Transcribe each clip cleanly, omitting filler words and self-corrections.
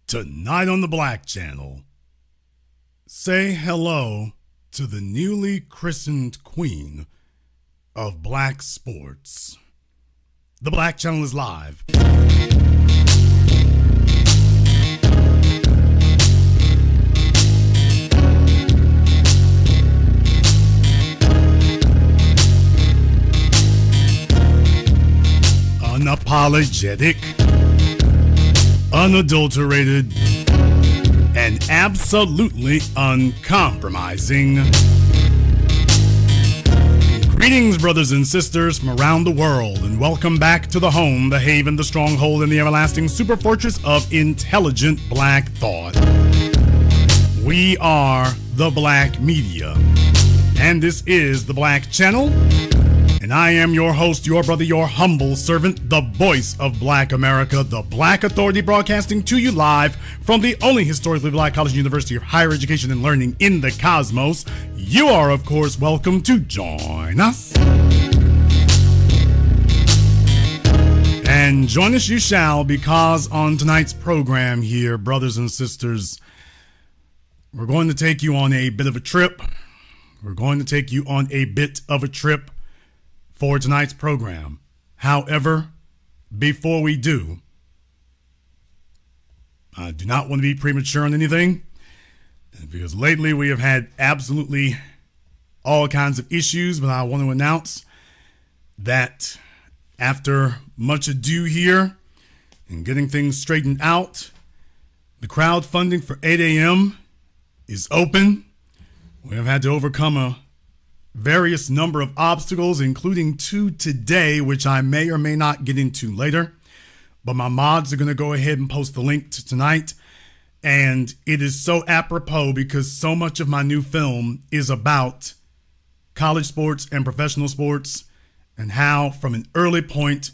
Tonight on the Black Channel, say hello to the newly christened queen of black sports. The Black Channel is live. Unapologetic, unadulterated, and absolutely uncompromising. Greetings, brothers and sisters from around the world, and welcome back to the home, the haven, the stronghold, and the everlasting super fortress of intelligent black thought. We are the Black Media, and this is the Black Channel. And I am your host, your brother, your humble servant, the voice of Black America, the Black Authority, broadcasting to you live from the only historically black college and university of higher education and learning in the cosmos. You are, of course, welcome to join us. And join us you shall, because on tonight's program here, brothers and sisters, we're going to take you on a bit of a trip. We're going to take you on a bit of a trip for tonight's program. However, before we do, I do not want to be premature on anything, because lately we have had absolutely all kinds of issues, but I want to announce that after much ado here and getting things straightened out, the crowdfunding for 8 a.m. is open. We have had to overcome a various number of obstacles, including two today, which I may or may not get into later. But my mods are going to go ahead and post the link to tonight. And it is so apropos because so much of my new film is about college sports and professional sports and how from an early point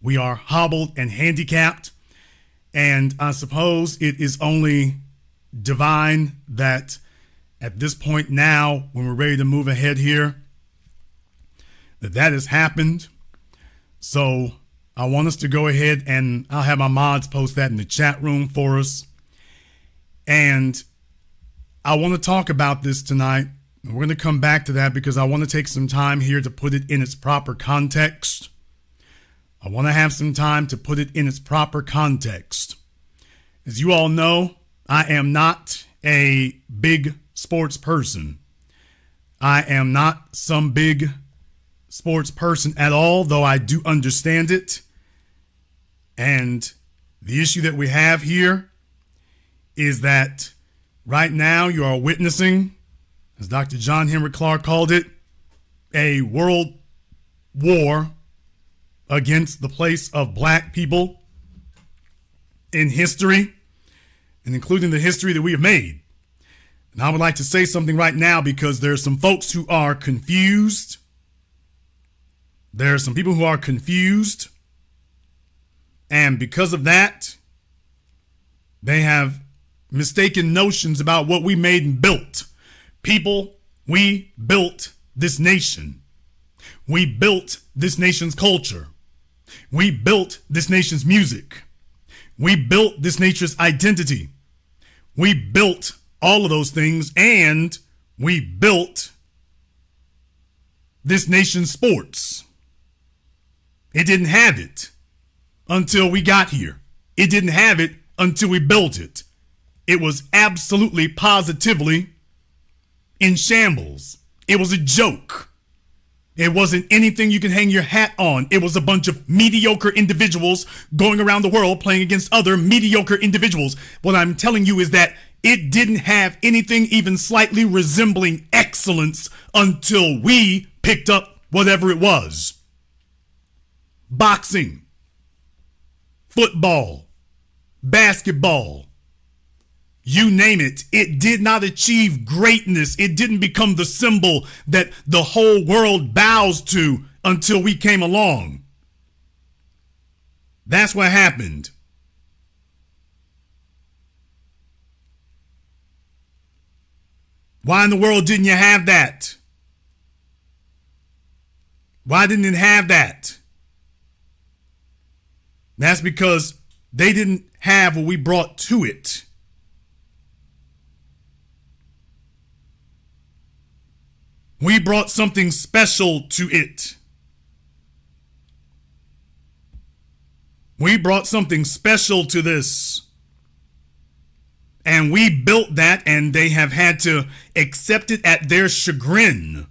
we are hobbled and handicapped. And I suppose it is only divine that at this point now, when we're ready to move ahead here, that has happened. So I want us to go ahead, and I'll have my mods post that in the chat room for us. And I want to talk about this tonight. We're going to come back to that because I want to take some time here to put it in its proper context. I want to have some time to put it in its proper context. As you all know, I am not a big sports person. I am not some big sports person at all, though I do understand it. And the issue that we have here is that right now you are witnessing, as Dr. John Henry Clark called it, a world war against the place of black people in history, and including the history that we have made. And I would like to say something right now because there are some folks who are confused. There are some people who are confused. And because of that, they have mistaken notions about what we made and built. People, we built this nation. We built this nation's culture. We built this nation's music. We built this nation's identity. We built all of those things, and we built this nation's sports. It didn't have it until we got here. It didn't have it until we built it. It was absolutely, positively in shambles. It was a joke. It wasn't anything you can hang your hat on. It was a bunch of mediocre individuals going around the world playing against other mediocre individuals. What I'm telling you is that it didn't have anything even slightly resembling excellence until we picked up whatever it was. Boxing, football, basketball, you name it. It did not achieve greatness. It didn't become the symbol that the whole world bows to until we came along. That's what happened. Why in the world didn't you have that? Why didn't it have that? That's because They didn't have what we brought to it. We brought something special to it. We brought something special to this. And we built that, and they have had to accept it at their chagrin.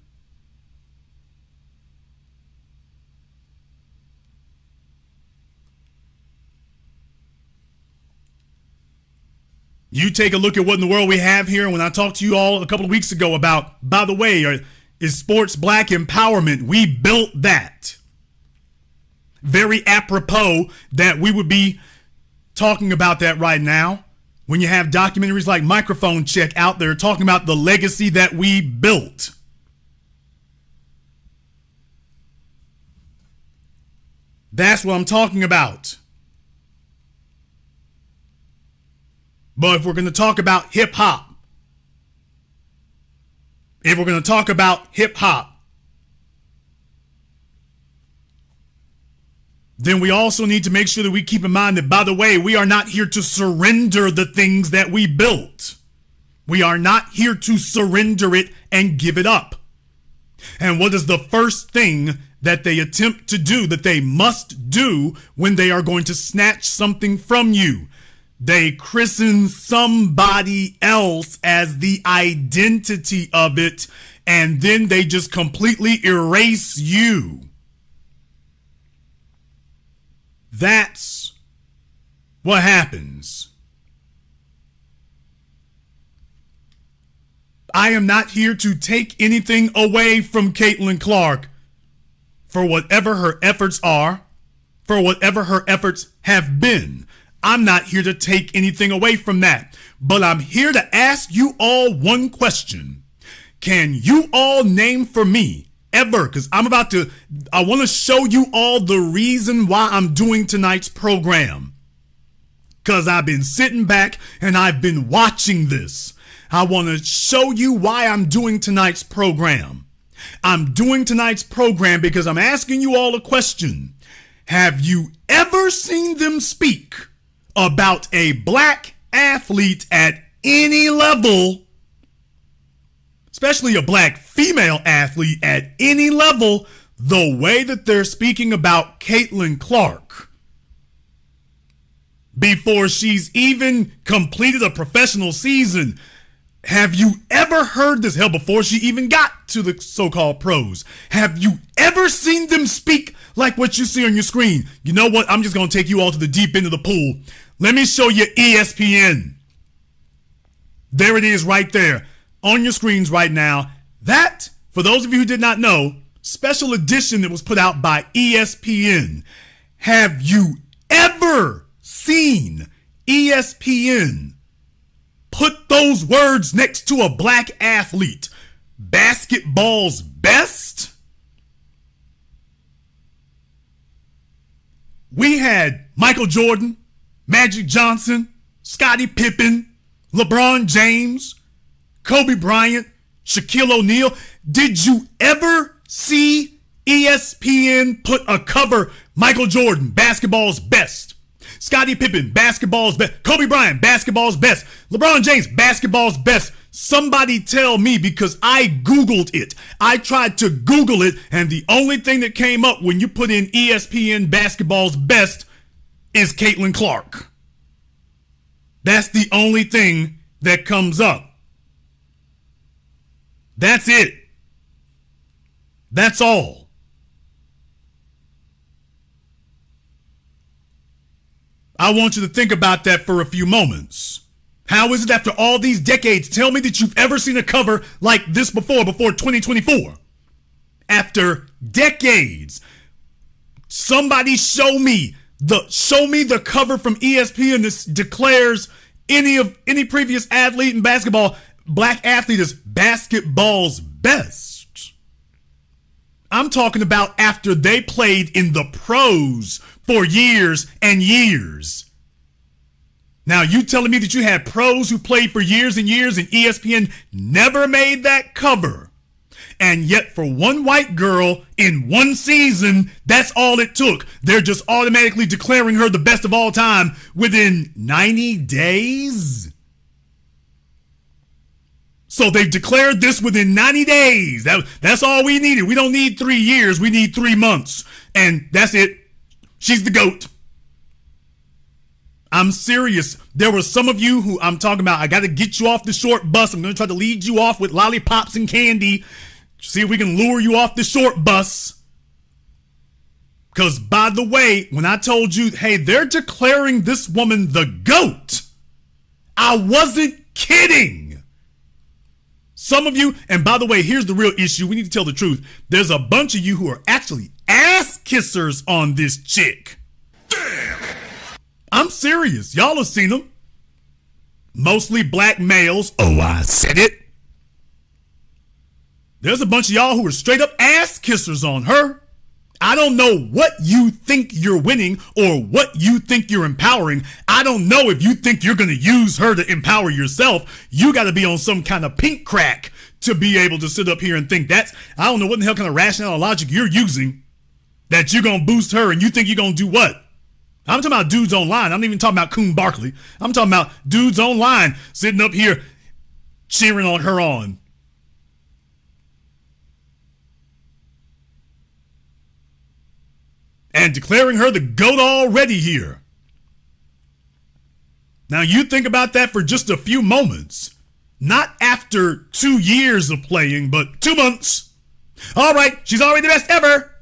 You take a look at what in the world we have here. When I talked to you all a couple of weeks ago about, by the way, is sports black empowerment, we built that. Very apropos that we would be talking about that right now when you have documentaries like Microphone Check out there talking about the legacy that we built. That's what I'm talking about. But if we're going to talk about hip hop, then we also need to make sure that we keep in mind that, by the way, we are not here to surrender the things that we built. We are not here to surrender it and give it up. And what is the first thing that they attempt to do, that they must do when they are going to snatch something from you? They christen somebody else as the identity of it, and then they just completely erase you. That's what happens. I am not here to take anything away from Caitlyn Clark for whatever her efforts are, for whatever her efforts have been. I'm not here to take anything away from that, but I'm here to ask you all one question. Can you all name for me ever, because I want to show you all the reason why I'm doing tonight's program, because I've been sitting back and I've been watching this. I want to show you why I'm doing tonight's program. I'm doing tonight's program because I'm asking you all a question. Have you ever seen them speak about a black athlete at any level, especially a black female athlete at any level, the way that they're speaking about Caitlyn Clark before she's even completed a professional season? Have you ever heard this? Hell, before she even got to the so-called pros, have you ever seen them speak like what you see on your screen? You know what? I'm just going to take you all to the deep end of the pool. Let me show you ESPN. There it is right there on your screens right now. That, for those of you who did not know, special edition that was put out by ESPN. Have you ever seen ESPN put those words next to a black athlete? Basketball's best? We had Michael Jordan, Magic Johnson, Scottie Pippen, LeBron James, Kobe Bryant, Shaquille O'Neal. Did you ever see ESPN put a cover? Michael Jordan, basketball's best. Scottie Pippen, basketball's best. Kobe Bryant, basketball's best. LeBron James, basketball's best. Somebody tell me, because I Googled it. I tried to Google it, and the only thing that came up when you put in ESPN basketball's best is Caitlyn Clark. That's the only thing that comes up. That's it. That's all. I want you to think about that for a few moments. How is it after all these decades? Tell me that you've ever seen a cover like this before 2024. After decades, somebody show me the cover from ESPN that declares any previous athlete in basketball, black athlete, as basketball's best. I'm talking about after they played in the pros for years and years. Now, you telling me that you had pros who played for years and years and ESPN never made that cover? And yet for one white girl in one season, that's all it took. They're just automatically declaring her the best of all time within 90 days. So they've declared this within 90 days. That's all we needed. We don't need 3 years. We need 3 months. And that's it. She's the GOAT. I'm serious. There were some of you who I'm talking about, I got to get you off the short bus. I'm going to try to lead you off with lollipops and candy. See if we can lure you off the short bus. Because, by the way, when I told you, hey, they're declaring this woman the GOAT, I wasn't kidding. Some of you, and by the way, here's the real issue. We need to tell the truth. There's a bunch of you who are actually ass kissers on this chick. Damn. I'm serious. Y'all have seen them. Mostly black males. Oh, I said it. There's a bunch of y'all who are straight up ass kissers on her. I don't know what you think you're winning or what you think you're empowering. I don't know if you think you're going to use her to empower yourself. You got to be on some kind of pink crack to be able to sit up here and think that's, I don't know what the hell kind of rationale or logic you're using that you're going to boost her and you think you're going to do what? I'm talking about dudes online. I'm not even talking about Coon Barkley. I'm talking about dudes online sitting up here cheering on her on. And declaring her the GOAT already here. Now you think about that for just a few moments. Not after 2 years of playing, but 2 months. All right, she's already the best ever.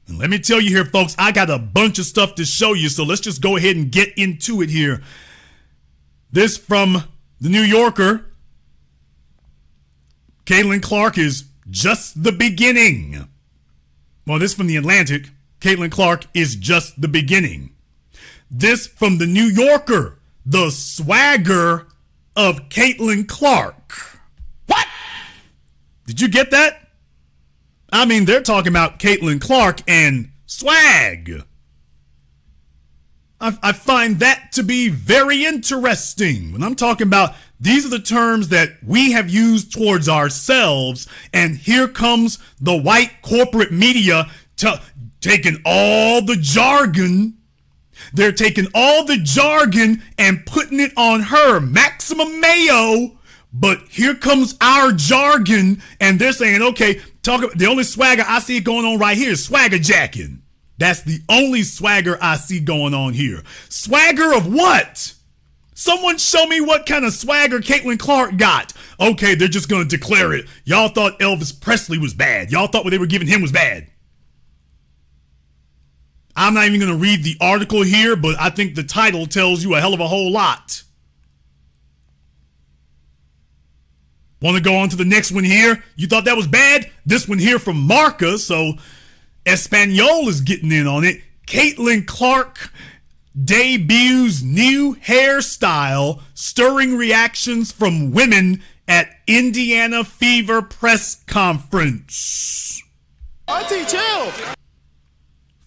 And let me tell you here, folks, I got a bunch of stuff to show you, so let's just go ahead and get into it here. This from the New Yorker. Caitlyn Clark is just the beginning. Well, this from the Atlantic. Caitlyn Clark is just the beginning. This from the New Yorker, the swagger of Caitlyn Clark. What? Did you get that? I mean, they're talking about Caitlyn Clark and swag. I find that to be very interesting. When I'm talking about, these are the terms that we have used towards ourselves, and here comes the white corporate media taking all the jargon. They're taking all the jargon and putting it on her. Maximum mayo. But here comes our jargon, and they're saying, okay, the only swagger I see going on right here is swagger jacking. That's the only swagger I see going on here. Swagger of what? Someone show me what kind of swagger Caitlyn Clark got. Okay, they're just going to declare it. Y'all thought Elvis Presley was bad. Y'all thought what they were giving him was bad. I'm not even going to read the article here, but I think the title tells you a hell of a whole lot. Want to go on to the next one here? You thought that was bad? This one here from Marca, so Espanol is getting in on it. Caitlyn Clark debuts new hairstyle, stirring reactions from women at Indiana Fever press conference. Auntie, chill.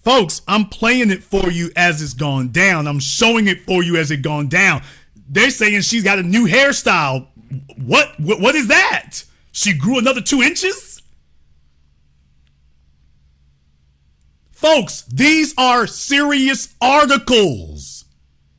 Folks, I'm playing it for you as it's gone down. I'm showing it for you as it gone down. They're saying she's got a new hairstyle. What is that? She grew another 2 inches? Folks, these are serious articles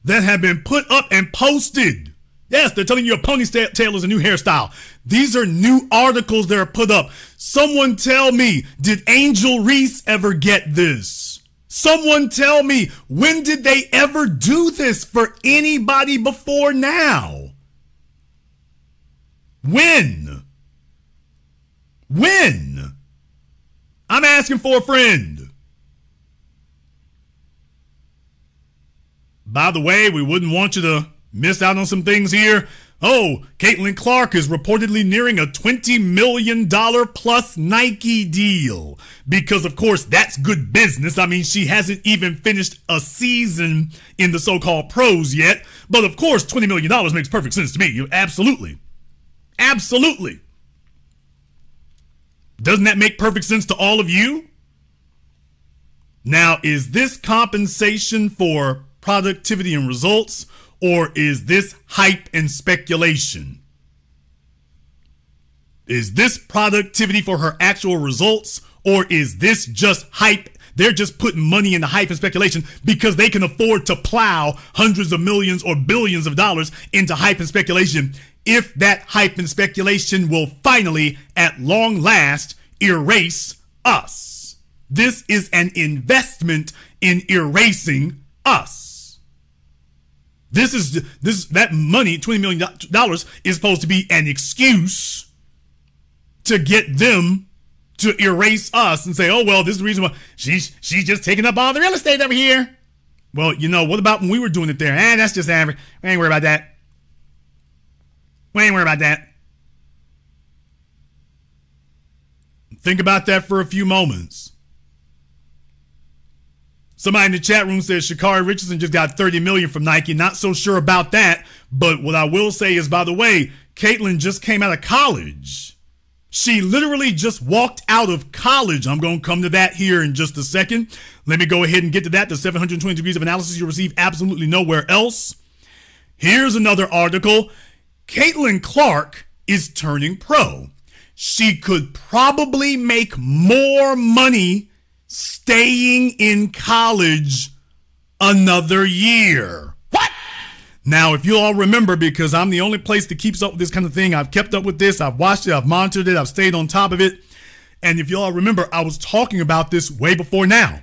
that have been put up and posted. Yes, they're telling you a ponytail is a new hairstyle. These are new articles that are put up. Someone tell me, did Angel Reese ever get this? Someone tell me, when did they ever do this for anybody before now? When? I'm asking for a friend. By the way, we wouldn't want you to miss out on some things here. Oh, Caitlyn Clark is reportedly nearing a $20 million plus Nike deal. Because, of course, that's good business. I mean, she hasn't even finished a season in the so-called pros yet. But, of course, $20 million makes perfect sense to me. Absolutely. Absolutely. Doesn't that make perfect sense to all of you? Now, is this compensation for productivity and results, or is this hype and speculation? Is this productivity for her actual results, or is this just hype? They're just putting money into hype and speculation because they can afford to plow hundreds of millions or billions of dollars into hype and speculation, if that hype and speculation will finally, at long last, erase us. This is an investment in erasing us. That money, $20 million, is supposed to be an excuse to get them to erase us and say, oh, well, this is the reason why she's just taking up all the real estate over here. Well, what about when we were doing it there? That's just average. We ain't worried about that. Think about that for a few moments. Somebody in the chat room says Sha'Carri Richardson just got $30 million from Nike. Not so sure about that. But what I will say is, by the way, Caitlyn just came out of college. She literally just walked out of college. I'm going to come to that here in just a second. Let me go ahead and get to that. The 720 degrees of analysis you'll receive absolutely nowhere else. Here's another article. Caitlyn Clark is turning pro. She could probably make more money staying in college another year. What? Now, if you all remember, because I'm the only place that keeps up with this kind of thing, I've kept up with this, I've watched it, I've monitored it, I've stayed on top of it. And if you all remember, I was talking about this way before now.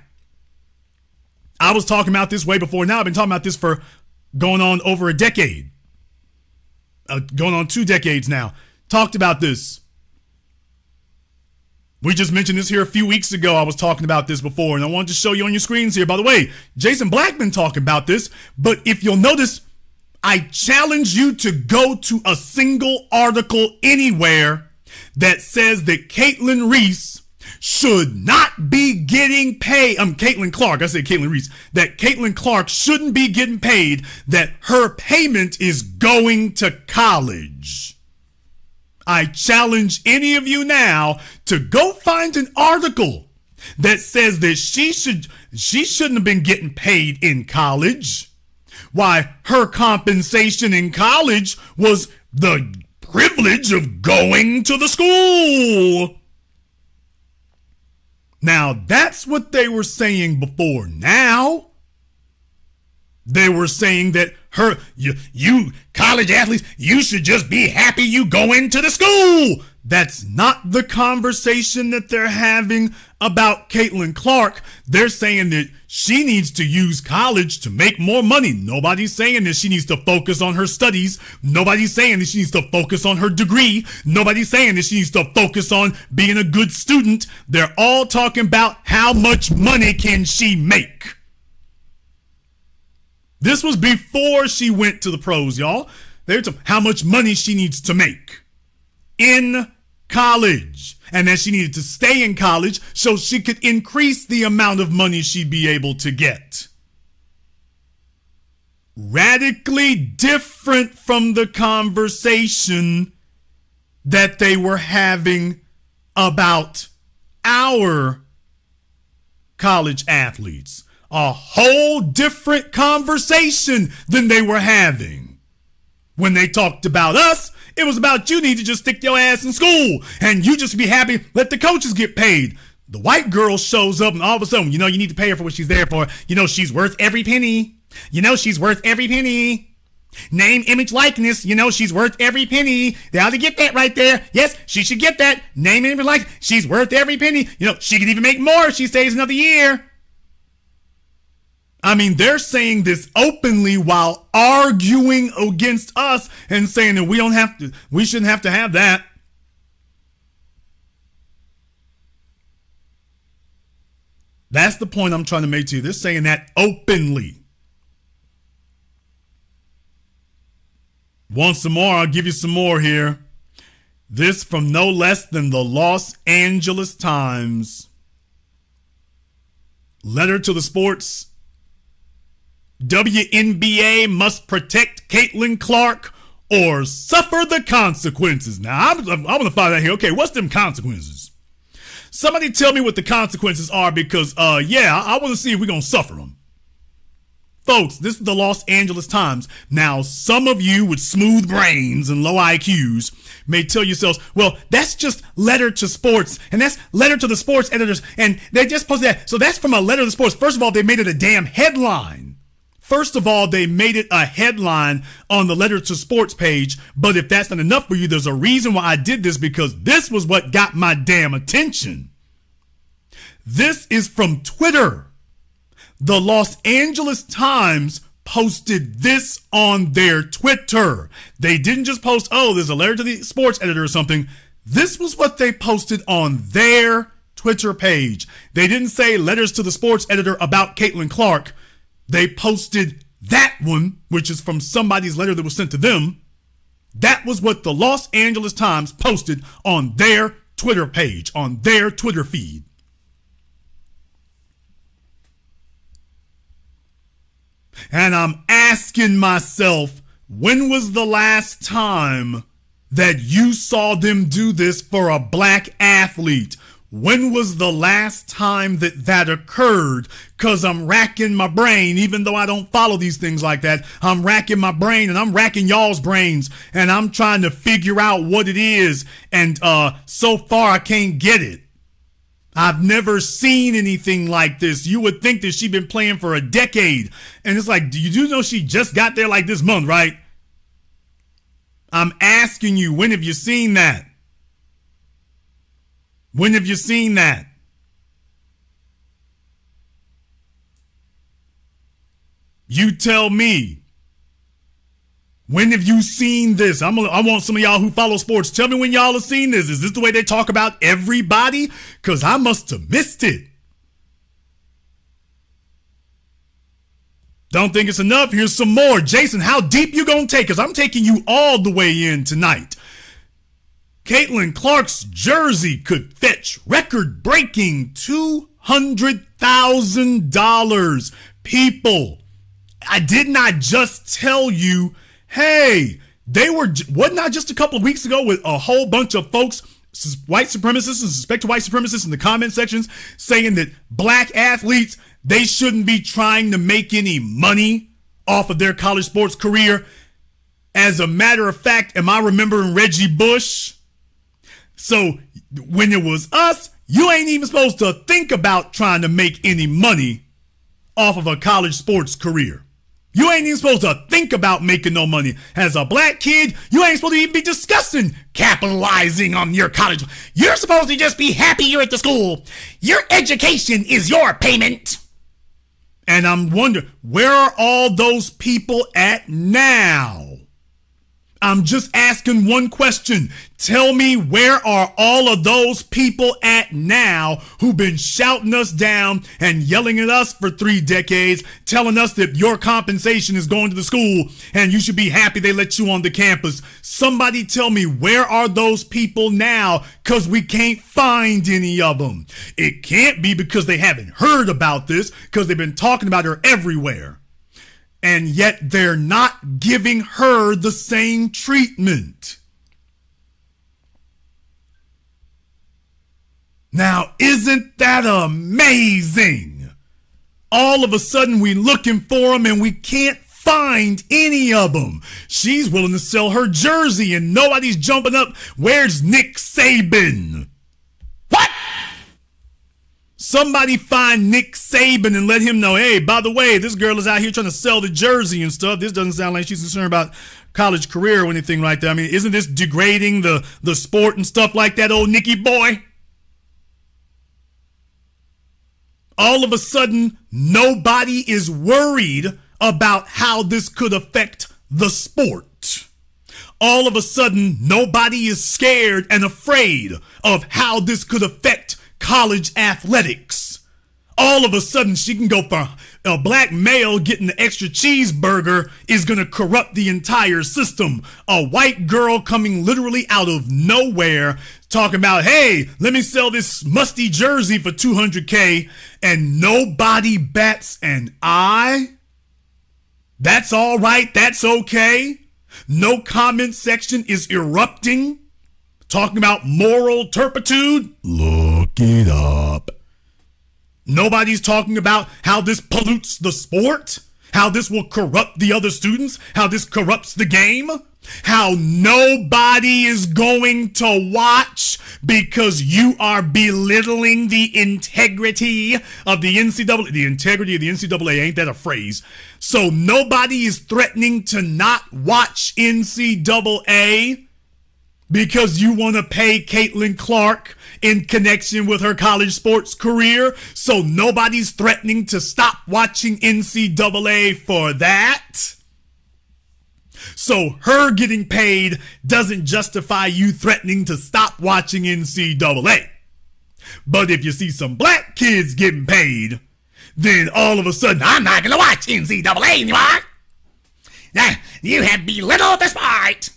I've been talking about this for going on over a decade. Going on 2 decades now. Talked about this. We just mentioned this here a few weeks ago. I was talking about this before, and I wanted to show you on your screens here. By the way, Jason Blackman talking about this, but if you'll notice, I challenge you to go to a single article anywhere that says that Caitlyn Reese should not be getting paid. Caitlyn Clark. I said Caitlyn Reese. That Caitlyn Clark shouldn't be getting paid, that her payment is going to college. I challenge any of you now to go find an article that says that she shouldn't have been getting paid in college. Why, her compensation in college was the privilege of going to the school. Now, that's what they were saying before. Now, they were saying that you college athletes, you should just be happy you go into the school. That's not the conversation that they're having about Caitlyn Clark. They're saying that she needs to use college to make more money. Nobody's saying that she needs to focus on her studies. Nobody's saying that she needs to focus on her degree. Nobody's saying that she needs to focus on being a good student. They're all talking about how much money can she make. This was before she went to the pros, y'all. They were talking how much money she needs to make in college, and that she needed to stay in college so she could increase the amount of money she'd be able to get. Radically different from the conversation that they were having about our college athletes. A whole different conversation than they were having. When they talked about us, it was about you need to just stick your ass in school and you just be happy, let the coaches get paid. The white girl shows up and all of a sudden, you need to pay her for what she's there for. She's worth every penny. She's worth every penny. Name, image, likeness. She's worth every penny. They ought to get that right there. Yes, she should get that. Name, image, likeness. She's worth every penny. She could even make more if she stays another year. They're saying this openly while arguing against us and saying that we shouldn't have to have that. That's the point I'm trying to make to you. They're saying that openly. Want some more? I'll give you some more here. This from no less than the Los Angeles Times. Letter to the sports. WNBA must protect Caitlyn Clark or suffer the consequences. Now, I'm going to find out here. Okay, what's them consequences? Somebody tell me what the consequences are because, I want to see if we're going to suffer them. Folks, this is the Los Angeles Times. Now, some of you with smooth brains and low IQs may tell yourselves, well, that's just letter to sports, and that's letter to the sports editors, and they just posted that. So that's from a letter to the sports. First of all, they made it a damn headline. First of all, they made it a headline on the letter to sports page. But if that's not enough for you, there's a reason why I did this, because this was what got my damn attention. This is from Twitter. The Los Angeles Times posted this on their Twitter. They didn't just post, oh, there's a letter to the sports editor or something. This was what they posted on their Twitter page. They didn't say letters to the sports editor about Caitlyn Clark. They posted that one, which is from somebody's letter that was sent to them. That was what the Los Angeles Times posted on their Twitter page, on their Twitter feed. And I'm asking myself, when was the last time that you saw them do this for a black athlete? When was the last time that that occurred? Because I'm racking my brain, even though I don't follow these things like that. I'm racking my brain, and I'm racking y'all's brains, and I'm trying to figure out what it is. And so far, I can't get it. I've never seen anything like this. You would think that she'd been playing for a decade. And it's like, you do know she just got there like this month, right? I'm asking you, when have you seen that? When have you seen that? You tell me. When have you seen this? I want some of y'all who follow sports. Tell me when y'all have seen this. Is this the way they talk about everybody? Because I must have missed it. Don't think it's enough. Here's some more. Jason, how deep you gonna take us? I'm taking you all the way in tonight. Caitlyn Clark's jersey could fetch record-breaking $200,000. People, I did not just tell you, hey, wasn't that just a couple of weeks ago with a whole bunch of folks, white supremacists and suspected white supremacists in the comment sections, saying that black athletes, they shouldn't be trying to make any money off of their college sports career? As a matter of fact, am I remembering Reggie Bush? So when it was us, you ain't even supposed to think about trying to make any money off of a college sports career. You ain't even supposed to think about making no money. As a black kid, you ain't supposed to even be discussing capitalizing on your college. You're supposed to just be happy you're at the school. Your education is your payment. And I'm wondering, where are all those people at now? I'm just asking one question. Tell me, where are all of those people at now who've been shouting us down and yelling at us for 3 decades, telling us that your compensation is going to the school and you should be happy they let you on the campus? Somebody tell me, where are those people now? Because we can't find any of them. It can't be because they haven't heard about this, because they've been talking about her everywhere. And yet they're not giving her the same treatment. Now, isn't that amazing? All of a sudden, we're looking for them and we can't find any of them. She's willing to sell her jersey and nobody's jumping up. Where's Nick Saban? What? Somebody find Nick Saban and let him know, hey, by the way, this girl is out here trying to sell the jersey and stuff. This doesn't sound like she's concerned about college career or anything like that. I mean, isn't this degrading the sport and stuff like that, old Nicky boy? All of a sudden, nobody is worried about how this could affect the sport. All of a sudden, nobody is scared and afraid of how this could affect college athletics. All of a sudden, she can go for a black male getting the extra cheeseburger is going to corrupt the entire system. A white girl coming literally out of nowhere talking about, hey, let me sell this musty jersey for $200K, and nobody bats an eye. That's all right. That's okay. No comment section is erupting, talking about moral turpitude. Look it up. Nobody's talking about how this pollutes the sport, how this will corrupt the other students, how this corrupts the game, how nobody is going to watch because you are belittling the integrity of the NCAA. The integrity of the NCAA, ain't that a phrase? So nobody is threatening to not watch NCAA because you want to pay Caitlyn Clark in connection with her college sports career. So nobody's threatening to stop watching NCAA for that. So her getting paid doesn't justify you threatening to stop watching NCAA. But if you see some black kids getting paid, then all of a sudden, I'm not going to watch NCAA anymore. Now, you have belittled the sport.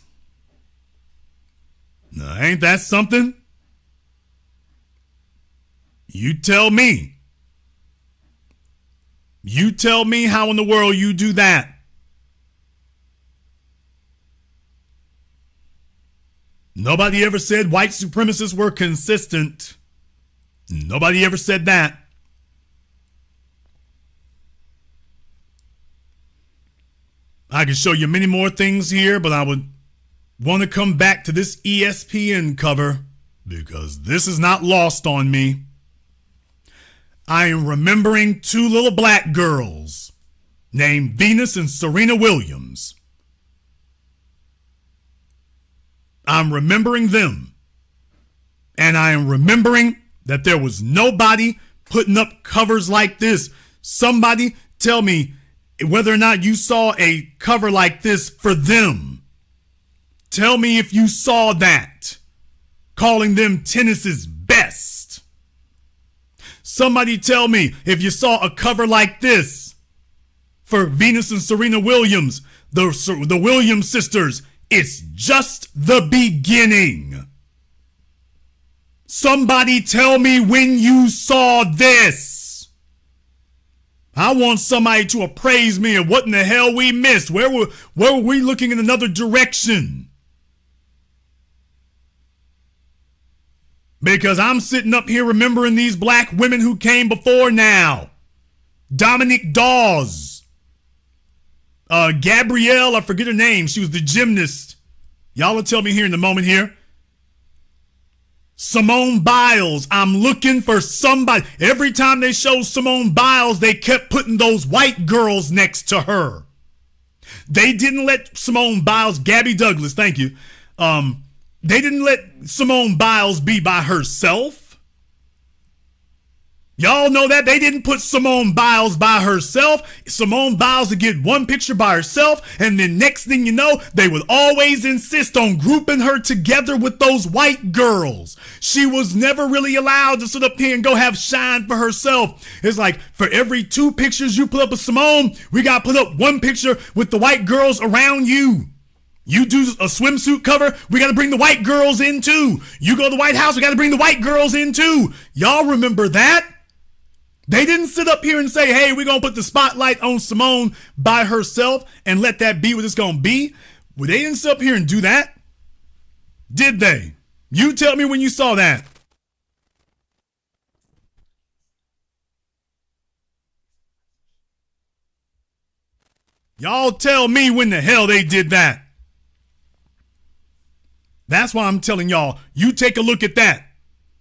Now, ain't that something? You tell me. You tell me how in the world you do that. Nobody ever said white supremacists were consistent. Nobody ever said that. I can show you many more things here, but I would want to come back to this ESPN cover because this is not lost on me. I am remembering two little black girls named Venus and Serena Williams. I'm remembering them. And I am remembering that there was nobody putting up covers like this. Somebody tell me whether or not you saw a cover like this for them. Tell me if you saw that. Calling them tennis's best. Somebody tell me if you saw a cover like this for Venus and Serena Williams, the Williams sisters. It's just the beginning. Somebody tell me when you saw this. I want somebody to appraise me of what in the hell we missed. Where were we looking in another direction? Because I'm sitting up here remembering these black women who came before now. Dominique Dawes. Gabrielle, I forget her name. She was the gymnast. Y'all will tell me here in a moment here. Simone Biles. I'm looking for somebody. Every time they showed Simone Biles, they kept putting those white girls next to her. They didn't let Simone Biles, Gabby Douglas, thank you. They didn't let Simone Biles be by herself. Y'all know that they didn't put Simone Biles by herself. Simone Biles would get one picture by herself, and then next thing you know, they would always insist on grouping her together with those white girls. She was never really allowed to sit up here and go have shine for herself. It's like, for every 2 pictures you put up of Simone, we got to put up 1 picture with the white girls around you. You do a swimsuit cover, we got to bring the white girls in too. You go to the White House, we got to bring the white girls in too. Y'all remember that? They didn't sit up here and say, hey, we're going to put the spotlight on Simone by herself and let that be what it's going to be. Well, they didn't sit up here and do that. Did they? You tell me when you saw that. Y'all tell me when the hell they did that. That's why I'm telling y'all, you take a look at that.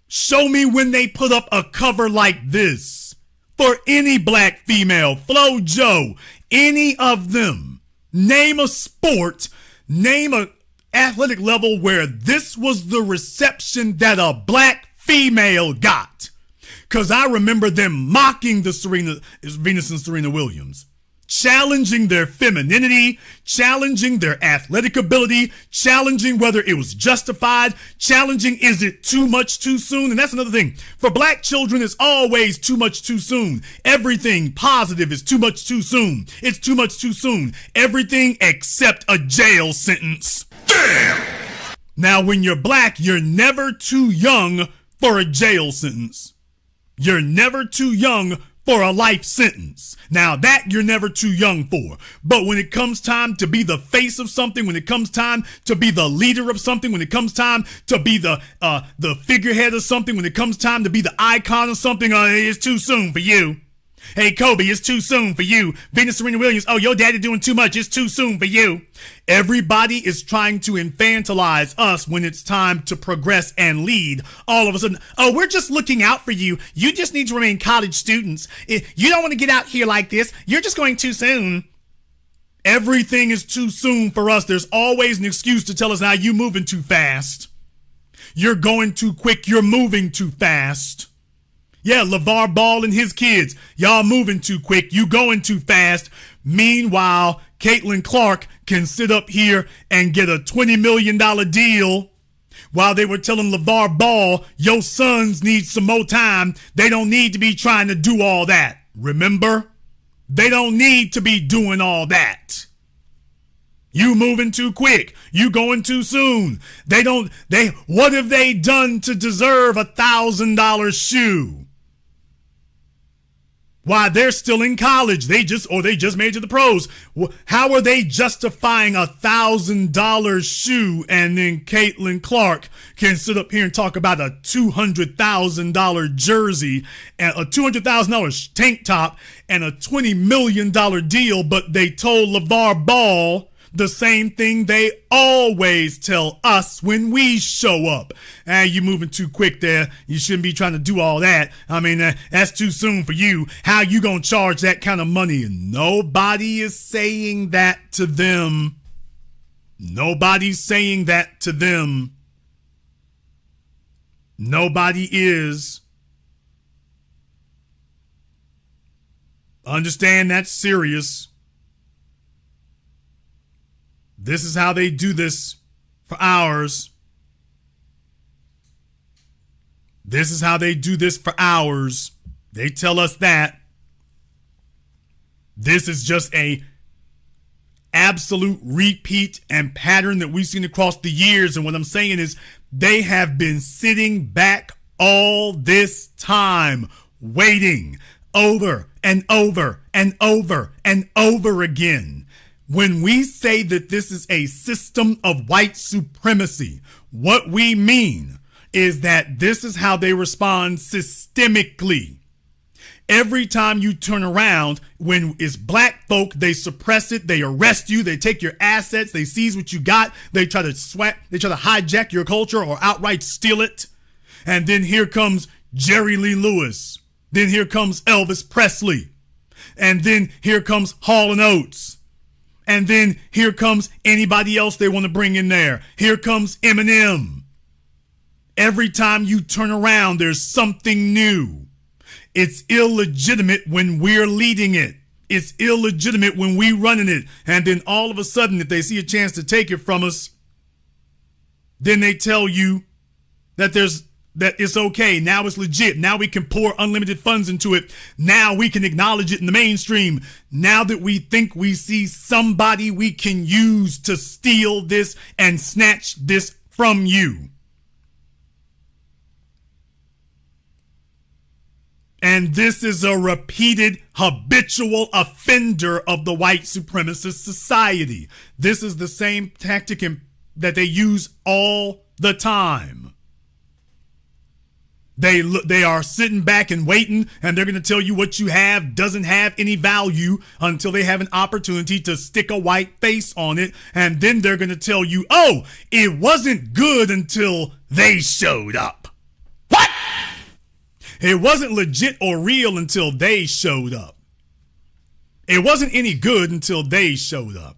Show me when they put up a cover like this. For any black female, Flo Jo, any of them, name a sport, name a athletic level where this was the reception that a black female got. Because I remember them mocking the Venus and Serena Williams. Challenging their femininity, challenging their athletic ability, challenging whether it was justified, challenging is it too much too soon? And that's another thing. For black children, it's always too much too soon. Everything positive is too much too soon. It's too much too soon. Everything except a jail sentence. Damn! Now, when you're black, you're never too young for a jail sentence. You're never too young for a life sentence. Now that you're never too young for. But when it comes time to be the face of something, when it comes time to be the leader of something, when it comes time to be the figurehead of something, when it comes time to be the icon of something, it's too soon for you. Hey, Kobe, it's too soon for you. Venus Serena Williams, oh, your daddy doing too much. It's too soon for you. Everybody is trying to infantilize us when it's time to progress and lead. All of a sudden, oh, we're just looking out for you. You just need to remain college students. You don't want to get out here like this. You're just going too soon. Everything is too soon for us. There's always an excuse to tell us, now you moving too fast. You're going too quick. You're moving too fast. Yeah, LeVar Ball and his kids, y'all moving too quick. You going too fast. Meanwhile, Caitlyn Clark can sit up here and get a $20 million deal while they were telling LeVar Ball, your sons need some more time. They don't need to be trying to do all that. Remember? They don't need to be doing all that. You moving too quick. You going too soon. What have they done to deserve $1,000 shoe? Why, they're still in college. They just made it to the pros. How are they justifying $1,000 shoe and then Caitlyn Clark can sit up here and talk about a $200,000 jersey and a $200,000 tank top and a $20 million deal, but they told LeVar Ball the same thing they always tell us when we show up. You moving too quick there. You shouldn't be trying to do all that. I mean, that's too soon for you. How you gonna charge that kind of money? And nobody is saying that to them. Nobody's saying that to them. Nobody is. Understand that's serious. This is how they do this for hours. This is how they do this for hours. They tell us that. This is just a absolute repeat and pattern that we've seen across the years. And what I'm saying is they have been sitting back all this time, waiting over and over and over and over again. When we say that this is a system of white supremacy, what we mean is that this is how they respond systemically. Every time you turn around, when it's black folk, they suppress it, they arrest you, they take your assets, they seize what you got, they try to hijack your culture or outright steal it. And then here comes Jerry Lee Lewis. Then here comes Elvis Presley. And then here comes Hall & Oates. And then here comes anybody else they want to bring in there. Here comes Eminem. Every time you turn around, there's something new. It's illegitimate when we're leading it. It's illegitimate when we're running it. And then all of a sudden, if they see a chance to take it from us, then they tell you that it's okay. Now it's legit. Now we can pour unlimited funds into it. Now we can acknowledge it in the mainstream. Now that we think we see somebody we can use to steal this and snatch this from you. And this is a repeated, habitual offender of the white supremacist society. This is the same tactic that they use all the time. They are sitting back and waiting, and they're going to tell you what you have doesn't have any value until they have an opportunity to stick a white face on it. And then they're going to tell you, oh, it wasn't good until they showed up. What? It wasn't legit or real until they showed up. It wasn't any good until they showed up.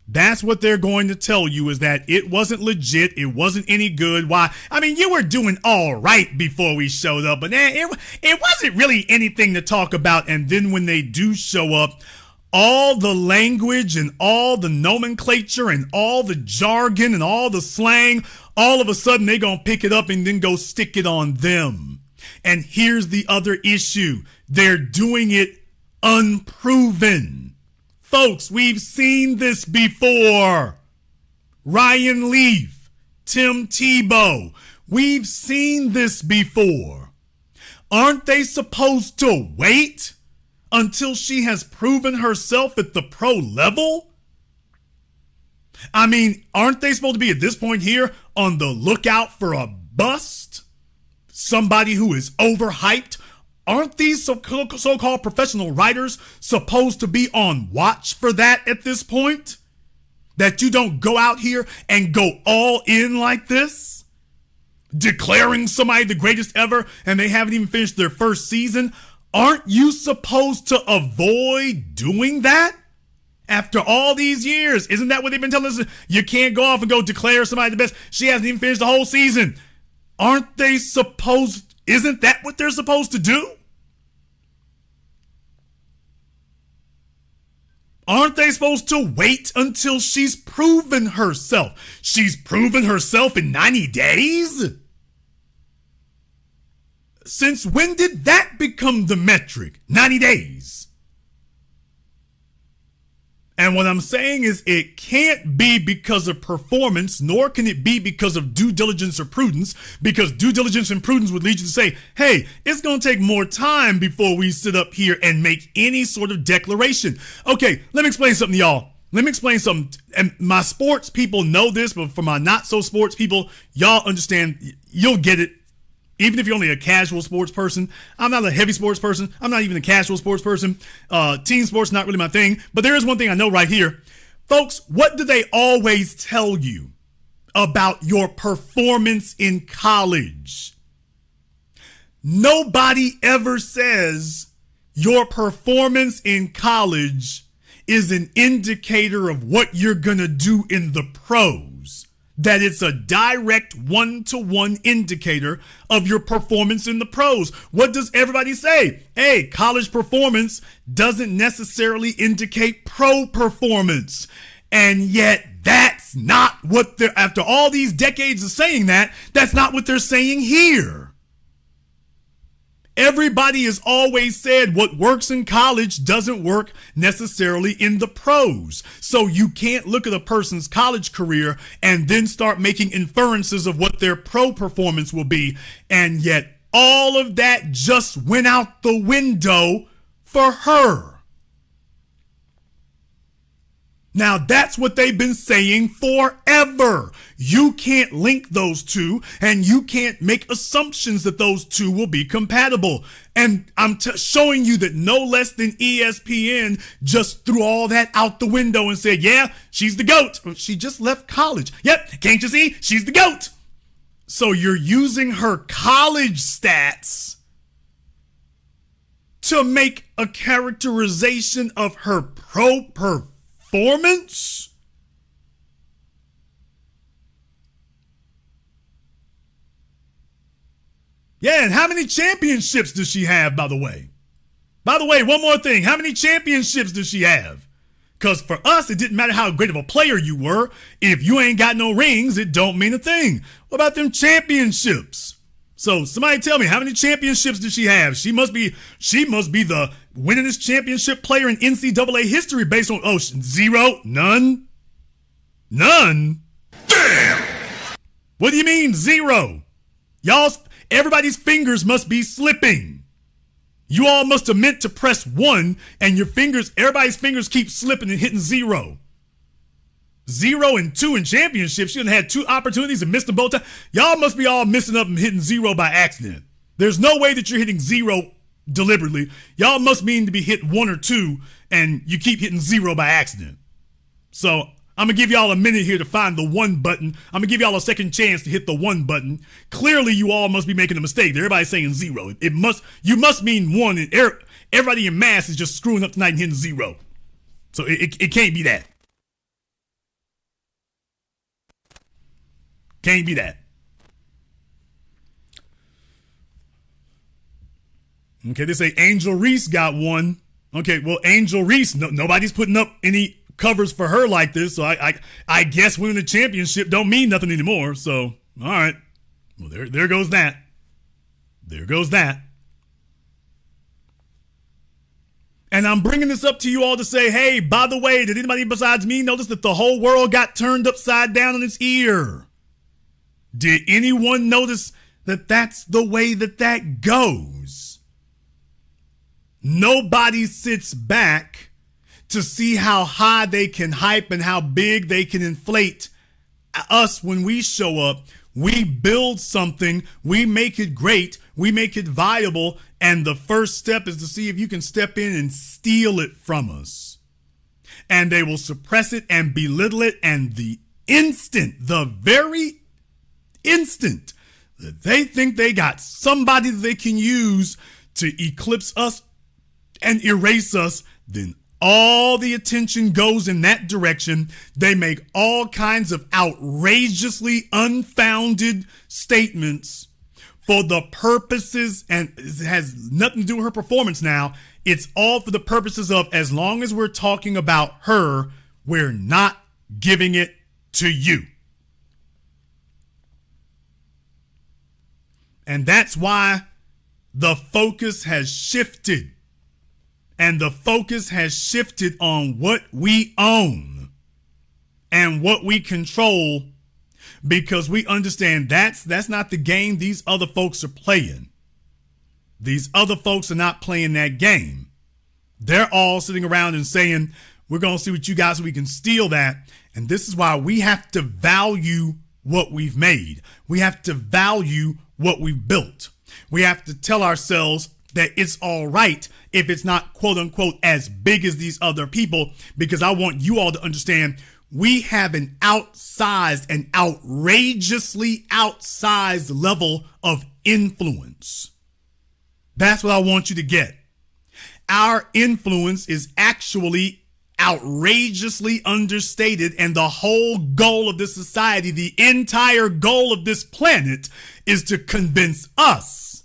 That's what they're going to tell you, is that it wasn't legit. It wasn't any good. Why? I mean, you were doing all right before we showed up, but it wasn't really anything to talk about. And then when they do show up, all the language and all the nomenclature and all the jargon and all the slang, all of a sudden they're going to pick it up and then go stick it on them. And here's the other issue. They're doing it unproven. Folks, we've seen this before. Ryan Leaf, Tim Tebow, we've seen this before. Aren't they supposed to wait until she has proven herself at the pro level? I mean, aren't they supposed to be at this point here on the lookout for a bust? somebody who is overhyped? Aren't these so-called professional writers supposed to be on watch for that at this point? That you don't go out here and go all in like this? Declaring somebody the greatest ever and they haven't even finished their first season? Aren't you supposed to avoid doing that? After all these years, isn't that what they've been telling us? You can't go off and go declare somebody the best. She hasn't even finished the whole season. Isn't that what they're supposed to do? Aren't they supposed to wait until she's proven herself? She's proven herself in 90 days? Since when did that become the metric? 90 days. And what I'm saying is it can't be because of performance, nor can it be because of due diligence or prudence, because due diligence and prudence would lead you to say, hey, it's going to take more time before we sit up here and make any sort of declaration. Okay, let me explain something to y'all. Let me explain something. And my sports people know this, but for my not so sports people, y'all understand, you'll get it. Even if you're only a casual sports person. I'm not a heavy sports person. I'm not even a casual sports person. Team sports, not really my thing. But there is one thing I know right here. Folks, what do they always tell you about your performance in college? Nobody ever says your performance in college is an indicator of what you're going to do in the pros. That it's a direct one-to-one indicator of your performance in the pros. What does everybody say? Hey, college performance doesn't necessarily indicate pro performance. And yet that's not what they're, after all these decades of saying that, that's not what they're saying here. Everybody has always said what works in college doesn't work necessarily in the pros. So you can't look at a person's college career and then start making inferences of what their pro performance will be. And yet all of that just went out the window for her. Now that's what they've been saying forever. You can't link those two and you can't make assumptions that those two will be compatible. And I'm showing you that no less than ESPN just threw all that out the window and said, yeah, she's the GOAT. She just left college. Yep, can't you see? She's the GOAT. So you're using her college stats to make a characterization of her pro performance? Yeah, and how many championships does she have, by the way? By the way, one more thing. How many championships does she have? Because for us, it didn't matter how great of a player you were. If you ain't got no rings, it don't mean a thing. What about them championships? So somebody tell me, how many championships does she have? She must be the winningest championship player in NCAA history based on, zero? None? None? Damn! What do you mean zero? Everybody's fingers must be slipping. You all must have meant to press 1 and everybody's fingers keep slipping and hitting 0. 0 and 2 in championships. You done had 2 opportunities and missed them both times. Y'all must be all missing up and hitting 0 by accident. There's no way that you're hitting 0 deliberately. Y'all must mean to be hit 1 or 2 and you keep hitting 0 by accident. So I'm going to give y'all a minute here to find the 1 button. I'm going to give y'all a second chance to hit the 1 button. Clearly, you all must be making a mistake. Everybody's saying 0. You must mean 1, and everybody in mass is just screwing up tonight and hitting 0. So it can't be that. Can't be that. Okay, they say Angel Reese got 1. Okay, well, Angel Reese, nobody's putting up any covers for her like this, so I guess winning the championship don't mean nothing anymore. So, all right. Well, there goes that. There goes that. And I'm bringing this up to you all to say, hey, by the way, did anybody besides me notice that the whole world got turned upside down on its ear? Did anyone notice that that's the way that goes? Nobody sits back to see how high they can hype and how big they can inflate us when we show up. We build something, we make it great, we make it viable, and the first step is to see if you can step in and steal it from us. And they will suppress it and belittle it, and the very instant that they think they got somebody that they can use to eclipse us and erase us, then all the attention goes in that direction. They make all kinds of outrageously unfounded statements for the purposes, and it has nothing to do with her performance now. It's all for the purposes of, as long as we're talking about her, we're not giving it to you. And that's why the focus has shifted. And the focus has shifted on what we own and what we control, because we understand that's not the game these other folks are playing. These other folks are not playing that game. They're all sitting around and saying, we're going to see what you got so we can steal that. And this is why we have to value what we've made. We have to value what we've built. We have to tell ourselves that it's all right if it's not, quote unquote, as big as these other people, because I want you all to understand we have an outsized and outrageously outsized level of influence. That's what I want you to get. Our influence is actually outrageously understated, and the whole goal of this society, the entire goal of this planet, is to convince us,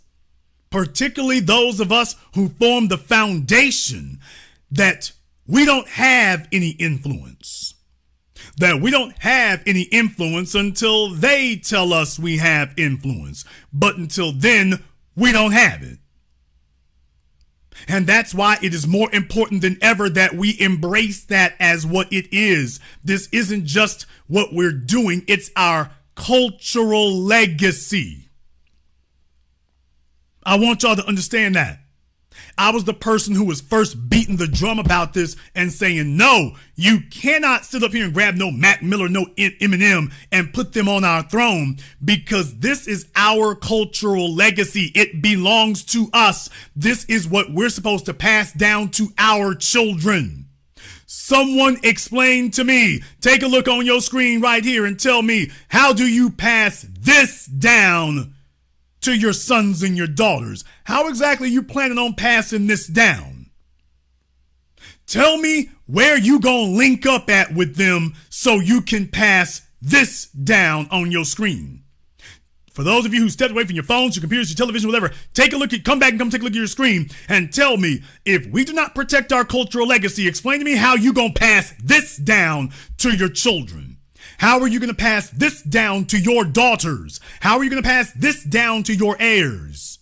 particularly those of us who form the foundation, that we don't have any influence. That we don't have any influence until they tell us we have influence. But until then, we don't have it. And that's why it is more important than ever that we embrace that as what it is. This isn't just what we're doing, it's our cultural legacy. I want y'all to understand that. I was the person who was first beating the drum about this and saying, no, you cannot sit up here and grab no Mac Miller, no Eminem and put them on our throne, because this is our cultural legacy. It belongs to us. This is what we're supposed to pass down to our children. Someone explain to me, take a look on your screen right here and tell me, how do you pass this down to your sons and your daughters? How exactly are you planning on passing this down? Tell me where you gonna link up at with them so you can pass this down on your screen. For those of you who stepped away from your phones, your computers, your television, whatever, take a look at, come back and come take a look at your screen and tell me, if we do not protect our cultural legacy, explain to me how you gonna pass this down to your children. How are you going to pass this down to your daughters? How are you going to pass this down to your heirs?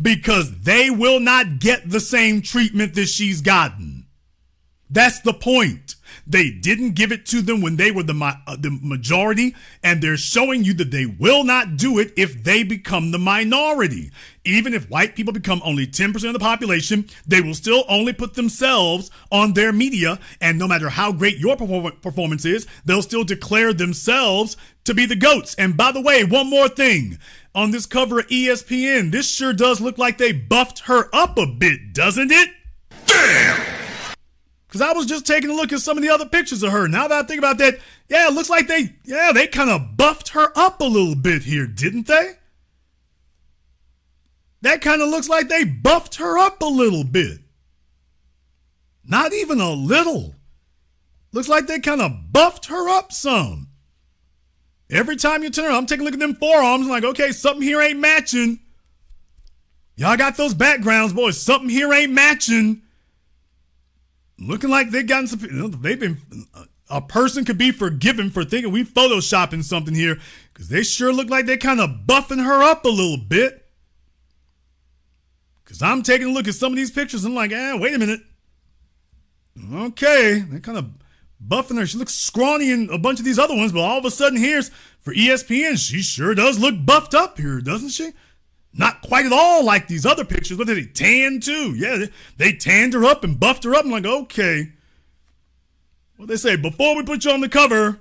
Because they will not get the same treatment that she's gotten. That's the point. They didn't give it to them when they were the majority, and they're showing you that they will not do it if they become the minority. Even if white people become only 10% of the population, they will still only put themselves on their media, and no matter how great your performance is, they'll still declare themselves to be the GOATs. And by the way, one more thing. On this cover of ESPN, this sure does look like they buffed her up a bit, doesn't it? Damn! Because I was just taking a look at some of the other pictures of her. Now that I think about that, yeah, it looks like they kind of buffed her up a little bit here, didn't they? That kind of looks like they buffed her up a little bit. Not even a little. Looks like they kind of buffed her up some. Every time you turn around, I'm taking a look at them forearms, I'm like, okay, something here ain't matching. Y'all got those backgrounds, boys. Something here ain't matching. Looking like they've gotten some, they've been, a person could be forgiven for thinking we photoshopping something here, because they sure look like they're kind of buffing her up a little bit. Because I'm taking a look at some of these pictures and I'm like, wait a minute. Okay, they're kind of buffing her. She looks scrawny in a bunch of these other ones, but all of a sudden here's, for ESPN, she sure does look buffed up here, doesn't she? Not quite at all like these other pictures, but they tanned too. Yeah, they tanned her up and buffed her up. I'm like, okay. What they say, before we put you on the cover,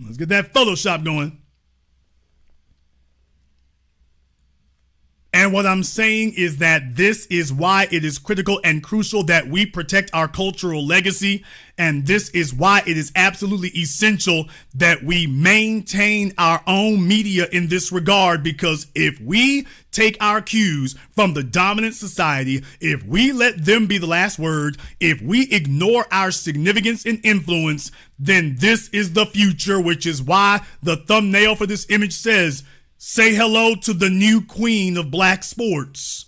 let's get that Photoshop going. And what I'm saying is that this is why it is critical and crucial that we protect our cultural legacy. And this is why it is absolutely essential that we maintain our own media in this regard. Because if we take our cues from the dominant society, if we let them be the last word, if we ignore our significance and influence, then this is the future, which is why the thumbnail for this image says, "Say hello to the new queen of black sports."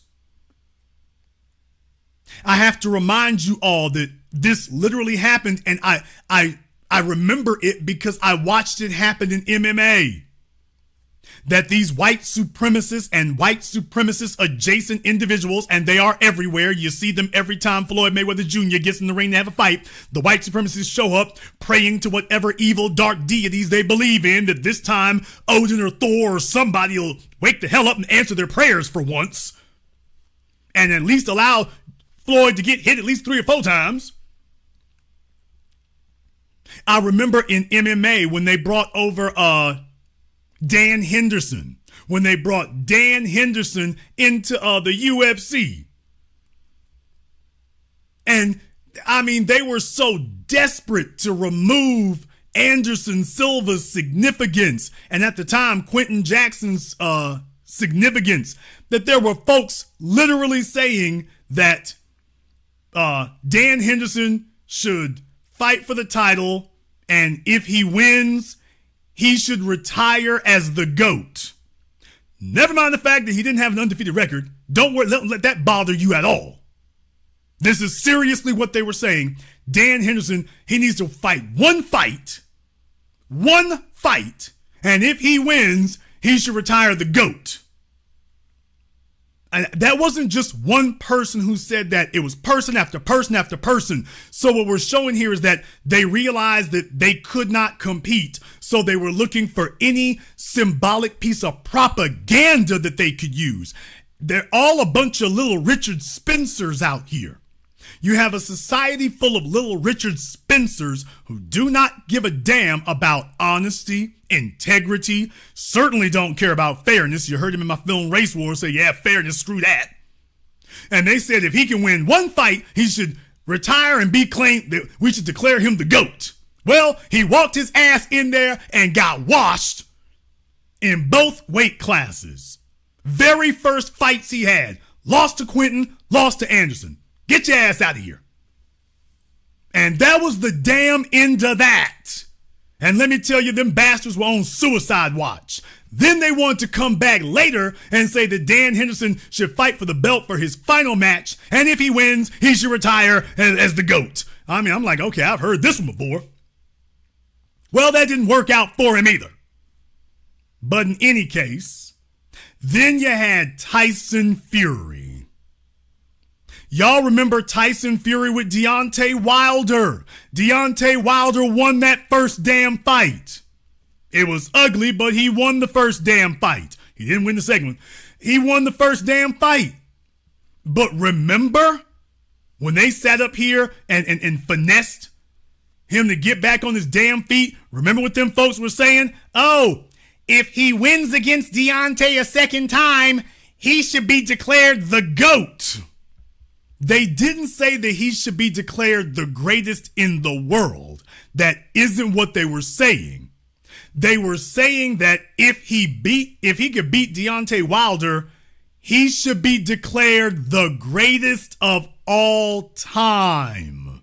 I have to remind you all that this literally happened, and I remember it because I watched it happen in MMA. That these white supremacists and white supremacist adjacent individuals, and they are everywhere. You see them every time Floyd Mayweather Jr. gets in the ring to have a fight. The white supremacists show up praying to whatever evil dark deities they believe in, that this time Odin or Thor or somebody will wake the hell up and answer their prayers for once. And at least allow Floyd to get hit at least 3 or 4 times. I remember in MMA when they brought over Dan Henderson, when they brought Dan Henderson into the UFC. And I mean, they were so desperate to remove Anderson Silva's significance, and at the time, Quentin Jackson's significance, that there were folks literally saying that Dan Henderson should fight for the title, and if he wins, he should retire as the GOAT. Never mind the fact that he didn't have an undefeated record. Don't worry, let that bother you at all. This is seriously what they were saying. Dan Henderson, he needs to fight one fight, and if he wins, he should retire the GOAT. And that wasn't just one person who said that. It was person after person after person. So what we're showing here is that they realized that they could not compete. So they were looking for any symbolic piece of propaganda that they could use. They're all a bunch of little Richard Spencers out here. You have a society full of little Richard Spencers who do not give a damn about honesty, integrity, certainly don't care about fairness. You heard him in my film Race War say, yeah, fairness, screw that. And they said if he can win one fight, he should retire and be claimed, that we should declare him the GOAT. Well, he walked his ass in there and got washed in both weight classes. Very first fights he had, lost to Quentin, lost to Anderson. Get your ass out of here. And that was the damn end of that. And let me tell you, them bastards were on suicide watch. Then they wanted to come back later and say that Dan Henderson should fight for the belt for his final match. And if he wins, he should retire as the GOAT. I mean, I'm like, okay, I've heard this one before. Well, that didn't work out for him either. But in any case, then you had Tyson Fury. Y'all remember Tyson Fury with Deontay Wilder. Deontay Wilder won that first damn fight. It was ugly, but he won the first damn fight. He didn't win the second one. He won the first damn fight. But remember when they sat up here and finessed him to get back on his damn feet? Remember what them folks were saying? Oh, if he wins against Deontay a second time, he should be declared the GOAT. They didn't say that he should be declared the greatest in the world. That isn't what they were saying. They were saying that if he could beat Deontay Wilder, he should be declared the greatest of all time.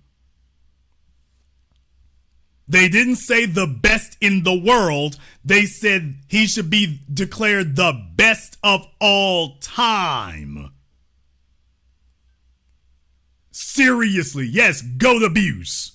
They didn't say the best in the world. They said he should be declared the best of all time. Seriously, yes, goat abuse.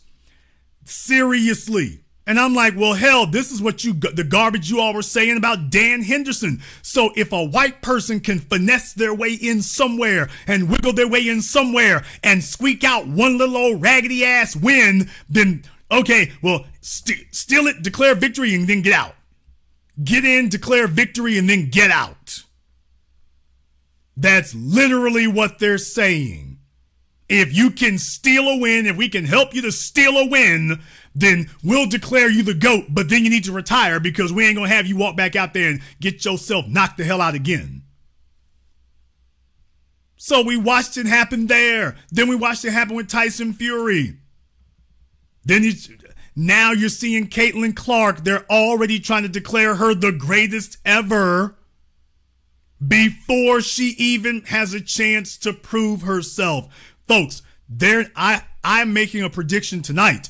Seriously. And I'm like, well, hell, this is what the garbage you all were saying about Dan Henderson. So if a white person can finesse their way in somewhere and wiggle their way in somewhere and squeak out one little old raggedy ass win, then, okay, well, steal it, declare victory, and then get out. Get in, declare victory, and then get out. That's literally what they're saying. If you can steal a win, if we can help you to steal a win, then we'll declare you the GOAT, but then you need to retire because we ain't going to have you walk back out there and get yourself knocked the hell out again. So we watched it happen there. Then we watched it happen with Tyson Fury. Now you're seeing Caitlyn Clark. They're already trying to declare her the greatest ever before she even has a chance to prove herself. Folks, I'm making a prediction tonight.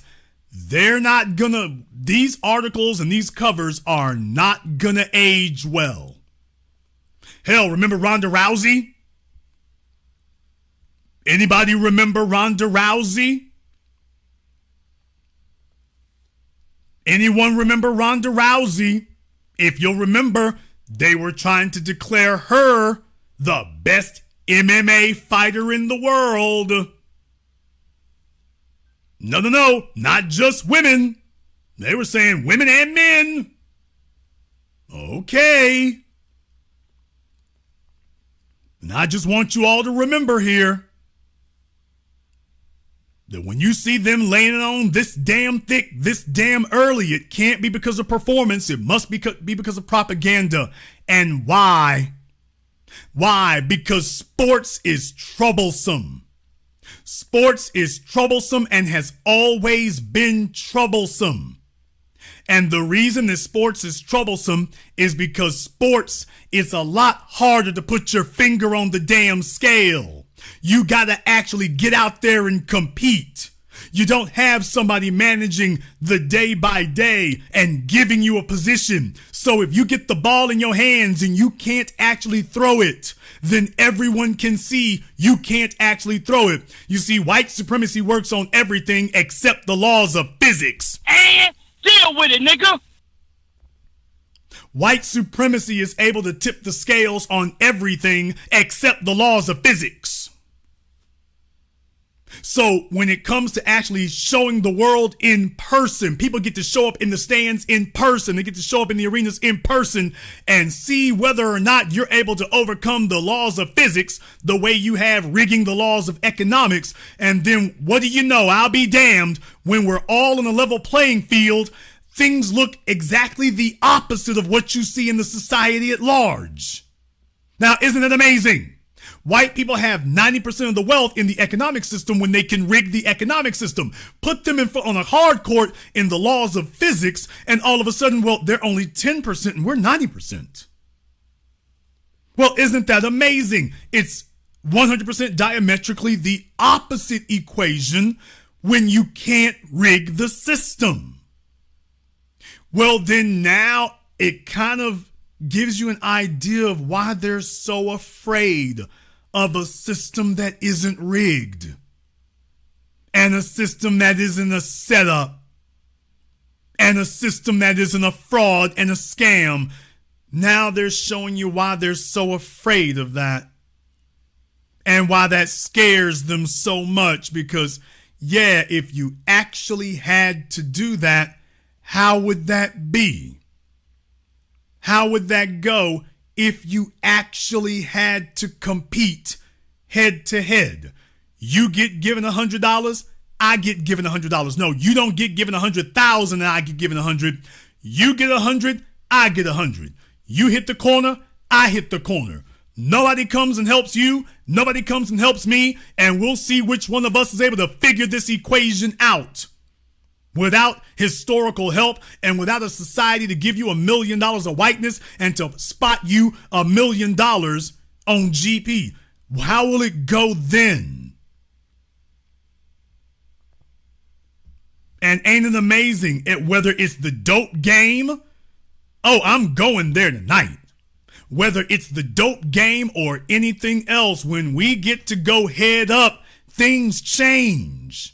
These articles and these covers are not gonna age well. Hell, remember Ronda Rousey? Anybody remember Ronda Rousey? Anyone remember Ronda Rousey? If you'll remember, they were trying to declare her the best MMA fighter in the world. No, not just women. They were saying women and men. Okay. And I just want you all to remember here that when you see them laying it on this damn thick, this damn early, it can't be because of performance. It must be because of propaganda. And why? Why? Because sports is troublesome. Sports is troublesome and has always been troublesome. And the reason that sports is troublesome is because sports is a lot harder to put your finger on the damn scale. You gotta actually get out there and compete. You don't have somebody managing the day by day and giving you a position. So if you get the ball in your hands and you can't actually throw it, then everyone can see you can't actually throw it. You see, white supremacy works on everything except the laws of physics. And deal with it, nigga. White supremacy is able to tip the scales on everything except the laws of physics. So when it comes to actually showing the world in person, people get to show up in the stands in person. They get to show up in the arenas in person and see whether or not you're able to overcome the laws of physics the way you have rigging the laws of economics. And then what do you know? I'll be damned, when we're all on a level playing field, things look exactly the opposite of what you see in the society at large. Now, isn't it amazing? White people have 90% of the wealth in the economic system when they can rig the economic system. Put them on a hard court in the laws of physics, and all of a sudden, well, they're only 10% and we're 90%. Well, isn't that amazing? It's 100% diametrically the opposite equation when you can't rig the system. Well, then now it kind of gives you an idea of why they're so afraid of a system that isn't rigged and a system that isn't a setup and a system that isn't a fraud and a scam. Now they're showing you why they're so afraid of that and why that scares them so much, because yeah, if you actually had to do that, how would that be? How would that go if you actually had to compete head to head? You get given $100, I get given $100. No, you don't get given 100,000 and I get given 100. You get 100, I get 100. You hit the corner, I hit the corner. Nobody comes and helps you, nobody comes and helps me, and we'll see which one of us is able to figure this equation out. Without historical help and without a society to give you $1 million of whiteness and to spot you $1 million on GP, how will it go then? And ain't it amazing whether it's the dope game? Oh, I'm going there tonight. Whether it's the dope game or anything else, when we get to go head up, things change.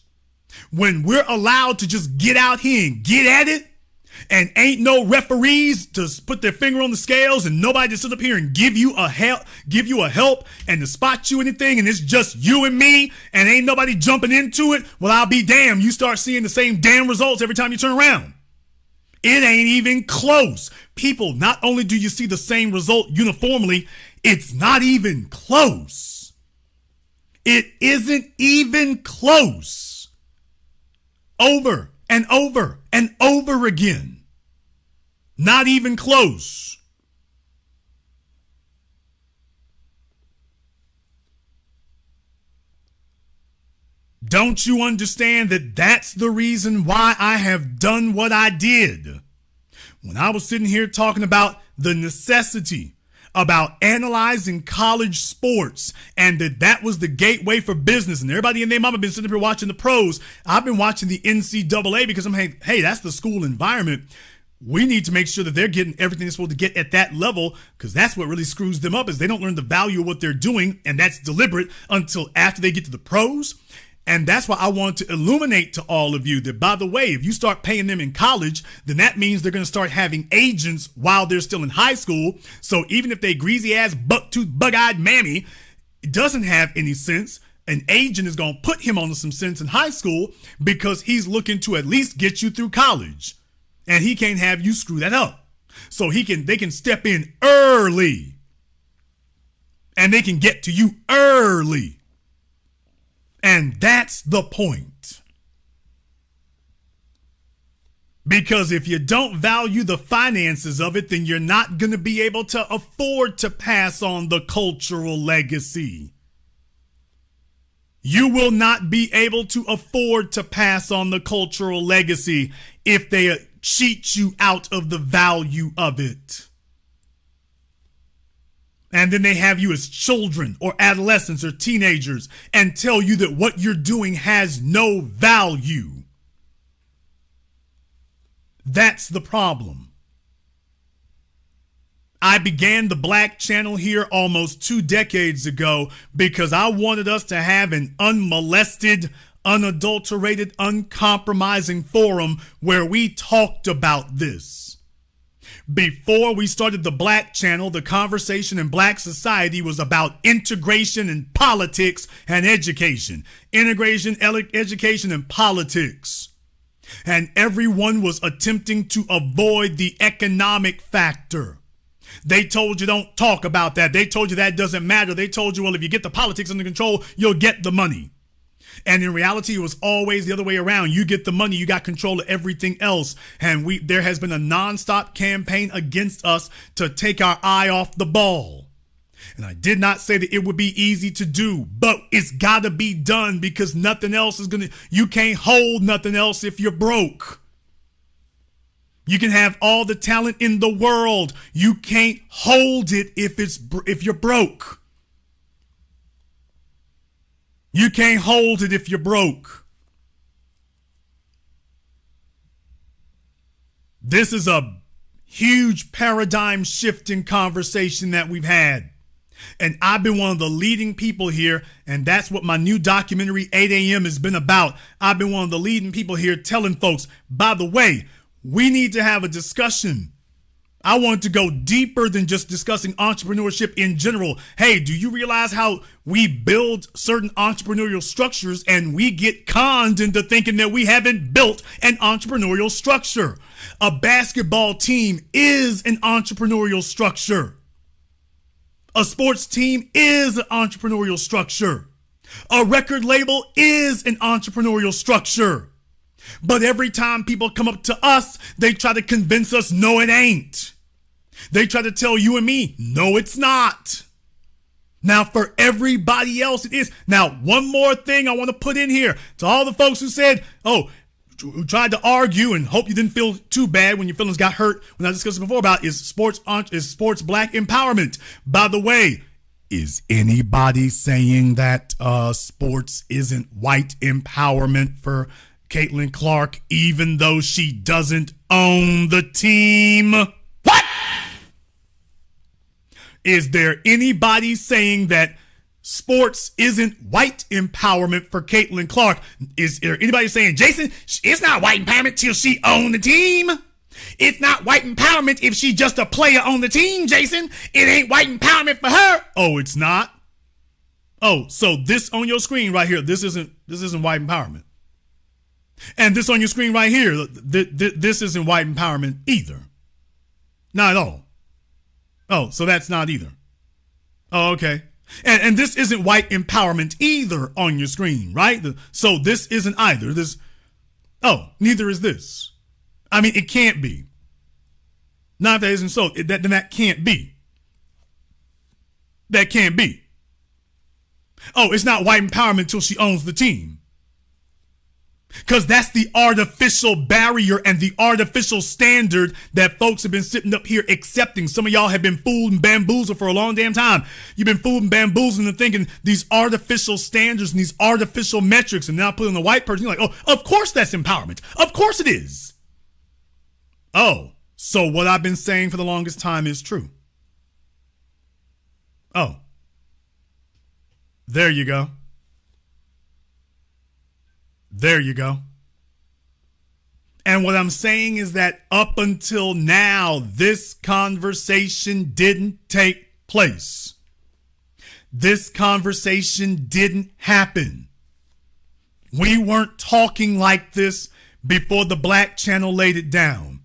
When we're allowed to just get out here and get at it, and ain't no referees to put their finger on the scales and nobody to sit up here and give you a help and to spot you anything, and it's just you and me and ain't nobody jumping into it, well, I'll be damned. You start seeing the same damn results every time you turn around. It ain't even close. People, not only do you see the same result uniformly, it's not even close. It isn't even close. Over and over and over again. Not even close. Don't you understand that that's the reason why I have done what I did? When I was sitting here talking about the necessity about analyzing college sports and that was the gateway for business, and everybody and their mama been sitting up here watching the pros. I've been watching the NCAA because I'm like, hey, that's the school environment. We need to make sure that they're getting everything they're supposed to get at that level, because that's what really screws them up is they don't learn the value of what they're doing, and that's deliberate until after they get to the pros. And that's why I want to illuminate to all of you that, by the way, if you start paying them in college, then that means they're going to start having agents while they're still in high school. So even if they greasy ass, buck-toothed, bug-eyed mammy, it doesn't have any sense. An agent is going to put him on some sense in high school because he's looking to at least get you through college. And he can't have you screw that up. So they can step in early. And they can get to you early. And that's the point. Because if you don't value the finances of it, then you're not going to be able to afford to pass on the cultural legacy. You will not be able to afford to pass on the cultural legacy if they cheat you out of the value of it. And then they have you as children or adolescents or teenagers and tell you that what you're doing has no value. That's the problem. I began the Black Channel here almost 2 decades ago because I wanted us to have an unmolested, unadulterated, uncompromising forum where we talked about this. Before we started the Black Channel, the conversation in Black society was about integration and politics and education. Integration, education, and politics. And everyone was attempting to avoid the economic factor. They told you don't talk about that. They told you that doesn't matter. They told you, well, if you get the politics under control, you'll get the money. And in reality, it was always the other way around. You get the money, you got control of everything else. And there has been a nonstop campaign against us to take our eye off the ball. And I did not say that it would be easy to do, but it's got to be done because nothing else is you can't hold nothing else if you're broke. You can have all the talent in the world. You can't hold it if you're broke. You can't hold it if you're broke. This is a huge paradigm shifting conversation that we've had. And I've been one of the leading people here, and that's what my new documentary 8 a.m. has been about. I've been one of the leading people here telling folks, by the way, we need to have a discussion. I want to go deeper than just discussing entrepreneurship in general. Hey, do you realize how we build certain entrepreneurial structures and we get conned into thinking that we haven't built an entrepreneurial structure? A basketball team is an entrepreneurial structure. A sports team is an entrepreneurial structure. A record label is an entrepreneurial structure. But every time people come up to us, they try to convince us, no, it ain't. They try to tell you and me, no, it's not. Now, for everybody else, it is. Now, one more thing I want to put in here to all the folks who said, who tried to argue and hope you didn't feel too bad when your feelings got hurt when I discussed it before about is sports black empowerment. By the way, is anybody saying that sports isn't white empowerment for Caitlyn Clark, even though she doesn't own the team? What? Is there anybody saying that sports isn't white empowerment for Caitlyn Clark? Is there anybody saying, Jason, it's not white empowerment till she owned the team? It's not white empowerment if she's just a player on the team, Jason. It ain't white empowerment for her. Oh, it's not? Oh, so this on your screen right here, this isn't white empowerment. And this on your screen right here, this isn't white empowerment either. Not at all. Oh, so that's not either. Oh, okay. And this isn't white empowerment either on your screen, right? So this isn't either. Neither is this. I mean, it can't be. Not if that isn't so. Then that can't be. That can't be. Oh, it's not white empowerment until she owns the team. Because that's the artificial barrier and the artificial standard that folks have been sitting up here accepting. Some of y'all have been fooled and bamboozled for a long damn time. You've been fooled and bamboozled into thinking these artificial standards and these artificial metrics, and now put on the white person, you're like, oh, of course that's empowerment. Of course it is. Oh, so what I've been saying for the longest time is true. Oh, there you go. There you go. And what I'm saying is that up until now, this conversation didn't take place. This conversation didn't happen. We weren't talking like this before the Black Channel laid it down.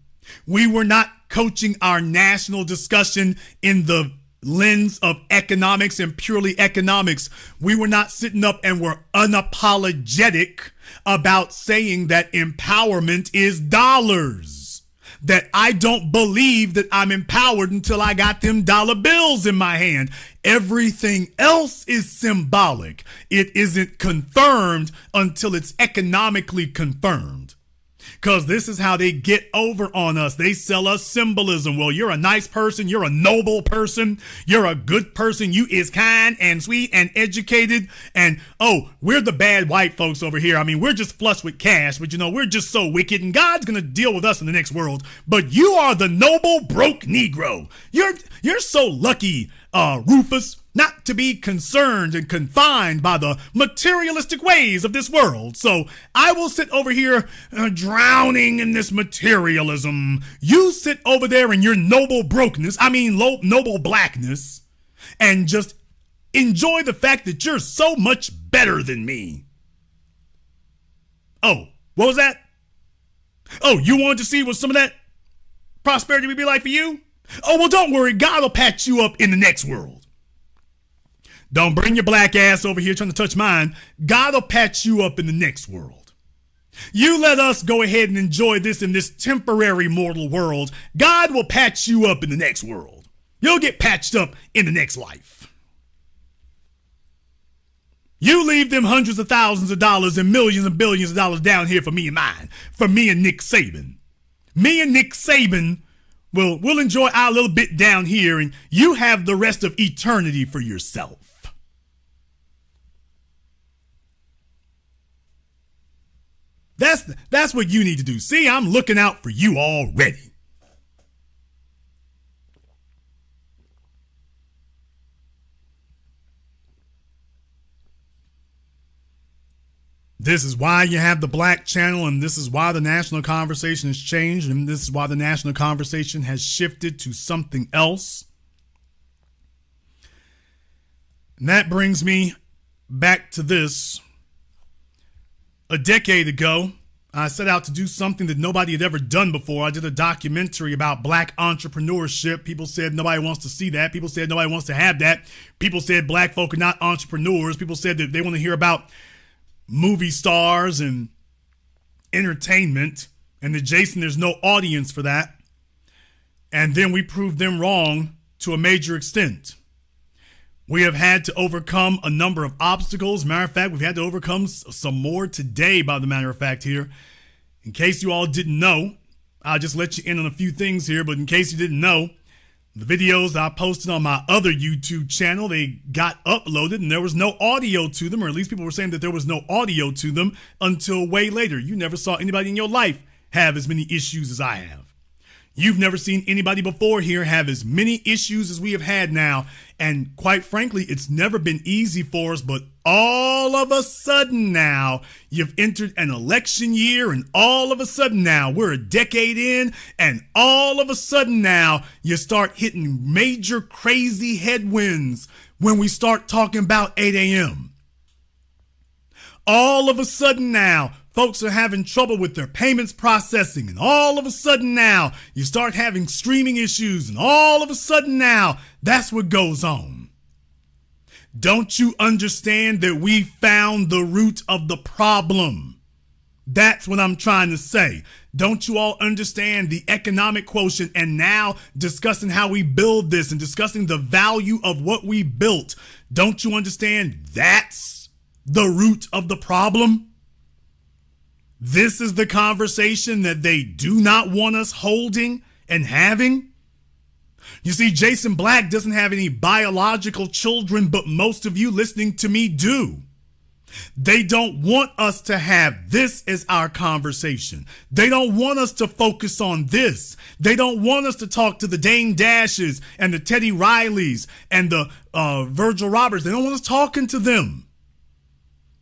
We were not coaching our national discussion in the lens of economics and purely economics. We were not sitting up and were unapologetic about saying that empowerment is dollars. That I don't believe that I'm empowered until I got them dollar bills in my hand. Everything else is symbolic. It isn't confirmed until it's economically confirmed. Because this is how they get over on us. They sell us symbolism. Well, you're a nice person. You're a noble person. You're a good person. You is kind and sweet and educated. And, oh, we're the bad white folks over here. I mean, we're just flush with cash. But, you know, we're just so wicked. And God's going to deal with us in the next world. But you are the noble, broke Negro. You're so lucky, Rufus, not to be concerned and confined by the materialistic ways of this world. So I will sit over here drowning in this materialism. You sit over there in your noble brokenness, noble blackness, and just enjoy the fact that you're so much better than me. Oh, what was that? Oh, you wanted to see what some of that prosperity would be like for you? Oh, well, don't worry. God will patch you up in the next world. Don't bring your black ass over here trying to touch mine. God will patch you up in the next world. You let us go ahead and enjoy this in this temporary mortal world. God will patch you up in the next world. You'll get patched up in the next life. You leave them hundreds of thousands of dollars and millions and billions of dollars down here for me and mine, for me and Nick Saban. Me and Nick Saban we'll enjoy our little bit down here, and you have the rest of eternity for yourself. That's what you need to do. See, I'm looking out for you already. This is why you have the Black Channel, and this is why the national conversation has changed, and this is why the national conversation has shifted to something else. And that brings me back to this. A decade ago, I set out to do something that nobody had ever done before. I did a documentary about Black entrepreneurship. People said nobody wants to see that. People said nobody wants to have that. People said Black folk are not entrepreneurs. People said that they want to hear about movie stars and entertainment, and that, Jason, there's no audience for that. And then we proved them wrong to a major extent. We have had to overcome a number of obstacles. Matter of fact, we've had to overcome some more today, by the matter of fact here. In case you all didn't know, I'll just let you in on a few things here, but in case you didn't know, the videos I posted on my other YouTube channel, they got uploaded and there was no audio to them, or at least people were saying that there was no audio to them until way later. You never saw anybody in your life have as many issues as I have. You've never seen anybody before here have as many issues as we have had now. And quite frankly, it's never been easy for us, but all of a sudden now, you've entered an election year, and all of a sudden now, we're a decade in, and all of a sudden now, you start hitting major crazy headwinds when we start talking about 8 a.m. All of a sudden now, folks are having trouble with their payments processing, and all of a sudden now, you start having streaming issues, and all of a sudden now, that's what goes on. Don't you understand that we found the root of the problem? That's what I'm trying to say. Don't you all understand the economic quotient, and now discussing how we build this and discussing the value of what we built? Don't you understand that's the root of the problem? This is the conversation that they do not want us holding and having. You see, Jason Black doesn't have any biological children, but most of you listening to me do. They don't want us to have this as our conversation. They don't want us to focus on this. They don't want us to talk to the Dane Dashes and the Teddy Rileys and the Virgil Roberts. They don't want us talking to them.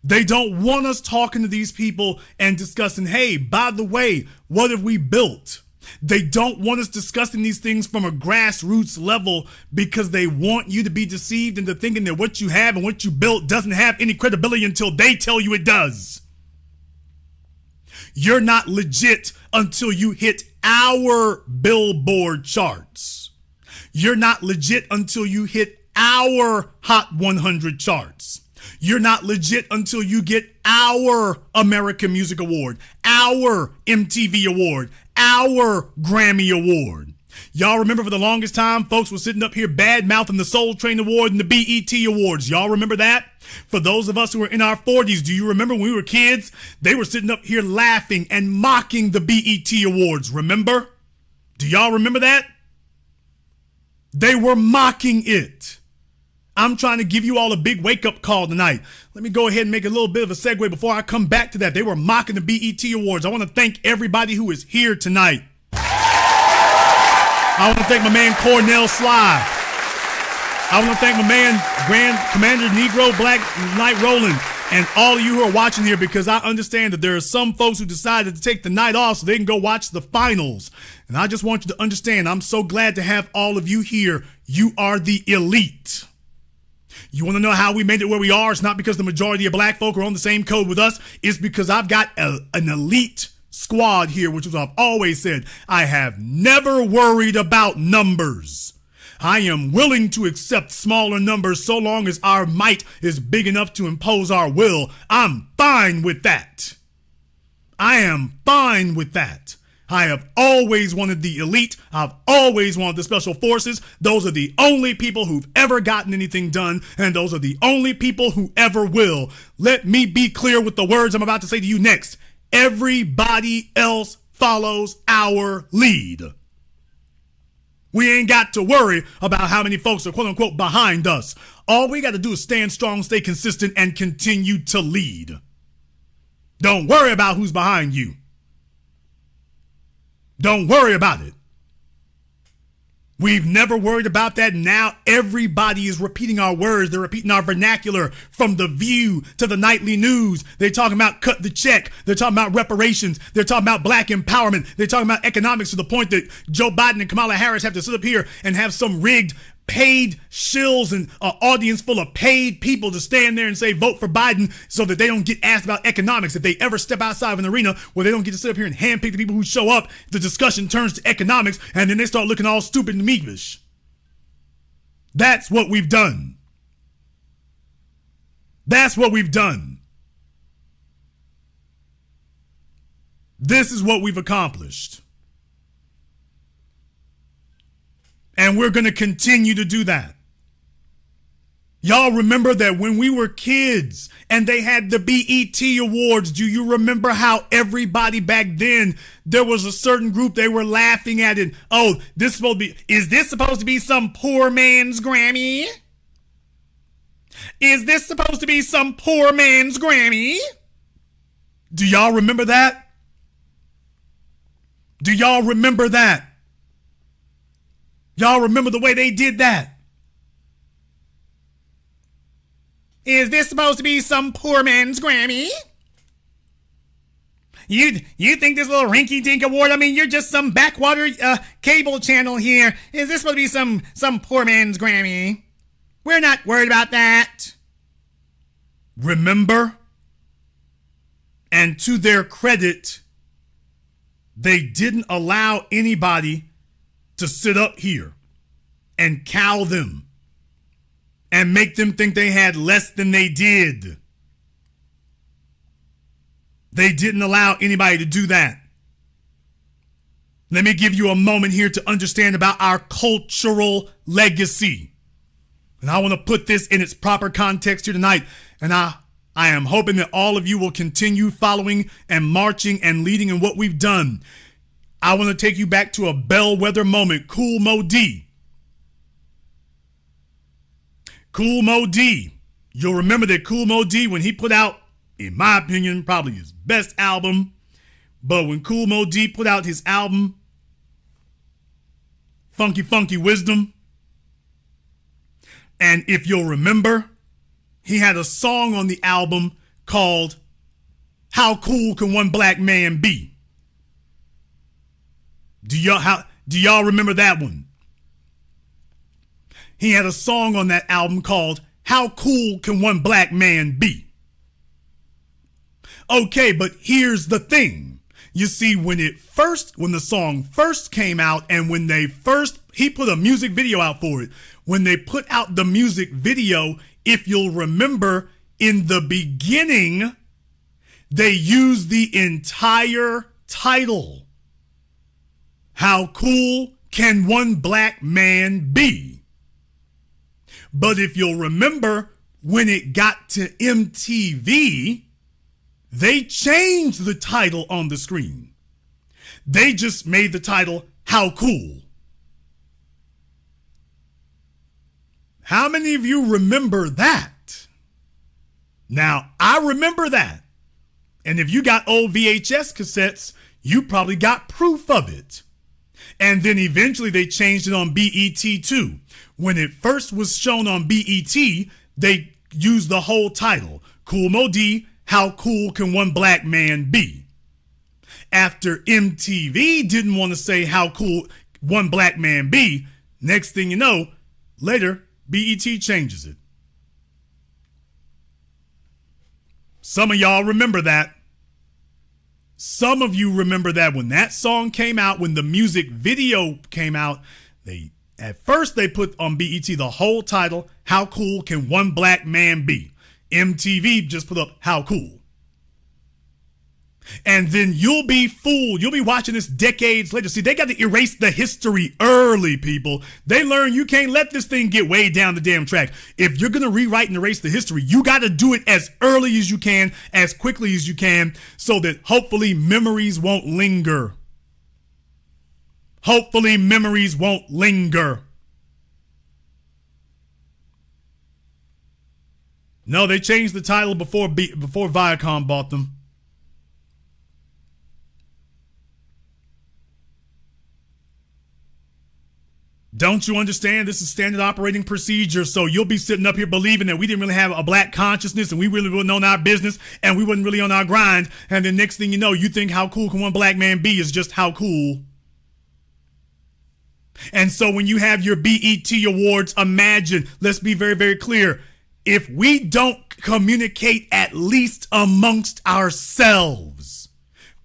They don't want us talking to these people and discussing, hey, by the way, what have we built? They don't want us discussing these things from a grassroots level because they want you to be deceived into thinking that what you have and what you built doesn't have any credibility until they tell you it does. You're not legit until you hit our Billboard charts. You're not legit until you hit our Hot 100 charts. You're not legit until you get our American Music Award, our MTV Award, our Grammy Award. Y'all remember for the longest time, folks were sitting up here bad-mouthing the Soul Train Award and the BET Awards. Y'all remember that? For those of us who are in our 40s, do you remember when we were kids? They were sitting up here laughing and mocking the BET Awards, remember? Do y'all remember that? They were mocking it. I'm trying to give you all a big wake-up call tonight. Let me go ahead and make a little bit of a segue before I come back to that. They were mocking the BET Awards. I want to thank everybody who is here tonight. I want to thank my man Cornell Sly. I want to thank my man Grand Commander Negro Black Knight Roland and all of you who are watching here, because I understand that there are some folks who decided to take the night off so they can go watch the finals. And I just want you to understand, I'm so glad to have all of you here. You are the elite. You want to know how we made it where we are? It's not because the majority of black folk are on the same code with us. It's because I've got an elite squad here, which is what I've always said. I have never worried about numbers. I am willing to accept smaller numbers so long as our might is big enough to impose our will. I'm fine with that. I am fine with that. I have always wanted the elite. I've always wanted the special forces. Those are the only people who've ever gotten anything done, and those are the only people who ever will. Let me be clear with the words I'm about to say to you next. Everybody else follows our lead. We ain't got to worry about how many folks are quote unquote behind us. All we got to do is stand strong, stay consistent, and continue to lead. Don't worry about who's behind you. Don't worry about it. We've never worried about that. Now everybody is repeating our words. They're repeating our vernacular, from The View to the nightly news. They're talking about cut the check. They're talking about reparations. They're talking about black empowerment. They're talking about economics, to the point that Joe Biden and Kamala Harris have to sit up here and have some rigged paid shills and an audience full of paid people to stand there and say vote for Biden, so that they don't get asked about economics. If they ever step outside of an arena where they don't get to sit up here and handpick the people who show up, the discussion turns to economics, and then they start looking all stupid and meekish. That's what we've done. That's what we've done. This is what we've accomplished. And we're going to continue to do that. Y'all remember that when we were kids and they had the BET Awards, do you remember how everybody back then, there was a certain group they were laughing at it? Oh, is this supposed to be some poor man's Grammy? Is this supposed to be some poor man's Grammy? Do y'all remember that? Do y'all remember that? Y'all remember the way they did that? Is this supposed to be some poor man's Grammy? You think this little rinky-dink award, I mean, you're just some backwater cable channel here. Is this supposed to be some poor man's Grammy? We're not worried about that. Remember? And to their credit, they didn't allow anybody to sit up here and cow them and make them think they had less than they did. They didn't allow anybody to do that. Let me give you a moment here to understand about our cultural legacy. And I want to put this in its proper context here tonight. And I I am hoping that all of you will continue following and marching and leading in what we've done. I want to take you back to a bellwether moment. Kool Moe Dee. Kool Moe Dee. You'll remember that Kool Moe Dee, when he put out, in my opinion, probably his best album, but when Kool Moe Dee put out his album, Funky Funky Wisdom, and if you'll remember, he had a song on the album called How Cool Can One Black Man Be? Do y'all remember that one? He had a song on that album called How Cool Can One Black Man Be? Okay, but here's the thing. You see, when the song first came out, and when he put a music video out for it. When they put out the music video, if you'll remember, in the beginning, they used the entire title. How cool can one black man be? But if you'll remember, when it got to MTV, they changed the title on the screen. They just made the title How Cool. How many of you remember that? Now, I remember that. And if you got old VHS cassettes, you probably got proof of it. And then eventually they changed it on BET too. When it first was shown on BET, they used the whole title. Kool Moe Dee, How Cool Can One Black Man Be? After MTV didn't want to say how cool one black man be, next thing you know, later, BET changes it. Some of y'all remember that. Some of you remember that when that song came out, when the music video came out, at first they put on BET the whole title, How Cool Can One Black Man Be? MTV just put up How Cool. And then you'll be fooled. You'll be watching this decades later. See, they got to erase the history early, people. They learn you can't let this thing get way down the damn track. If you're going to rewrite and erase the history, you got to do it as early as you can, as quickly as you can, so that hopefully memories won't linger. Hopefully memories won't linger. No, they changed the title before Viacom bought them. Don't you understand? This is standard operating procedure. So you'll be sitting up here believing that we didn't really have a black consciousness and we really wasn't on our business and we wasn't really on our grind. And then next thing you know, you think how cool can one black man be is just how cool. And so when you have your BET awards, imagine, let's be very, very clear. If we don't communicate at least amongst ourselves,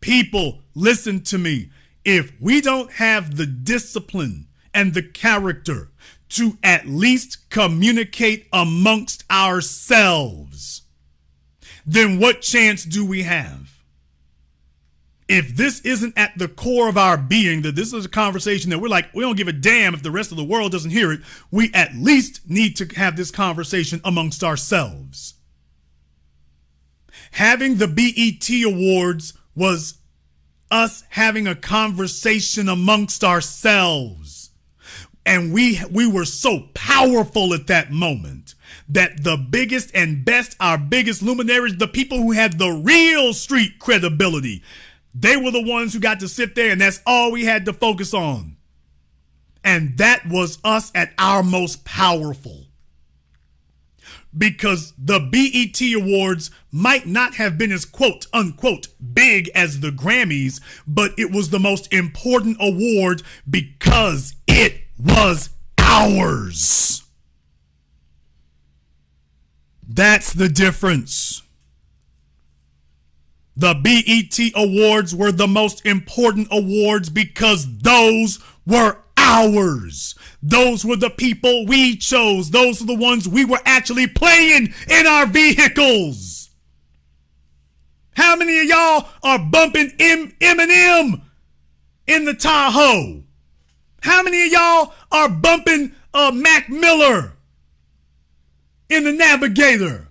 people, listen to me. If we don't have the discipline and the character to at least communicate amongst ourselves, then what chance do we have? If this isn't at the core of our being, that this is a conversation that we're like, we don't give a damn if the rest of the world doesn't hear it, we at least need to have this conversation amongst ourselves. Having the BET Awards was us having a conversation amongst ourselves. And we were so powerful at that moment that the biggest and best, our biggest luminaries, the people who had the real street credibility, they were the ones who got to sit there, and that's all we had to focus on. And that was us at our most powerful. Because the BET Awards might not have been as quote unquote big as the Grammys, but it was the most important award because it was ours. That's the difference. The BET Awards were the most important awards because those were ours. Those were the people we chose. Those are the ones we were actually playing in our vehicles. How many of y'all are bumping Eminem in the Tahoe? How many of y'all are bumping Mac Miller in the Navigator?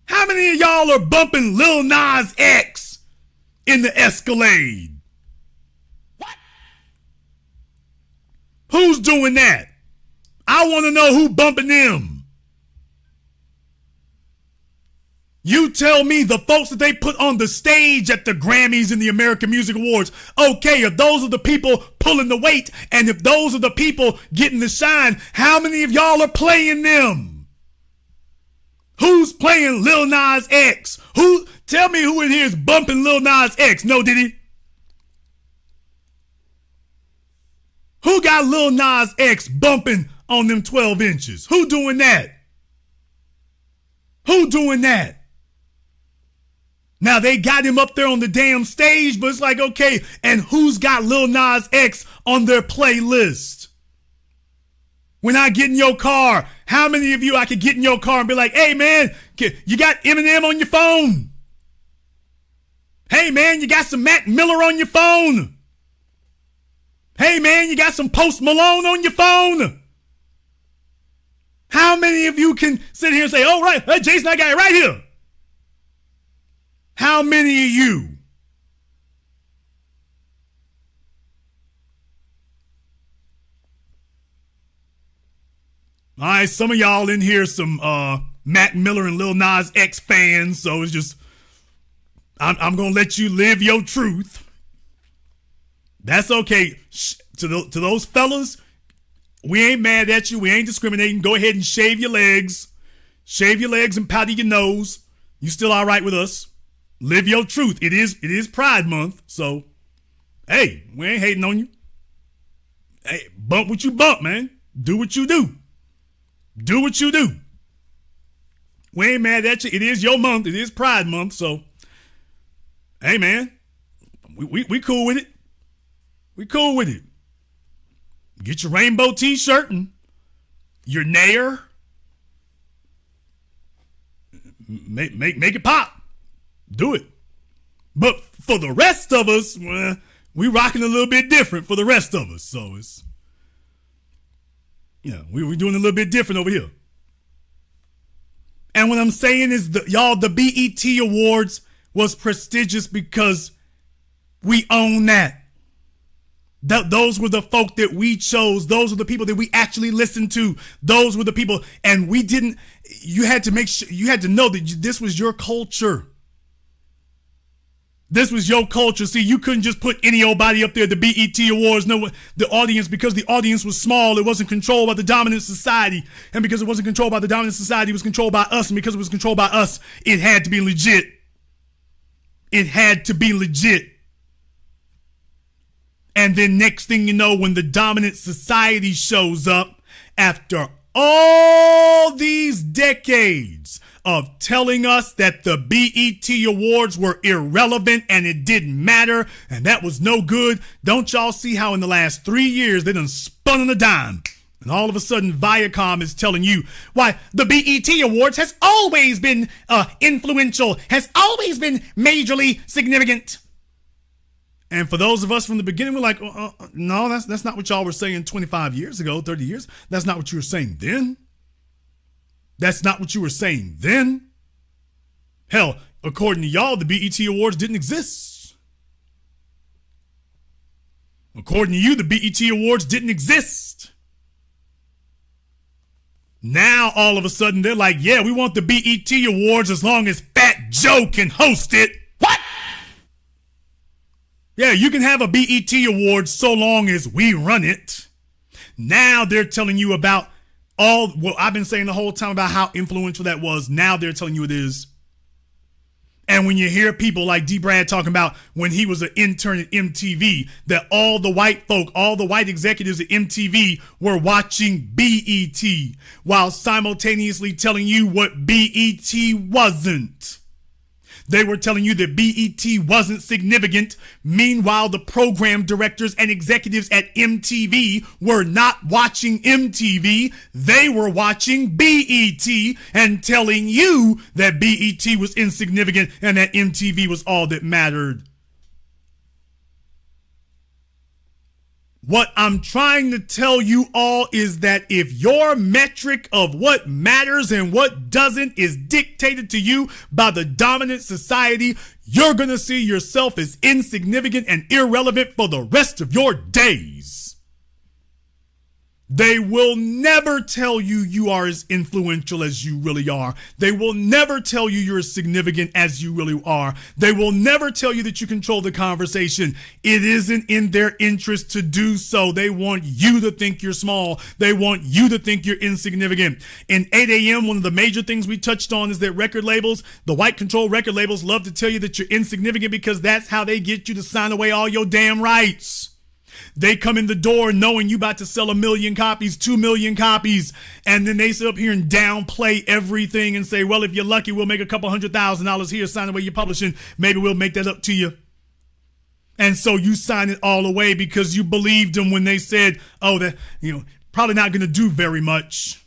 How many of y'all are bumping Lil Nas X in the Escalade? What? Who's doing that? I want to know who bumping them. You tell me the folks that they put on the stage at the Grammys and the American Music Awards, okay, if those are the people pulling the weight and if those are the people getting the shine, how many of y'all are playing them? Who's playing Lil Nas X? Tell me who in here is bumping Lil Nas X? No, did he? Who got Lil Nas X bumping on them 12 inches? Who doing that? Who doing that? Now, they got him up there on the damn stage, but it's like, okay, and who's got Lil Nas X on their playlist? When I get in your car, how many of you I could get in your car and be like, hey, man, you got Eminem on your phone? Hey, man, you got some Mac Miller on your phone? Hey, man, you got some Post Malone on your phone? How many of you can sit here and say, oh, right, hey, Jason, I got it right here? How many of you? All right, some of y'all in here, some Mac Miller and Lil Nas X fans, so it's just, I'm going to let you live your truth. That's okay. To those fellas, we ain't mad at you. We ain't discriminating. Go ahead and shave your legs. Shave your legs and powder your nose. You still all right with us? Live your truth. It is Pride Month, so hey, we ain't hating on you. Hey, bump what you bump, man. Do what you do. Do what you do. We ain't mad at you. It is your month. It is Pride Month, so hey, man, we cool with it. We cool with it. Get your rainbow t-shirt and your nair. Make it pop. Do it. But for the rest of us, we rocking a little bit different for the rest of us. So it's, we're doing a little bit different over here. And what I'm saying is, the BET Awards was prestigious because we own that. Those were the folk that we chose. Those were the people that we actually listened to. Those were the people, and you had to make sure, you had to know that this was your culture. This was your culture. See, you couldn't just put any old body up there at the BET Awards. No, the audience, because the audience was small, it wasn't controlled by the dominant society. And because it wasn't controlled by the dominant society, it was controlled by us. And because it was controlled by us, it had to be legit. It had to be legit. And then next thing you know, when the dominant society shows up, after all these decades of telling us that the BET Awards were irrelevant and it didn't matter and that was no good, don't y'all see how in the last 3 years they done spun on a dime? And all of a sudden Viacom is telling you why the BET Awards has always been influential, has always been majorly significant. And for those of us from the beginning, we're like, no, that's not what y'all were saying 25 years ago, 30 years. That's not what you were saying then. That's not what you were saying then. Hell, according to y'all, the BET Awards didn't exist. According to you, the BET Awards didn't exist. Now, all of a sudden, they're like, yeah, we want the BET Awards as long as Fat Joe can host it. What? Yeah, you can have a BET Awards so long as we run it. Now they're telling you about I've been saying the whole time about how influential that was. Now they're telling you it is. And when you hear people like D. Brad talking about when he was an intern at MTV, that all the white folk, all the white executives at MTV were watching BET while simultaneously telling you what BET wasn't. They were telling you that BET wasn't significant. Meanwhile, the program directors and executives at MTV were not watching MTV. They were watching BET and telling you that BET was insignificant and that MTV was all that mattered. What I'm trying to tell you all is that if your metric of what matters and what doesn't is dictated to you by the dominant society, you're going to see yourself as insignificant and irrelevant for the rest of your days. They will never tell you you are as influential as you really are. They will never tell you you're as significant as you really are. They will never tell you that you control the conversation. It isn't in their interest to do so. They want you to think you're small. They want you to think you're insignificant. In 8 a.m., one of the major things we touched on is that record labels, the white control record labels, love to tell you that you're insignificant because that's how they get you to sign away all your damn rights. They come in the door knowing you about to sell 1 million copies, 2 million copies, and then they sit up here and downplay everything and say, well, if you're lucky, we'll make a couple $100,000 here, sign away your publishing. Maybe we'll make that up to you. And so you sign it all away because you believed them when they said, oh, that, probably not going to do very much.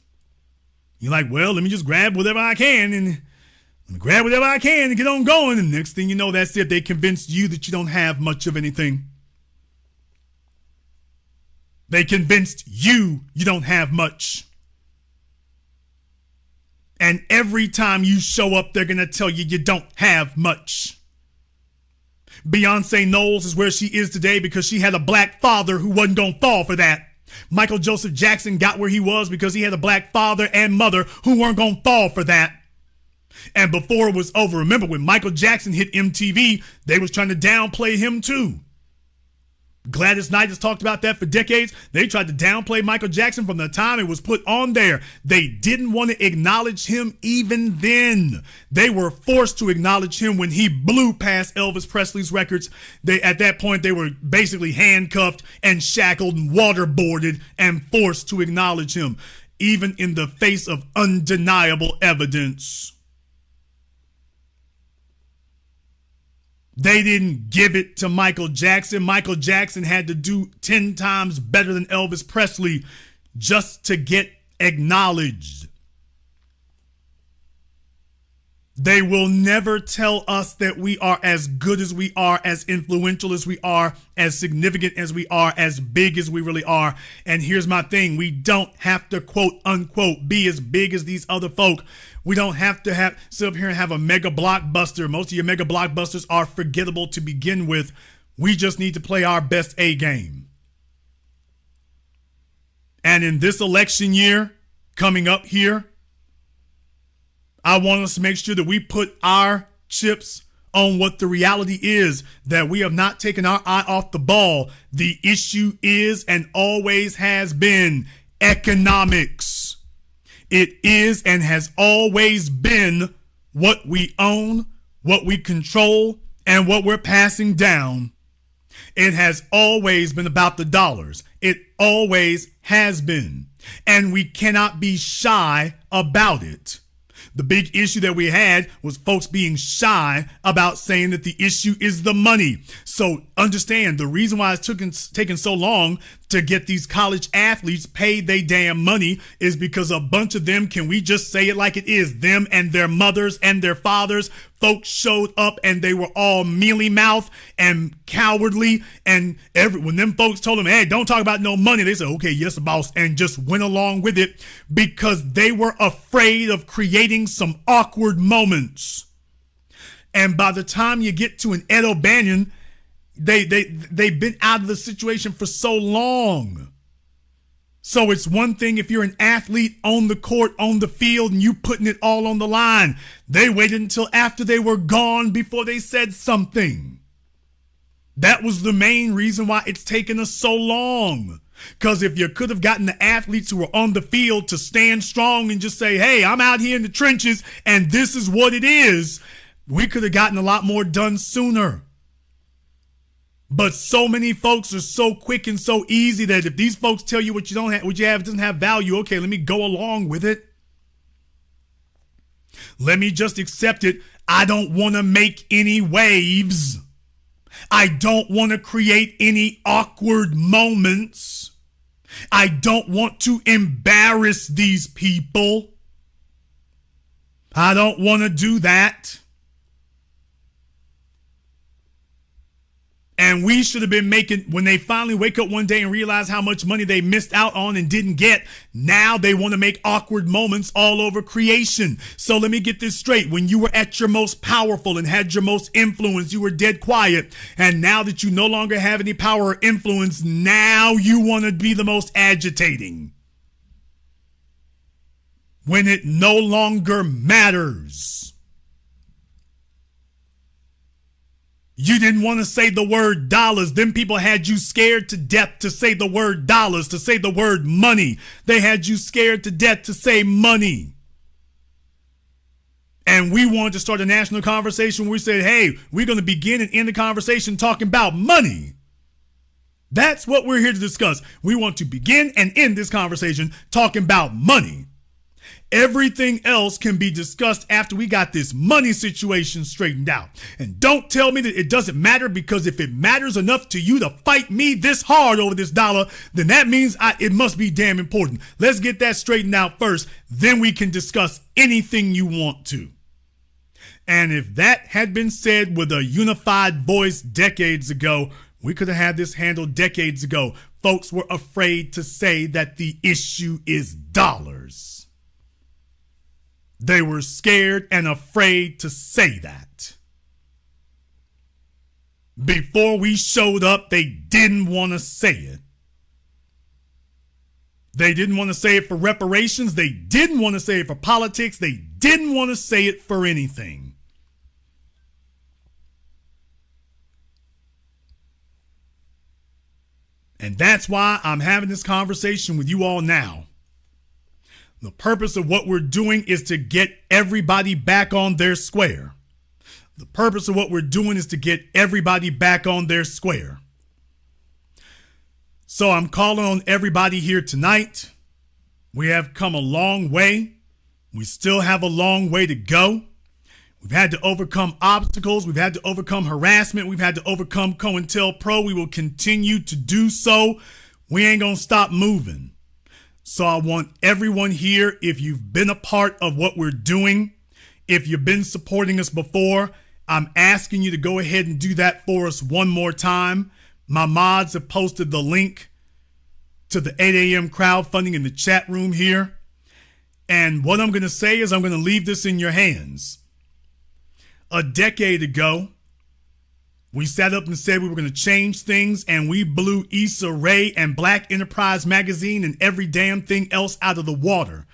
You're like, well, let me just grab whatever I can and get on going. And next thing you know, that's it. They convinced you that you don't have much of anything. They convinced you don't have much. And every time you show up, they're going to tell you don't have much. Beyonce Knowles is where she is today because she had a black father who wasn't going to fall for that. Michael Joseph Jackson got where he was because he had a black father and mother who weren't going to fall for that. And before it was over, remember when Michael Jackson hit MTV, they was trying to downplay him too. Gladys Knight has talked about that for decades. They tried to downplay Michael Jackson from the time it was put on there. They didn't want to acknowledge him even then. They were forced to acknowledge him when he blew past Elvis Presley's records. At that point, they were basically handcuffed and shackled and waterboarded and forced to acknowledge him, even in the face of undeniable evidence. They didn't give it to Michael Jackson. Michael Jackson had to do 10 times better than Elvis Presley just to get acknowledged. They will never tell us that we are as good as we are, as influential as we are, as significant as we are, as big as we really are. And here's my thing. We don't have to, quote unquote, be as big as these other folk. We don't have to sit up here and have a mega blockbuster. Most of your mega blockbusters are forgettable to begin with. We just need to play our best A game. And in this election year coming up here, I want us to make sure that we put our chips on what the reality is, that we have not taken our eye off the ball. The issue is and always has been economics. It is and has always been what we own, what we control, and what we're passing down. It has always been about the dollars. It always has been. And we cannot be shy about it. The big issue that we had was folks being shy about saying that the issue is the money. So understand the reason why it's taken so long to get these college athletes paid they damn money is because a bunch of them, can we just say it like it is, them and their mothers and their fathers, folks showed up and they were all mealy-mouthed and cowardly. And when them folks told them, hey, don't talk about no money, they said, okay, yes, boss, and just went along with it because they were afraid of creating some awkward moments. And by the time you get to an Ed O'Banion, they've been out of the situation for so long. So it's one thing if you're an athlete on the court, on the field, and you putting it all on the line. They waited until after they were gone before they said something. That was the main reason why it's taken us so long. Because if you could have gotten the athletes who were on the field to stand strong and just say, hey, I'm out here in the trenches and this is what it is, we could have gotten a lot more done sooner. But so many folks are so quick and so easy that if these folks tell you what you have doesn't have value, okay, let me go along with it. Let me just accept it. I don't want to make any waves. I don't want to create any awkward moments. I don't want to embarrass these people. I don't want to do that. And we should have been making, when they finally wake up one day and realize how much money they missed out on and didn't get, now they want to make awkward moments all over creation. So let me get this straight. When you were at your most powerful and had your most influence, you were dead quiet. And now that you no longer have any power or influence, now you want to be the most agitating. When it no longer matters. You didn't want to say the word dollars. Them people had you scared to death to say the word dollars, to say the word money. They had you scared to death to say money. And we wanted to start a national conversation where we said, hey, we're going to begin and end the conversation talking about money. That's what we're here to discuss. We want to begin and end this conversation talking about money. Everything else can be discussed after we got this money situation straightened out. And don't tell me that it doesn't matter, because if it matters enough to you to fight me this hard over this dollar, then that means it must be damn important. Let's get that straightened out first. Then we can discuss anything you want to. And if that had been said with a unified voice decades ago, we could have had this handled decades ago. Folks were afraid to say that the issue is dollars. They were scared and afraid to say that. Before we showed up, they didn't want to say it. They didn't want to say it for reparations. They didn't want to say it for politics. They didn't want to say it for anything. And that's why I'm having this conversation with you all now. The purpose of what we're doing is to get everybody back on their square. The purpose of what we're doing is to get everybody back on their square. So I'm calling on everybody here tonight. We have come a long way. We still have a long way to go. We've had to overcome obstacles. We've had to overcome harassment. We've had to overcome COINTELPRO. We will continue to do so. We ain't gonna stop moving. So I want everyone here, if you've been a part of what we're doing, if you've been supporting us before, I'm asking you to go ahead and do that for us one more time. My mods have posted the link to the 8 a.m. crowdfunding in the chat room here. And what I'm going to say is I'm going to leave this in your hands. A decade ago, we sat up and said we were going to change things, and we blew Issa Rae and Black Enterprise Magazine and every damn thing else out of the water.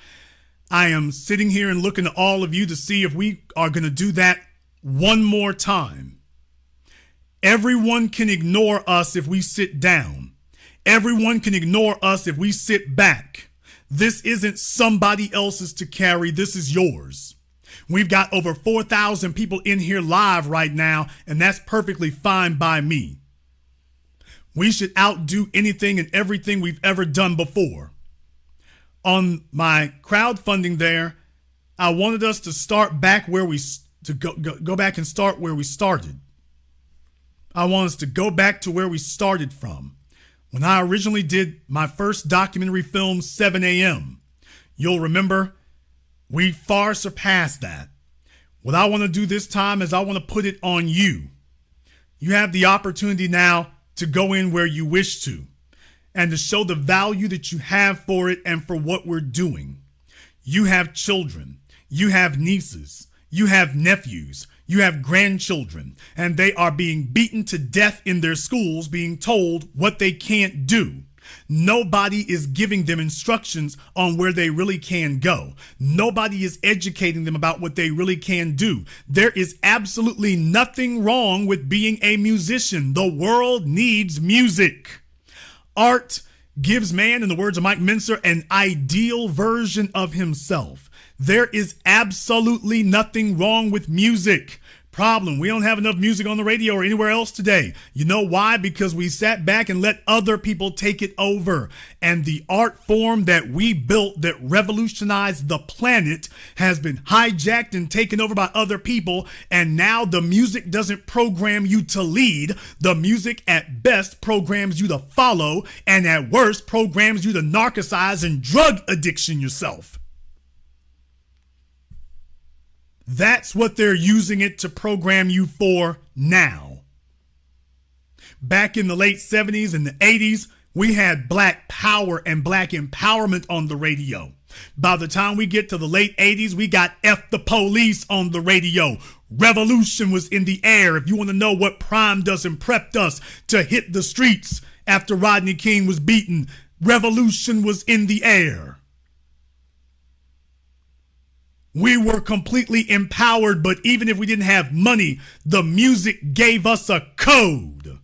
I am sitting here and looking at all of you to see if we are going to do that one more time. Everyone can ignore us if we sit down. Everyone can ignore us if we sit back. This isn't somebody else's to carry. This is yours. We've got over 4,000 people in here live right now, and that's perfectly fine by me. We should outdo anything and everything we've ever done before. On my crowdfunding there, I wanted us to start back where go back and start where we started. I want us to go back to where we started from. When I originally did my first documentary film, 7 a.m., you'll remember we far surpassed that. What I want to do this time is I want to put it on you. You have the opportunity now to go in where you wish to and to show the value that you have for it and for what we're doing. You have children, you have nieces, you have nephews, you have grandchildren, and they are being beaten to death in their schools, being told what they can't do. Nobody is giving them instructions on where they really can go. Nobody is educating them about what they really can do. There is absolutely nothing wrong with being a musician. The world needs music. Art gives man, in the words of Mike Mincer, an ideal version of himself. There is absolutely nothing wrong with music. Problem, we don't have enough music on the radio or anywhere else today. You know why? Because we sat back and let other people take it over. And the art form that we built that revolutionized the planet has been hijacked and taken over by other people. And now the music doesn't program you to lead. The music at best programs you to follow, and at worst programs you to narcisize and drug addiction yourself. That's what they're using it to program you for now. back in the late 70s and the 80s, we had black power and black empowerment on the radio. By the time we get to the late 80s, we got F the police on the radio. Revolution was in the air. If you want to know what primed us and prepped us to hit the streets after Rodney King was beaten, revolution was in the air. We were completely empowered, but even if we didn't have money, the music gave us a code.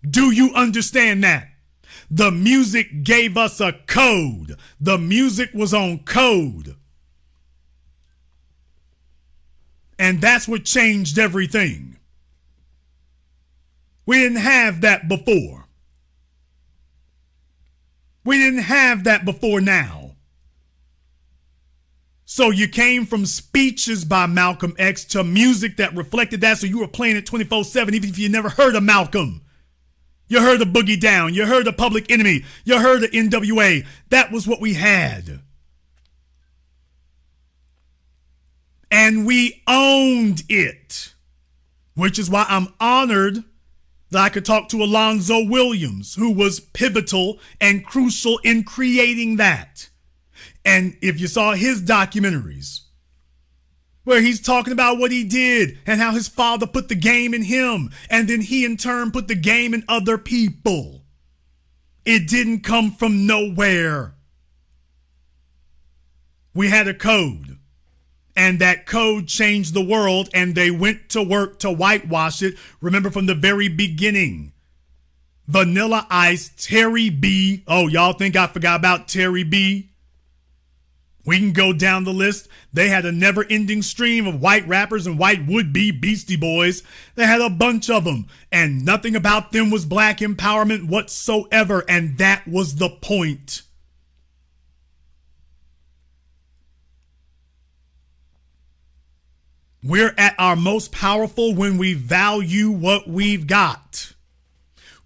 Do you understand that? The music gave us a code. The music was on code. And that's what changed everything. We didn't have that before. We didn't have that before now. So you came from speeches by Malcolm X to music that reflected that, so you were playing it 24/7 even if you never heard of Malcolm. You heard of Boogie Down, you heard of Public Enemy, you heard of NWA. That was what we had. And we owned it, which is why I'm honored that I could talk to Alonzo Williams, who was pivotal and crucial in creating that. And if you saw his documentaries, where he's talking about what he did and how his father put the game in him, and then he in turn put the game in other people. It didn't come from nowhere. We had a code, and that code changed the world, and they went to work to whitewash it. Remember from the very beginning, Vanilla Ice, Terry B. Oh, y'all think I forgot about Terry B? We can go down the list. They had a never-ending stream of white rappers and white would-be Beastie Boys. They had a bunch of them, and nothing about them was black empowerment whatsoever, and that was the point. We're at our most powerful when we value what we've got.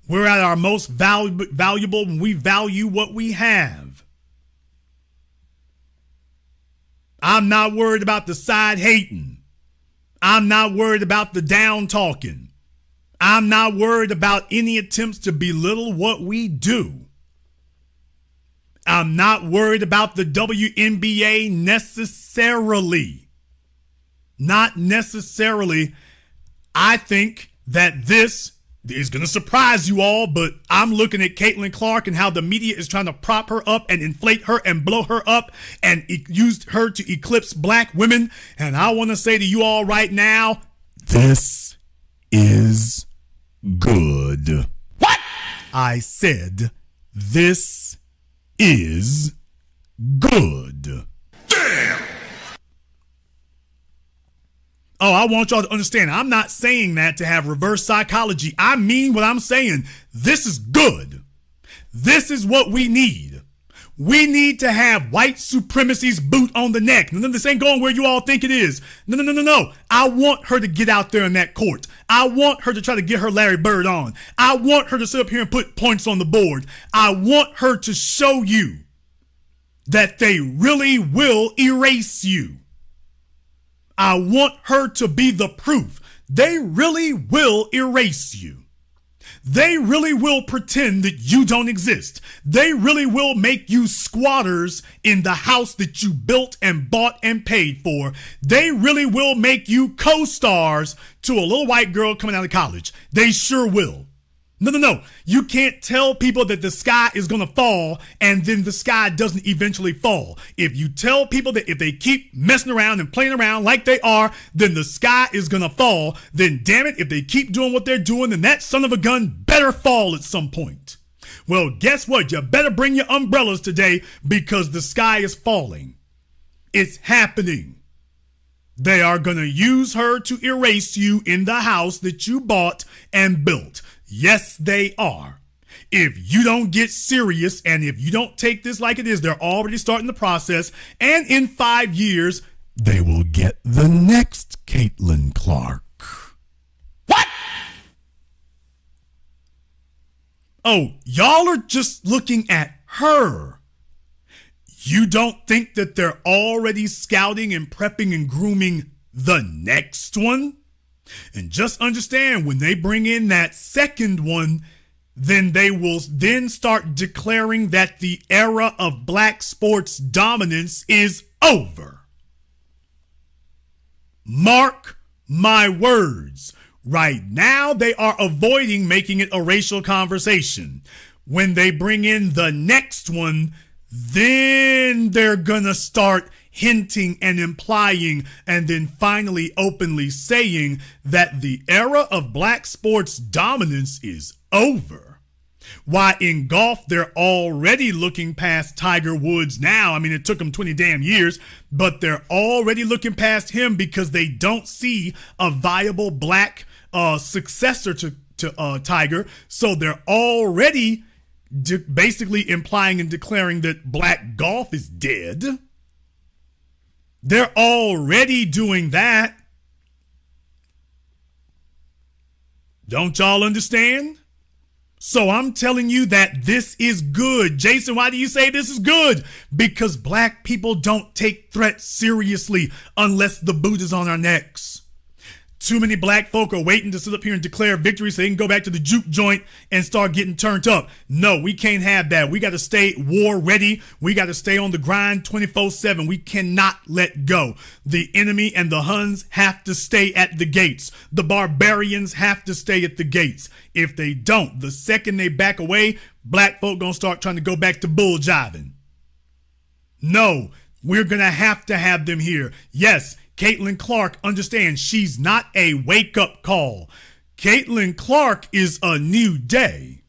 We're at our most valuable when we value what we have. I'm not worried about the side hating. I'm not worried about the down talking. I'm not worried about any attempts to belittle what we do. I'm not worried about the WNBA necessarily. Not necessarily. I think that this is going to surprise you all, but I'm looking at Caitlyn Clark and how the media is trying to prop her up and inflate her and blow her up and used her to eclipse black women. And I want to say to you all right now, this is good. What? I said, this is good. Damn! Oh, I want y'all to understand, I'm not saying that to have reverse psychology. I mean what I'm saying. This is good. This is what we need. We need to have white supremacy's boot on the neck. No, this ain't going where you all think it is. No. I want her to get out there in that court. I want her to try to get her Larry Bird on. I want her to sit up here and put points on the board. I want her to show you that they really will erase you. I want her to be the proof. They really will erase you. They really will pretend that you don't exist. They really will make you squatters in the house that you built and bought and paid for. They really will make you co-stars to a little white girl coming out of college. They sure will. No. You can't tell people that the sky is going to fall and then the sky doesn't eventually fall. If you tell people that if they keep messing around and playing around like they are, then the sky is going to fall, then damn it, if they keep doing what they're doing, then that son of a gun better fall at some point. Well, guess what? You better bring your umbrellas today because the sky is falling. It's happening. They are going to use her to erase you in the house that you bought and built. Yes, they are. If you don't get serious and if you don't take this like it is, they're already starting the process. And in 5 years, they will get the next Caitlyn Clark. What? Oh, y'all are just looking at her. You don't think that they're already scouting and prepping and grooming the next one? And just understand, when they bring in that second one, then they will then start declaring that the era of black sports dominance is over. Mark my words. Right now, they are avoiding making it a racial conversation. When they bring in the next one, then they're gonna start hinting and implying and then finally openly saying that the era of black sports dominance is over. Why, in golf, they're already looking past Tiger Woods now. I mean, it took them 20 damn years, but they're already looking past him because they don't see a viable black successor to Tiger. So they're already basically implying and declaring that black golf is dead. They're already doing that. Don't y'all understand? So I'm telling you that this is good. Jason, why do you say this is good? Because black people don't take threats seriously unless the boot is on our necks. Too many black folk are waiting to sit up here and declare victory so they can go back to the juke joint and start getting turned up. No, we can't have that. We got to stay war ready. We got to stay on the grind 24/7. We cannot let go. The enemy and the Huns have to stay at the gates. The barbarians have to stay at the gates. If they don't, the second they back away, black folk gonna start trying to go back to bull jiving. No, we're gonna have to have them here. Yes, Caitlyn Clark, understand, she's not a wake-up call. Caitlyn Clark is a new day.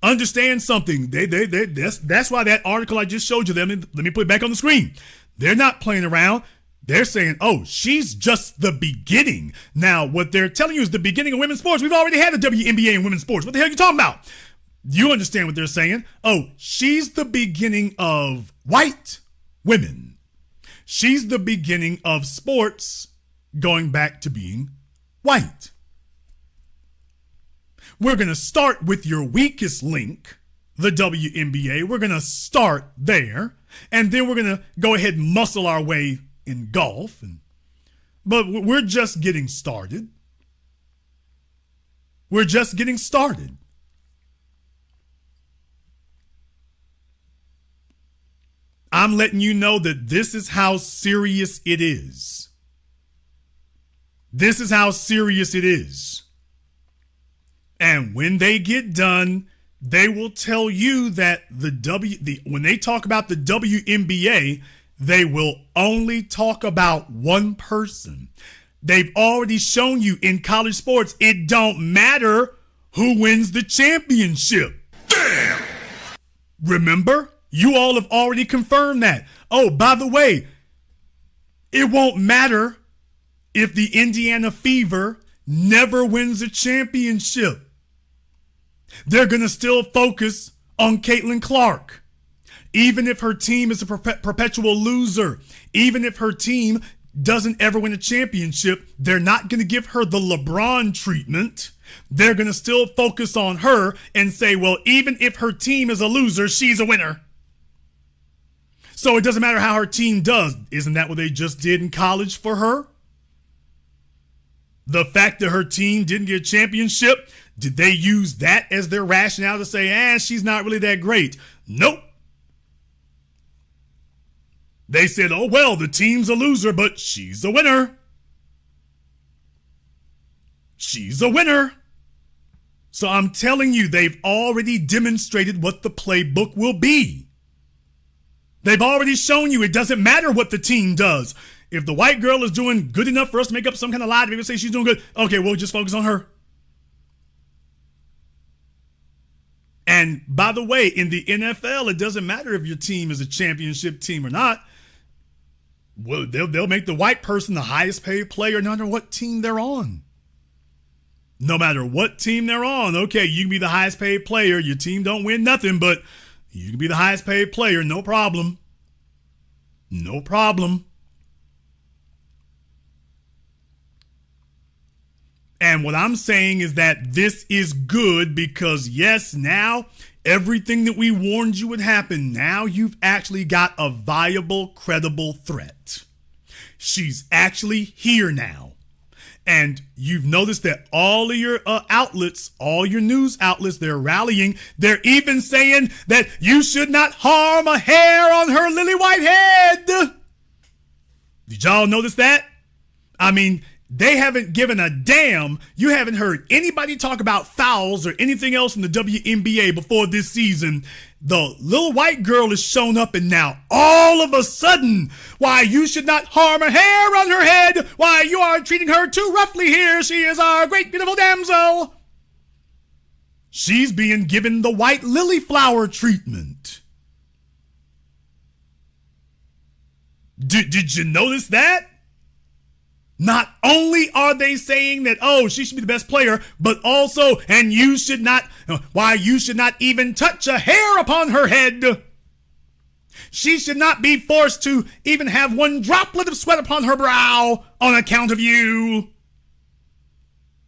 Understand something. That's why that article I just showed you, let me put it back on the screen. They're not playing around. They're saying, oh, she's just the beginning. Now, what they're telling you is the beginning of women's sports. We've already had the WNBA in women's sports. What the hell are you talking about? You understand what they're saying? Oh, she's the beginning of white women. She's the beginning of sports going back to being white. We're going to start with your weakest link, the WNBA. We're going to start there, and then we're going to go ahead and muscle our way in golf. But we're just getting started. We're just getting started. I'm letting you know that this is how serious it is. This is how serious it is. And when they get done, they will tell you that when they talk about the WNBA, they will only talk about one person. They've already shown you in college sports, it don't matter who wins the championship. Damn! Remember? You all have already confirmed that. Oh, by the way, it won't matter if the Indiana Fever never wins a championship. They're going to still focus on Caitlyn Clark. Even if her team is a perpetual loser, even if her team doesn't ever win a championship, they're not going to give her the LeBron treatment. They're going to still focus on her and say, well, even if her team is a loser, she's a winner. So it doesn't matter how her team does. Isn't that what they just did in college for her? The fact that her team didn't get a championship, did they use that as their rationale to say, she's not really that great? Nope. They said, oh, well, the team's a loser, but she's a winner. She's a winner. So I'm telling you, they've already demonstrated what the playbook will be. They've already shown you it doesn't matter what the team does. If the white girl is doing good enough for us to make up some kind of lie to maybe say she's doing good, okay, we'll just focus on her. And by the way, in the NFL, it doesn't matter if your team is a championship team or not. Well, they'll make the white person the highest paid player no matter what team they're on. No matter what team they're on. Okay, you can be the highest paid player. Your team don't win nothing, but you can be the highest paid player. No problem. No problem. And what I'm saying is that this is good because, yes, now everything that we warned you would happen, now you've actually got a viable, credible threat. She's actually here now. And you've noticed that all of your outlets, all your news outlets, they're rallying. They're even saying that you should not harm a hair on her lily white head. Did y'all notice that? I mean, they haven't given a damn. You haven't heard anybody talk about fouls or anything else in the WNBA before this season. The little white girl has shown up, and now all of a sudden, why you should not harm a hair on her head, why you are treating her too roughly here, she is our great beautiful damsel. She's being given the white lily flower treatment. Did you notice that? Not only are they saying that, oh, she should be the best player, but also, and you should not, why you should not even touch a hair upon her head. She should not be forced to even have one droplet of sweat upon her brow on account of you.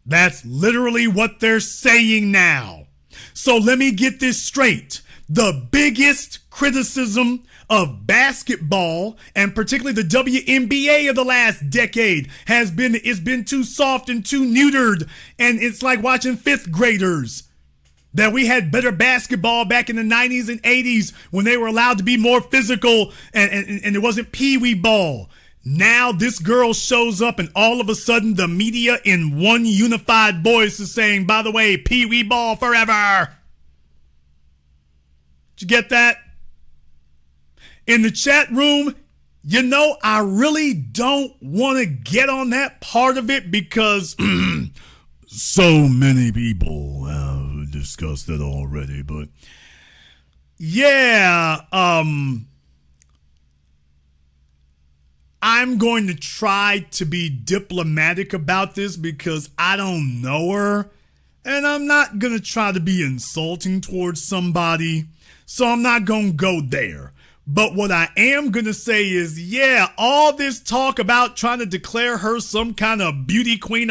That's literally what they're saying now. So let me get this straight. The biggest criticism of basketball, and particularly the WNBA of the last decade, has been it's been too soft and too neutered, and it's like watching fifth graders. That we had better basketball back in the 90s and 80s when they were allowed to be more physical and it wasn't pee-wee ball. Now this girl shows up and all of a sudden the media in one unified voice is saying, by the way, pee-wee ball forever. Did you get that? In the chat room, you know, I really don't want to get on that part of it because so many people have discussed it already. But yeah, I'm going to try to be diplomatic about this because I don't know her. And I'm not going to try to be insulting towards somebody. So I'm not going to go there. But what I am going to say is, yeah, all this talk about trying to declare her some kind of beauty queen,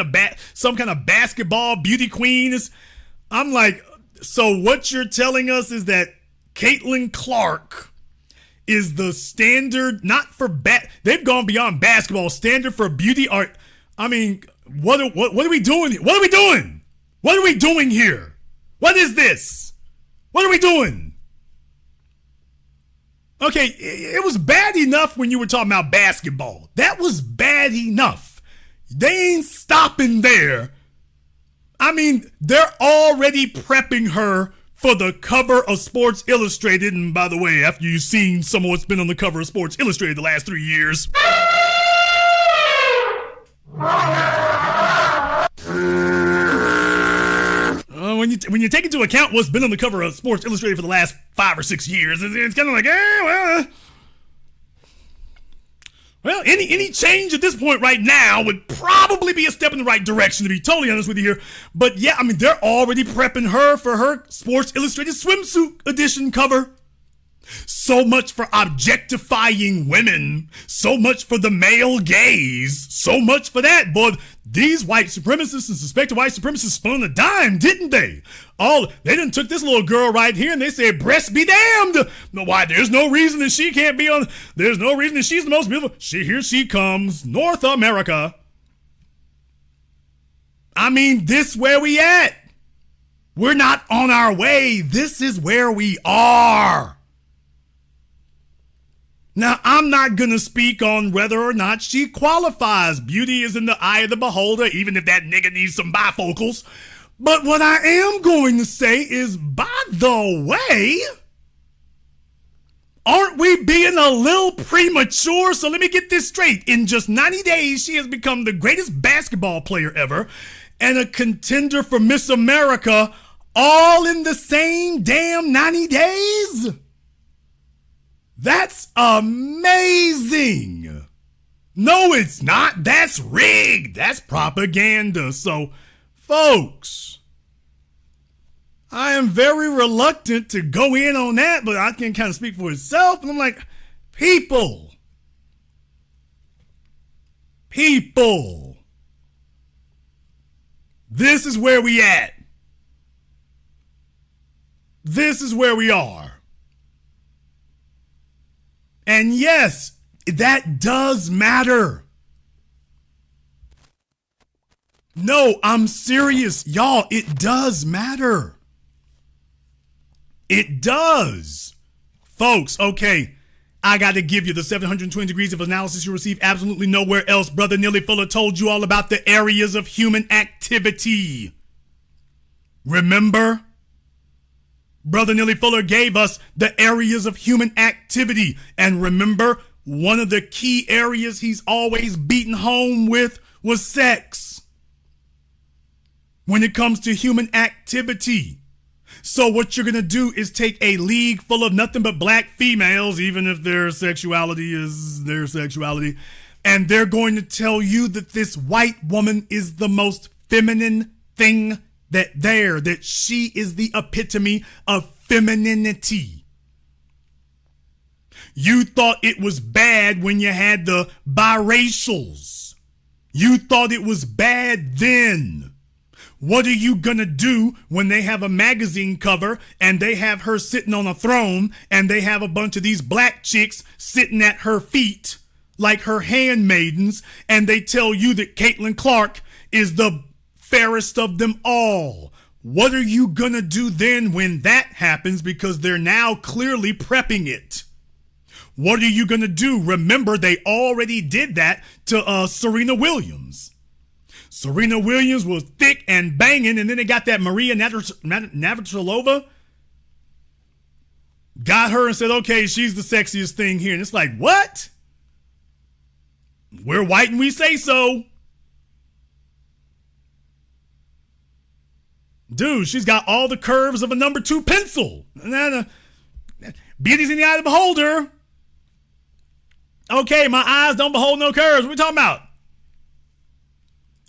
some kind of basketball beauty queen is, I'm like, so what you're telling us is that Caitlyn Clark is the standard, not for they've gone beyond basketball, standard for beauty art. I mean, what are we doing? What are we doing? What are we doing here? What is this? What are we doing? Okay, it was bad enough when you were talking about basketball. That was bad enough. They ain't stopping there. I mean, they're already prepping her for the cover of Sports Illustrated. And by the way, after you've seen some of what's been on the cover of Sports Illustrated the last 3 years. When you take into account what's been on the cover of Sports Illustrated for the last 5 or 6 years, it's kind of like, well, any change at this point right now would probably be a step in the right direction, to be totally honest with you here. But yeah, I mean, they're already prepping her for her Sports Illustrated swimsuit edition cover. So much for objectifying women. So much for the male gaze. So much for that. But these white supremacists and suspected white supremacists spun a dime, didn't they? They done took this little girl right here and they said, breast be damned. No, why? There's no reason that she can't be on. There's no reason that she's the most beautiful. Here she comes. North America. I mean, this where we at. We're not on our way. This is where we are. Now, I'm not going to speak on whether or not she qualifies. Beauty is in the eye of the beholder, even if that nigga needs some bifocals. But what I am going to say is, by the way, aren't we being a little premature? So let me get this straight. In just 90 days, she has become the greatest basketball player ever and a contender for Miss America, all in the same damn 90 days? That's amazing. No, it's not. That's rigged. That's propaganda. So, folks, I am very reluctant to go in on that, but I can kind of speak for itself. And I'm like, people, this is where we at. This is where we are. And yes, that does matter. No, I'm serious. Y'all, it does matter. It does. Folks, okay, I got to give you the 720 degrees of analysis you receive absolutely nowhere else. Brother Neely Fuller told you all about the areas of human activity. Remember? Brother Neely Fuller gave us the areas of human activity. And remember, one of the key areas he's always beaten home with was sex. When it comes to human activity. So what you're going to do is take a league full of nothing but black females, even if their sexuality is their sexuality, and they're going to tell you that this white woman is the most feminine thing that she is the epitome of femininity. You thought it was bad when you had the biracials. You thought it was bad then. What are you gonna do when they have a magazine cover and they have her sitting on a throne and they have a bunch of these black chicks sitting at her feet like her handmaidens, and they tell you that Caitlyn Clark is the fairest of them all? What are you gonna do then when that happens, because they're now clearly prepping it? What are you gonna do? Remember, they already did that to Serena Williams. Serena Williams was thick and banging, and then they got that Maria Navratilova. Got her and said, okay, she's the sexiest thing here. And it's like, what? We're white and we say so. Dude, she's got all the curves of a number 2 pencil. Beauty's in the eye of the beholder. Okay, my eyes don't behold no curves. What are we talking about?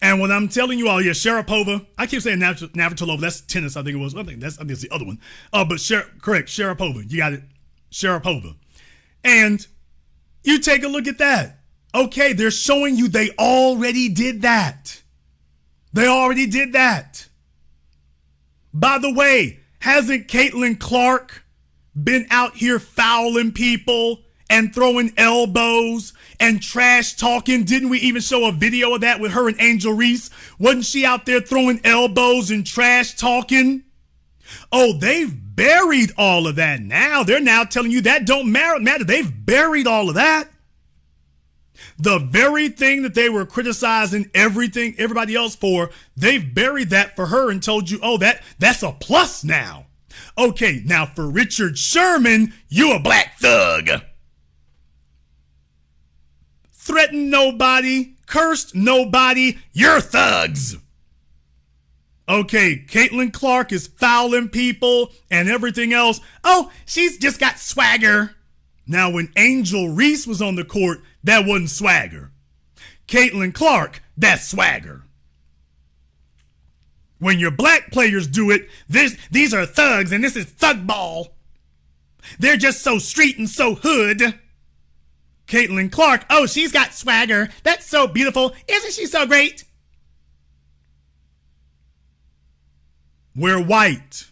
And what I'm telling you all, yeah, Sharapova. I keep saying Navratilova. That's tennis, I think it was. I think it's the other one. But correct, Sharapova. You got it. Sharapova. And you take a look at that. Okay, they're showing you they already did that. They already did that. By the way, hasn't Caitlyn Clark been out here fouling people and throwing elbows and trash talking? Didn't we even show a video of that with her and Angel Reese? Wasn't she out there throwing elbows and trash talking? Oh, they've buried all of that now. They're now telling you that don't matter. They've buried all of that. The very thing that they were criticizing everybody else for, they've buried that for her and told you, oh, that's a plus now. Okay, now for Richard Sherman, you a black thug. Threatened nobody, cursed nobody, you're thugs. Okay, Caitlyn Clark is fouling people and everything else. Oh, she's just got swagger. Now, when Angel Reese was on the court, that wasn't swagger. Caitlyn Clark, that's swagger. When your black players do it, these are thugs and this is thug ball. They're just so street and so hood. Caitlyn Clark, oh, she's got swagger. That's so beautiful. Isn't she so great? We're white,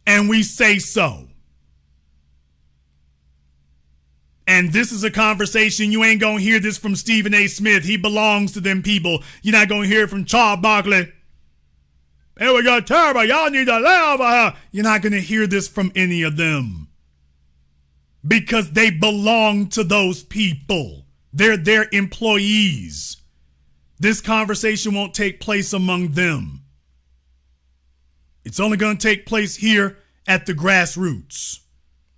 and we say so. And this is a conversation, you ain't gonna hear this from Stephen A. Smith. He belongs to them people. You're not gonna hear it from Charles Barkley. Hey, we got terrible. Y'all need to live. You're not gonna hear this from any of them. Because they belong to those people. They're their employees. This conversation won't take place among them. It's only going to take place here at the grassroots.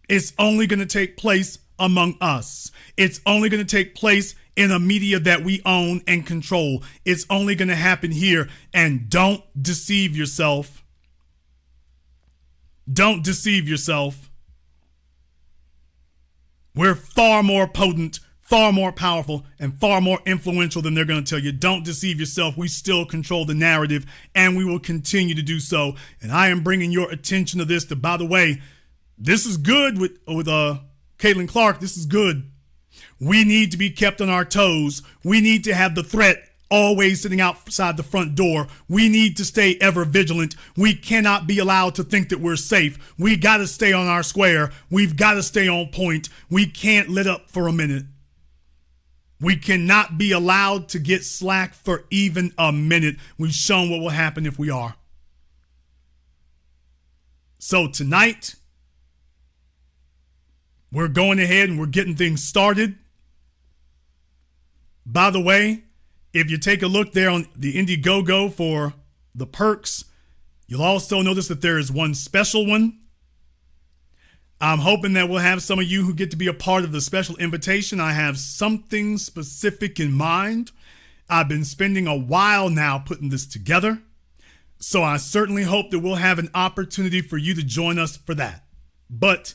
It's only going to take place among us. It's only going to take place in a media that we own and control. It's only going to happen here. And don't deceive yourself. Don't deceive yourself. We're far more potent, far more powerful, and far more influential than they're going to tell you. Don't deceive yourself. We still control the narrative, and we will continue to do so. And I am bringing your attention to this. That, by the way, this is good with Caitlyn Clark. This is good. We need to be kept on our toes. We need to have the threat always sitting outside the front door. We need to stay ever vigilant. We cannot be allowed to think that we're safe. We got to stay on our square. We've got to stay on point. We can't let up for a minute. We cannot be allowed to get slack for even a minute. We've shown what will happen if we are. So tonight, we're going ahead and we're getting things started. By the way, if you take a look there on the Indiegogo for the perks, you'll also notice that there is one special one. I'm hoping that we'll have some of you who get to be a part of the special invitation. I have something specific in mind. I've been spending a while now putting this together. So I certainly hope that we'll have an opportunity for you to join us for that. But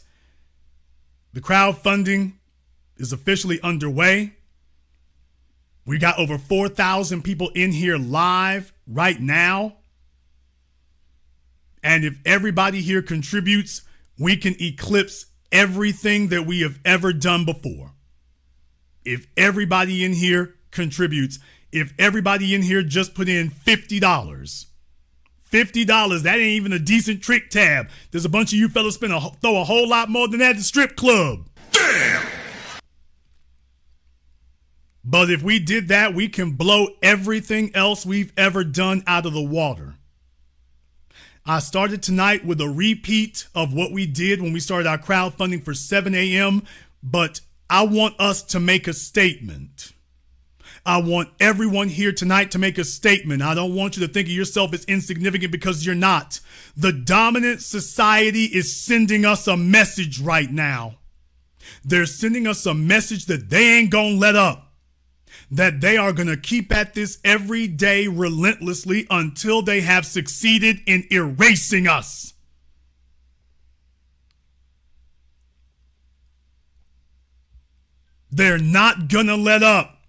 the crowdfunding is officially underway. We got over 4,000 people in here live right now. And if everybody here contributes, we can eclipse everything that we have ever done before. If everybody in here contributes, if everybody in here just put in $50, $50, that ain't even a decent trick tab. There's a bunch of you fellas throw a whole lot more than that at the strip club. Damn! But if we did that, we can blow everything else we've ever done out of the water. I started tonight with a repeat of what we did when we started our crowdfunding for 7 a.m., but I want us to make a statement. I want everyone here tonight to make a statement. I don't want you to think of yourself as insignificant because you're not. The dominant society is sending us a message right now. They're sending us a message that they ain't gonna let up. That they are going to keep at this every day relentlessly until they have succeeded in erasing us. They're not going to let up.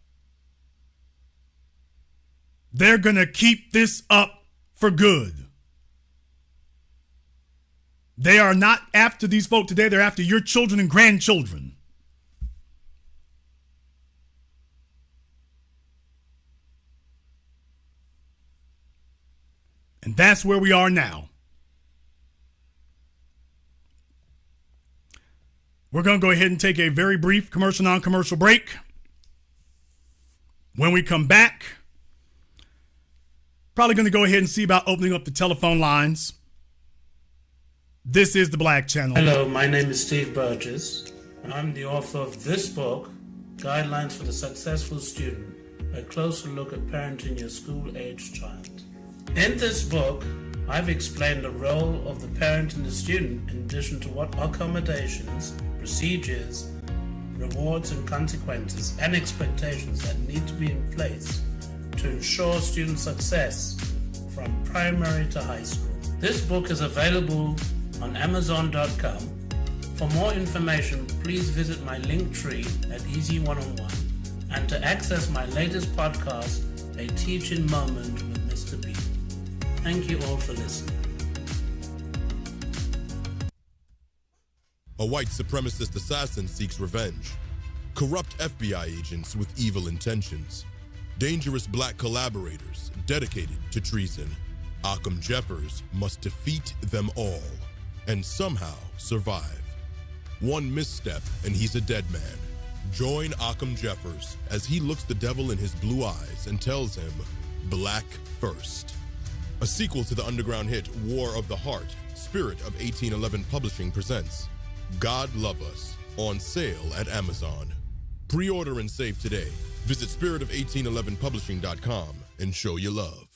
They're going to keep this up for good. They are not after these folk today. They're after your children and grandchildren. And that's where we are now. We're going to go ahead and take a very brief commercial, non-commercial break. When we come back, probably going to go ahead and see about opening up the telephone lines. This is the Black Channel. Hello, my name is Steve Burgess. I'm the author of this book, Guidelines for the Successful Student, a closer look at parenting your school-aged child. In this book, I've explained the role of the parent and the student in addition to what accommodations, procedures, rewards and consequences and expectations that need to be in place to ensure student success from primary to high school. This book is available on Amazon.com. For more information, please visit my link tree at Easy One-on-One and to access my latest podcast, A Teaching Moment with Mr. B. Thank you all for listening. A white supremacist assassin seeks revenge. Corrupt FBI agents with evil intentions. Dangerous black collaborators dedicated to treason. Occam Jeffers must defeat them all and somehow survive. One misstep and he's a dead man. Join Occam Jeffers as he looks the devil in his blue eyes and tells him, "Black first." A sequel to the underground hit War of the Heart, Spirit of 1811 Publishing presents God Love Us, on sale at Amazon. Pre-order and save today. Visit spiritofo1811publishing.com and show your love.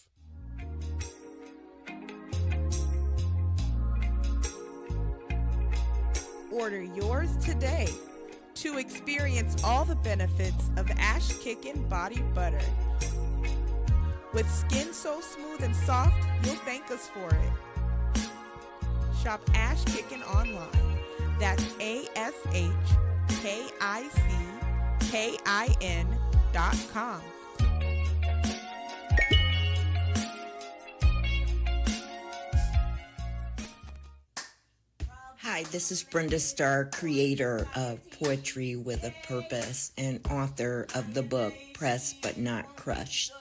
Order yours today to experience all the benefits of Ash Kickin' Body Butter. With skin so smooth and soft, you'll thank us for it. Shop Ash Kickin' online. That's ASHKICKIN.com. Hi, this is Brenda Starr, creator of Poetry with a Purpose and author of the book Pressed But Not Crushed.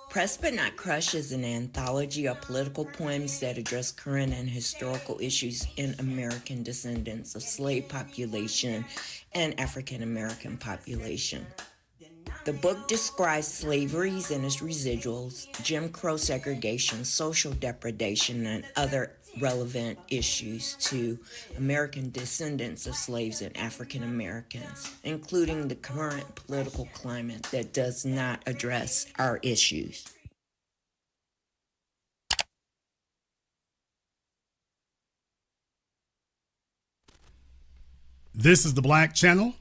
Pressed But Not Crushed is an anthology of political poems that address current and historical issues in American descendants of slave population and African American population. The book describes slaveries and its residuals, Jim Crow segregation, social depredation, and other relevant issues to American descendants of slaves and African Americans, including the current political climate that does not address our issues. This is the Black Channel.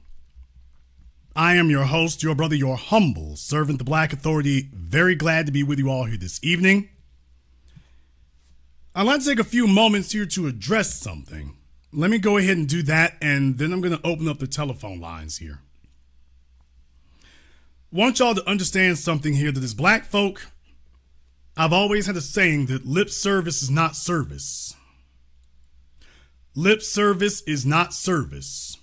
I am your host, your brother, your humble servant, the Black Authority. Very glad to be with you all here this evening. I'd like to take a few moments here to address something. Let me go ahead and do that, and then I'm going to open up the telephone lines here. I want y'all to understand something here, that as Black folk, I've always had a saying that lip service is not service. Lip service is not service.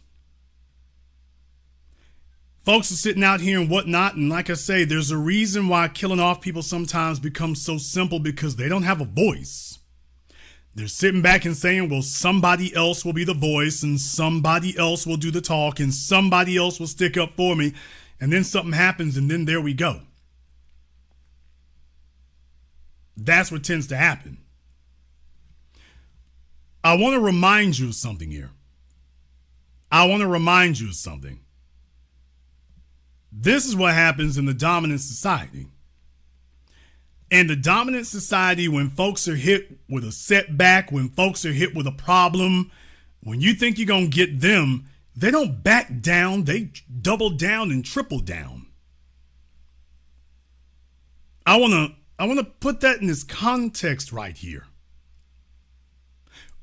Folks are sitting out here and whatnot, and like I say, there's a reason why killing off people sometimes becomes so simple, because they don't have a voice. They're sitting back and saying, well, somebody else will be the voice, and somebody else will do the talk, and somebody else will stick up for me, and then something happens, and then there we go. That's what tends to happen. I want to remind you of something here. This is what happens in the dominant society. In the dominant society, when folks are hit with a setback, when folks are hit with a problem, when you think you're going to get them, they don't back down. They double down and triple down. I want to put that in this context right here.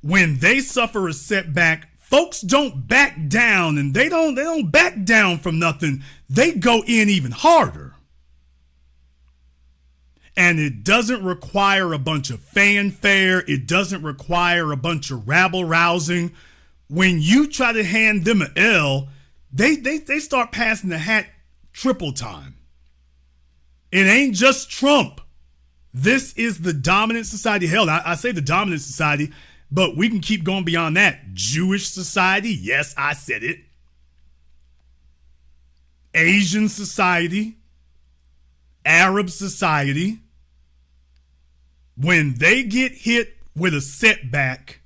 When they suffer a setback, folks don't back down, and they don't back down from nothing. They go in even harder. And it doesn't require a bunch of fanfare. It doesn't require a bunch of rabble rousing. When you try to hand them an L, they start passing the hat triple time. It ain't just Trump. This is the dominant society. Hell, I say the dominant society, but we can keep going beyond that. Jewish society, yes, I said it. Asian society, Arab society. When they get hit with a setback,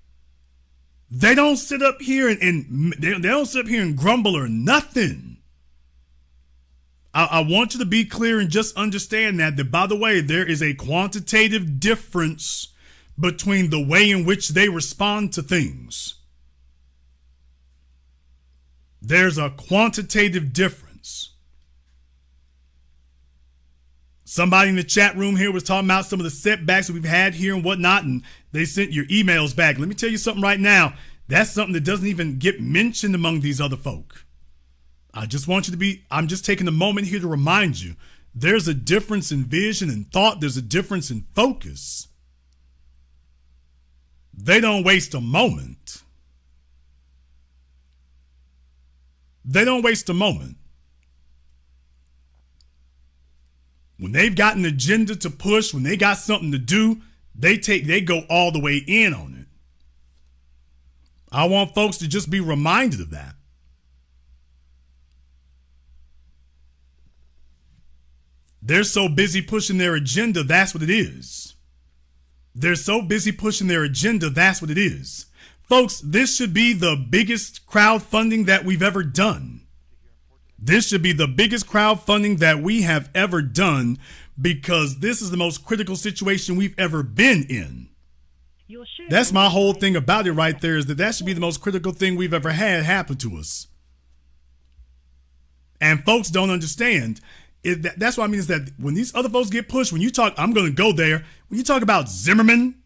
they don't sit up here and they don't sit up here and grumble or nothing. I want you to be clear and just understand that, by the way, there is a quantitative difference between the way in which they respond to things. There's a quantitative difference. Somebody in the chat room here was talking about some of the setbacks that we've had here and whatnot, and they sent your emails back. Let me tell you something right now. That's something that doesn't even get mentioned among these other folk. I'm just taking a moment here to remind you, there's a difference in vision and thought. There's a difference in focus. They don't waste a moment. When they've got an agenda to push, when they got something to do, they go all the way in on it. I want folks to just be reminded of that. They're so busy pushing their agenda, that's what it is. Folks, this should be the biggest crowdfunding that we've ever done. This should be the biggest crowdfunding that we have ever done, because this is the most critical situation we've ever been in. That's my whole thing about it right there, is that should be the most critical thing we've ever had happen to us. And folks don't understand. That's what I mean, is that when these other folks get pushed, when you talk, I'm going to go there. When you talk about Zimmerman,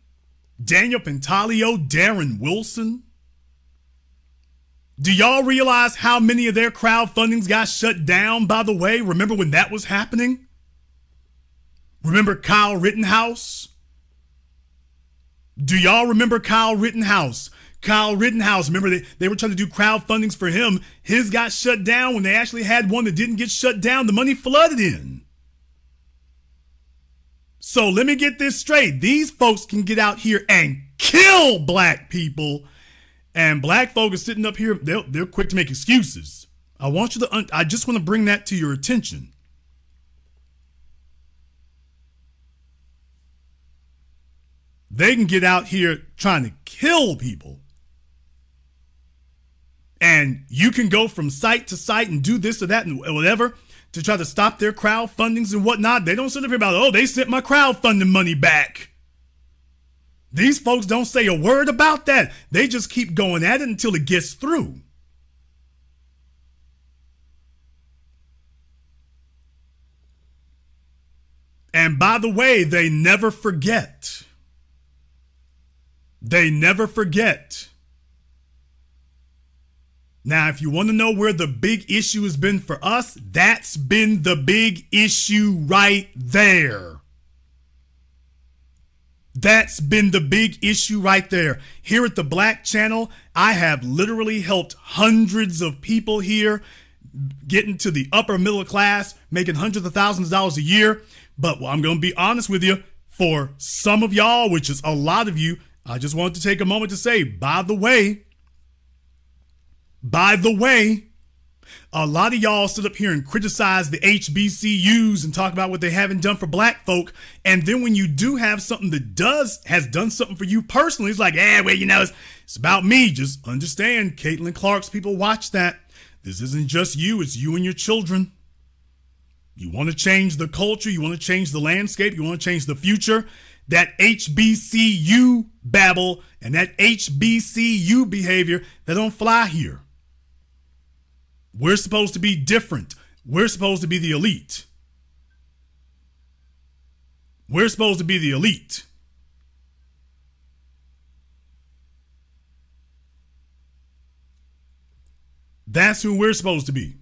Daniel Pantaleo, Darren Wilson, do y'all realize how many of their crowdfundings got shut down, by the way? Remember when that was happening? Remember Kyle Rittenhouse? Do y'all remember Kyle Rittenhouse? Remember they were trying to do crowdfundings for him. His got shut down when they actually had one that didn't get shut down. The money flooded in. So let me get this straight. These folks can get out here and kill black people. And black folk are sitting up here, they're quick to make excuses. I just want to bring that to your attention. They can get out here trying to kill people. And you can go from site to site and do this or that and whatever to try to stop their crowdfundings and whatnot. They don't sit up here about, oh, they sent my crowdfunding money back. These folks don't say a word about that. They just keep going at it until it gets through. And by the way, they never forget. They never forget. Now, if you want to know where the big issue has been for us, that's been the big issue right there. That's been the big issue right there. Here at the Black Channel, I have literally helped hundreds of people here get into the upper middle class, making hundreds of thousands of dollars a year. But I'm going to be honest with you, for some of y'all, which is a lot of you, I just wanted to take a moment to say, by the way, a lot of y'all sit up here and criticize the HBCUs and talk about what they haven't done for black folk. And then when you do have something that has done something for you personally, it's like, well, it's about me. Just understand, Caitlyn Clark's people watch that. This isn't just you. It's you and your children. You want to change the culture. You want to change the landscape. You want to change the future. That HBCU babble and that HBCU behavior, they don't fly here. We're supposed to be different. We're supposed to be the elite. We're supposed to be the elite. That's who we're supposed to be.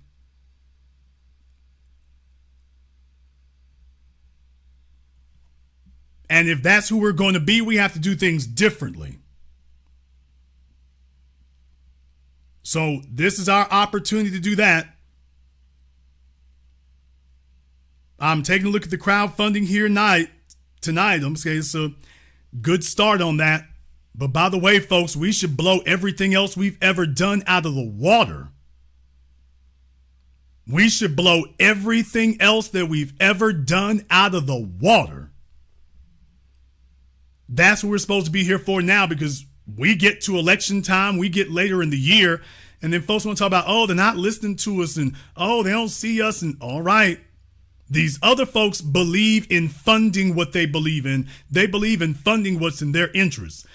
And if that's who we're going to be, we have to do things differently. So this is our opportunity to do that. I'm taking a look at the crowdfunding here tonight. I'm saying it's a good start on that. But by the way, folks, we should blow everything else we've ever done out of the water. We should blow everything else that we've ever done out of the water. That's what we're supposed to be here for now, because we get to election time, we get later in the year, and then folks want to talk about, oh, they're not listening to us, and oh, they don't see us, and all right. These other folks believe in funding what they believe in. They believe in funding what's in their interests.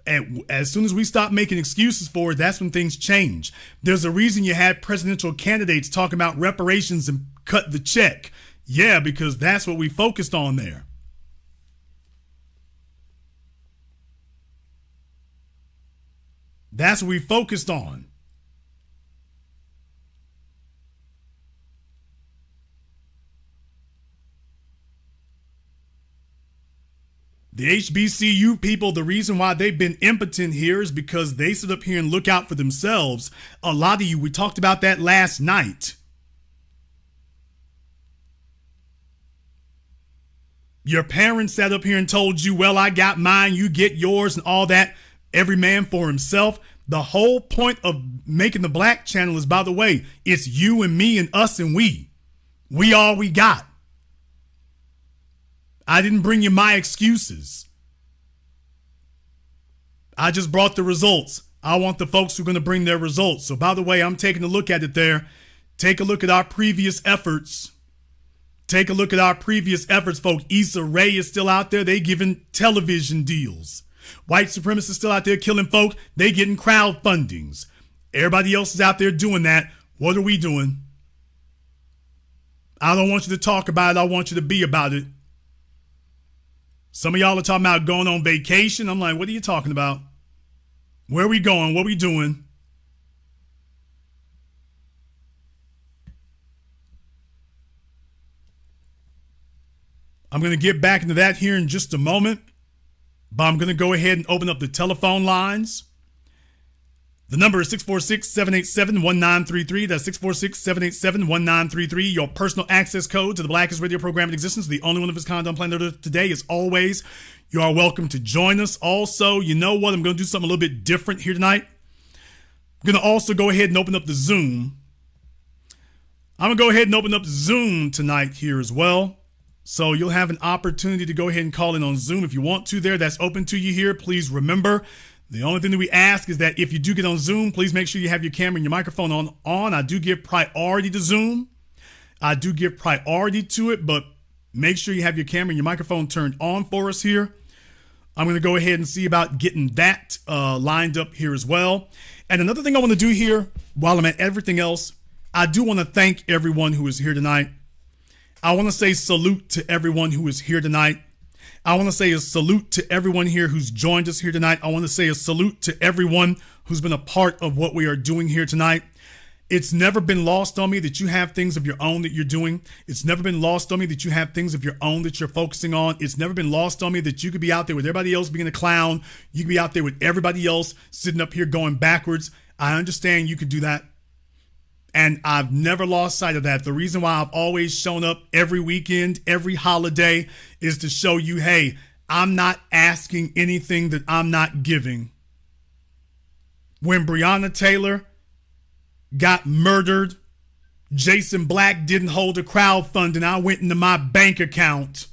And as soon as we stop making excuses for it, that's when things change. There's a reason you had presidential candidates talking about reparations and cut the check. Yeah, because that's what we focused on there. That's what we focused on. The HBCU people, the reason why they've been impotent here is because they sit up here and look out for themselves. A lot of you, we talked about that last night. Your parents sat up here and told you, well, I got mine, you get yours and all that. Every man for himself. The whole point of making the Black Channel is, by the way, it's you and me and us and we. We all we got. I didn't bring you my excuses. I just brought the results. I want the folks who are going to bring their results. So by the way, I'm taking a look at it there. Take a look at our previous efforts. Take a look at our previous efforts, folks. Issa Rae is still out there. They giving television deals. White supremacists still out there killing folk. They getting crowdfundings. Everybody else is out there doing that. What are we doing? I don't want you to talk about it. I want you to be about it. Some of y'all are talking about going on vacation. I'm like, what are you talking about? Where are we going? What are we doing? I'm going to get back into that here in just a moment. But I'm going to go ahead and open up the telephone lines. The number is 646-787-1933. That's 646-787-1933. Your personal access code to the blackest radio program in existence, the only one of its kind on planet Earth today. As always, you are welcome to join us. Also, you know what? I'm going to do something a little bit different here tonight. I'm going to also go ahead and open up the Zoom. I'm going to go ahead and open up Zoom tonight here as well. So you'll have an opportunity to go ahead and call in on Zoom if you want to there. That's open to you here. Please remember, the only thing that we ask is that if you do get on Zoom, please make sure you have your camera and your microphone on. I do give priority to Zoom. I do give priority to it, but make sure you have your camera and your microphone turned on for us here. I'm going to go ahead and see about getting that lined up here as well. And another thing I want to do here, while I'm at everything else, I do want to thank everyone who is here tonight. I want to say salute to everyone who is here tonight. I want to say a salute to everyone here who's joined us here tonight. I want to say a salute to everyone who's been a part of what we are doing here tonight. It's never been lost on me that you have things of your own that you're doing. It's never been lost on me that you have things of your own that you're focusing on. It's never been lost on me that you could be out there with everybody else being a clown. You could be out there with everybody else sitting up here going backwards. I understand you could do that. And I've never lost sight of that. The reason why I've always shown up every weekend, every holiday, is to show you, hey, I'm not asking anything that I'm not giving. When Breonna Taylor got murdered, Jason Black didn't hold a crowdfunding. I went into my bank account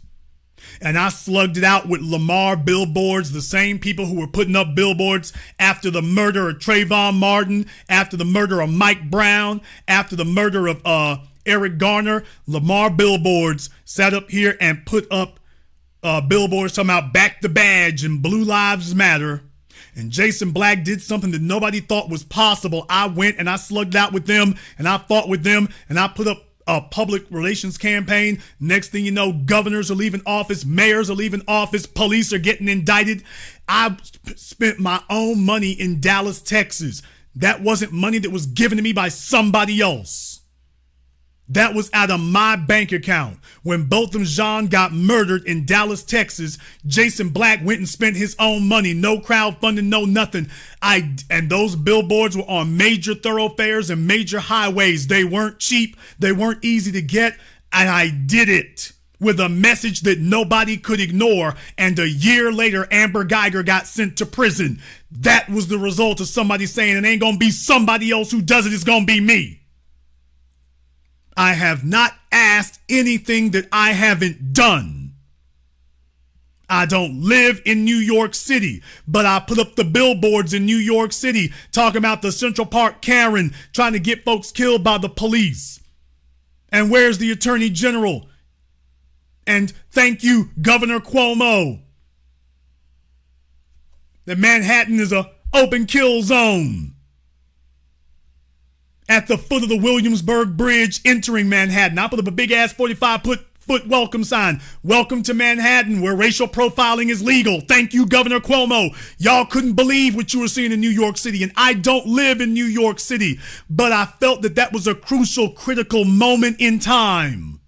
and I slugged it out with Lamar billboards, the same people who were putting up billboards after the murder of Trayvon Martin, after the murder of Mike Brown, after the murder of Eric Garner. Lamar billboards sat up here and put up billboards talking about back the badge and Blue Lives Matter. And Jason Black did something that nobody thought was possible. I went and I slugged out with them and I fought with them and I put up a public relations campaign. Next thing you know, governors are leaving office, mayors are leaving office, police are getting indicted. I spent my own money in Dallas, Texas. That wasn't money that was given to me by somebody else. That was out of my bank account. When Botham Jean got murdered in Dallas, Texas, Jason Black went and spent his own money. No crowdfunding, no nothing. And those billboards were on major thoroughfares and major highways. They weren't cheap. They weren't easy to get. And I did it with a message that nobody could ignore. And a year later, Amber Geiger got sent to prison. That was the result of somebody saying it ain't going to be somebody else who does it. It's going to be me. I have not asked anything that I haven't done. I don't live in New York City, but I put up the billboards in New York City talking about the Central Park Karen trying to get folks killed by the police. And where's the Attorney General? And thank you, Governor Cuomo. That Manhattan is a open kill zone. At the foot of the Williamsburg Bridge entering Manhattan, I put up a big ass 45-foot welcome sign. Welcome to Manhattan, where racial profiling is legal. Thank you, Governor Cuomo. Y'all couldn't believe what you were seeing in New York City, and I don't live in New York City, but I felt that that was a crucial, critical moment in time.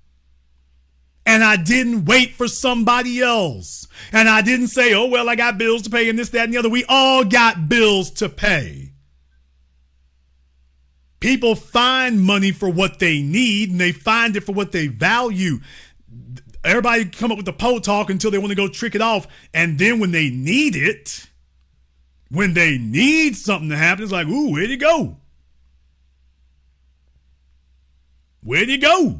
And I didn't wait for somebody else. And I didn't say, oh, well, I got bills to pay and this, that, and the other. We all got bills to pay. People find money for what they need, and they find it for what they value. Everybody come up with the pole talk until they want to go trick it off. And then when they need it, when they need something to happen, it's like, ooh, where'd he go? Where'd he go?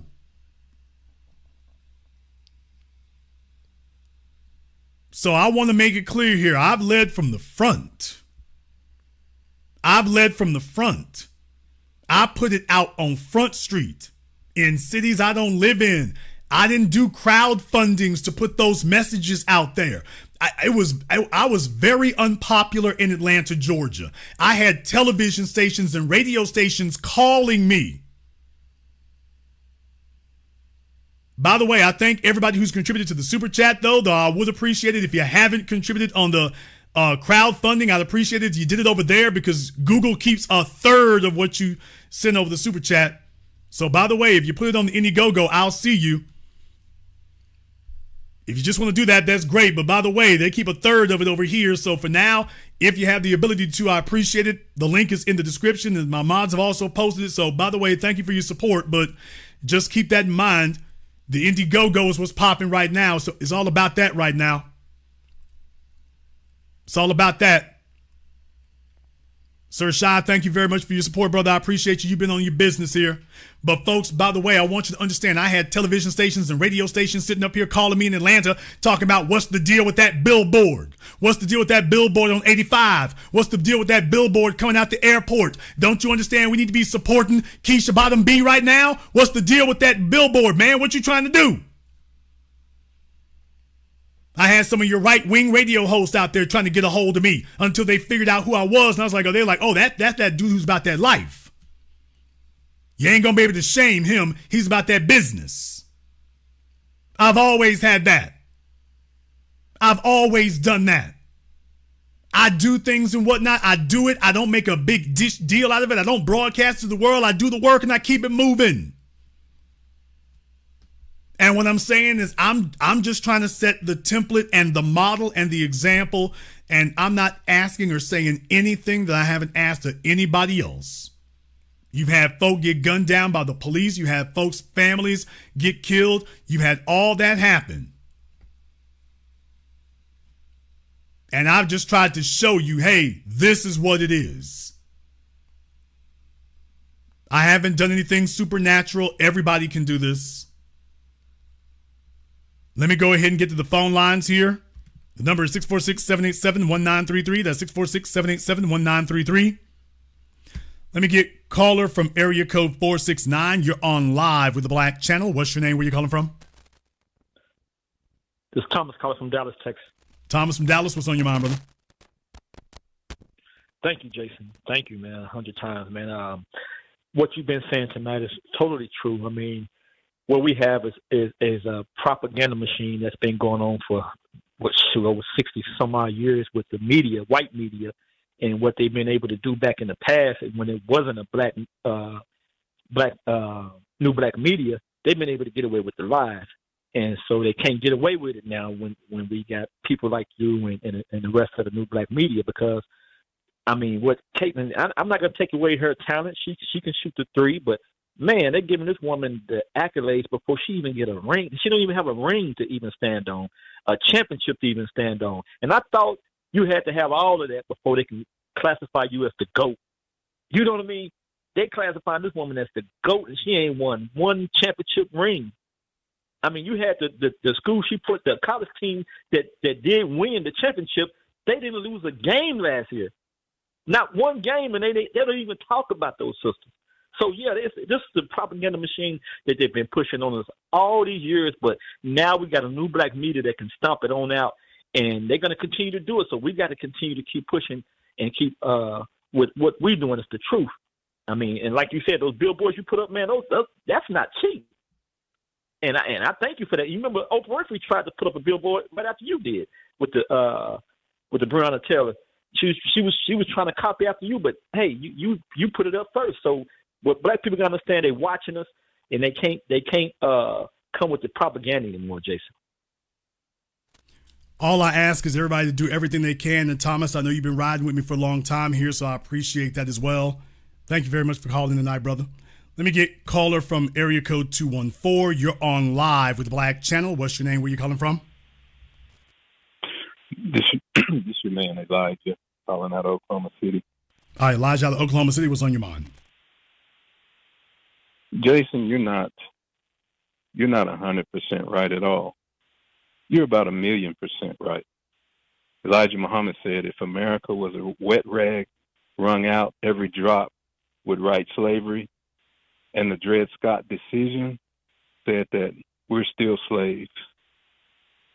So I want to make it clear here. I've led from the front. I've led from the front. I put it out on Front Street in cities I don't live in. I didn't do crowdfundings to put those messages out there. I was very unpopular in Atlanta, Georgia. I had television stations and radio stations calling me. By the way, I thank everybody who's contributed to the super chat, though I would appreciate it if you haven't contributed on the crowdfunding. I'd appreciate it if you did it over there, because Google keeps a third of what you send over the super chat. So by the way, if you put it on the Indiegogo, I'll see you. If you just want to do that, that's great. But by the way, they keep a third of it over here. So for now, if you have the ability to, I appreciate it. The link is in the description, and my mods have also posted it. So by the way, thank you for your support. But just keep that in mind. The Indiegogo is what's popping right now. So it's all about that right now. It's all about that. Sir Shai, thank you very much for your support, brother. I appreciate you. You've been on your business here. But folks, by the way, I want you to understand, I had television stations and radio stations sitting up here calling me in Atlanta talking about what's the deal with that billboard. What's the deal with that billboard on 85? What's the deal with that billboard coming out the airport? Don't you understand we need to be supporting Keisha Bottom B right now? What's the deal with that billboard, man? What you trying to do? I had some of your right-wing radio hosts out there trying to get a hold of me until they figured out who I was. And I was like, they're like, that's that dude who's about that life. You ain't going to be able to shame him. He's about that business. I've always had that. I've always done that. I do things and whatnot. I do it. I don't make a big deal out of it. I don't broadcast to the world. I do the work and I keep it moving. And what I'm saying is I'm just trying to set the template and the model and the example, and I'm not asking or saying anything that I haven't asked of anybody else. You've had folk get gunned down by the police. You had folks' families get killed. You've had all that happen. And I've just tried to show you, hey, this is what it is. I haven't done anything supernatural. Everybody can do this. Let me go ahead and get to the phone lines here. The number is 646-787-1933. That's 646-787-1933. Let me get caller from area code 469. You're on live with the Black Channel. What's your name? Where you calling from? This is Thomas calling from Dallas, Texas. Thomas from Dallas. What's on your mind, brother? Thank you, Jason. Thank you, man, 100 times, man. What you've been saying tonight is totally true. I mean, what we have is a propaganda machine that's been going on for over 60 some odd years with the media, white media, and what they've been able to do back in the past when it wasn't a new black media. They've been able to get away with the lies, and so they can't get away with it now when we got people like you and the rest of the new black media. Because I mean, what Caitlyn, I'm not going to take away her talent. She can shoot the three, but man, they're giving this woman the accolades before she even get a ring. She don't even have a ring to even stand on, a championship to even stand on. And I thought you had to have all of that before they can classify you as the GOAT. You know what I mean? They classify this woman as the GOAT, and she ain't won one championship ring. I mean, you had the school she put, the college team that did win the championship, they didn't lose a game last year. Not one game, and they don't even talk about those sisters. So, yeah, this is the propaganda machine that they've been pushing on us all these years, but now we got a new black media that can stomp it on out, and they're going to continue to do it. So we got to continue to keep pushing and keep with what we're doing is the truth. I mean, and like you said, those billboards you put up, man, that's not cheap. And I thank you for that. You remember Oprah Winfrey tried to put up a billboard right after you did with the Breonna Taylor. She was trying to copy after you, but hey, you put it up first. So what black people gotta understand, they're watching us, and they can't come with the propaganda anymore, Jason. All I ask is everybody to do everything they can. And Thomas, I know you've been riding with me for a long time here, so I appreciate that as well. Thank you very much for calling tonight, brother. Let me get caller from area code 214. You're on live with the Black Channel. What's your name? Where you calling from? This your man Elijah calling out of Oklahoma City. All right, Elijah out of Oklahoma City. What's on your mind? Jason, you're not 100% right at all. You're about 1,000,000% right. Elijah Muhammad said, if America was a wet rag wrung out, every drop would right slavery. And the Dred Scott decision said that we're still slaves.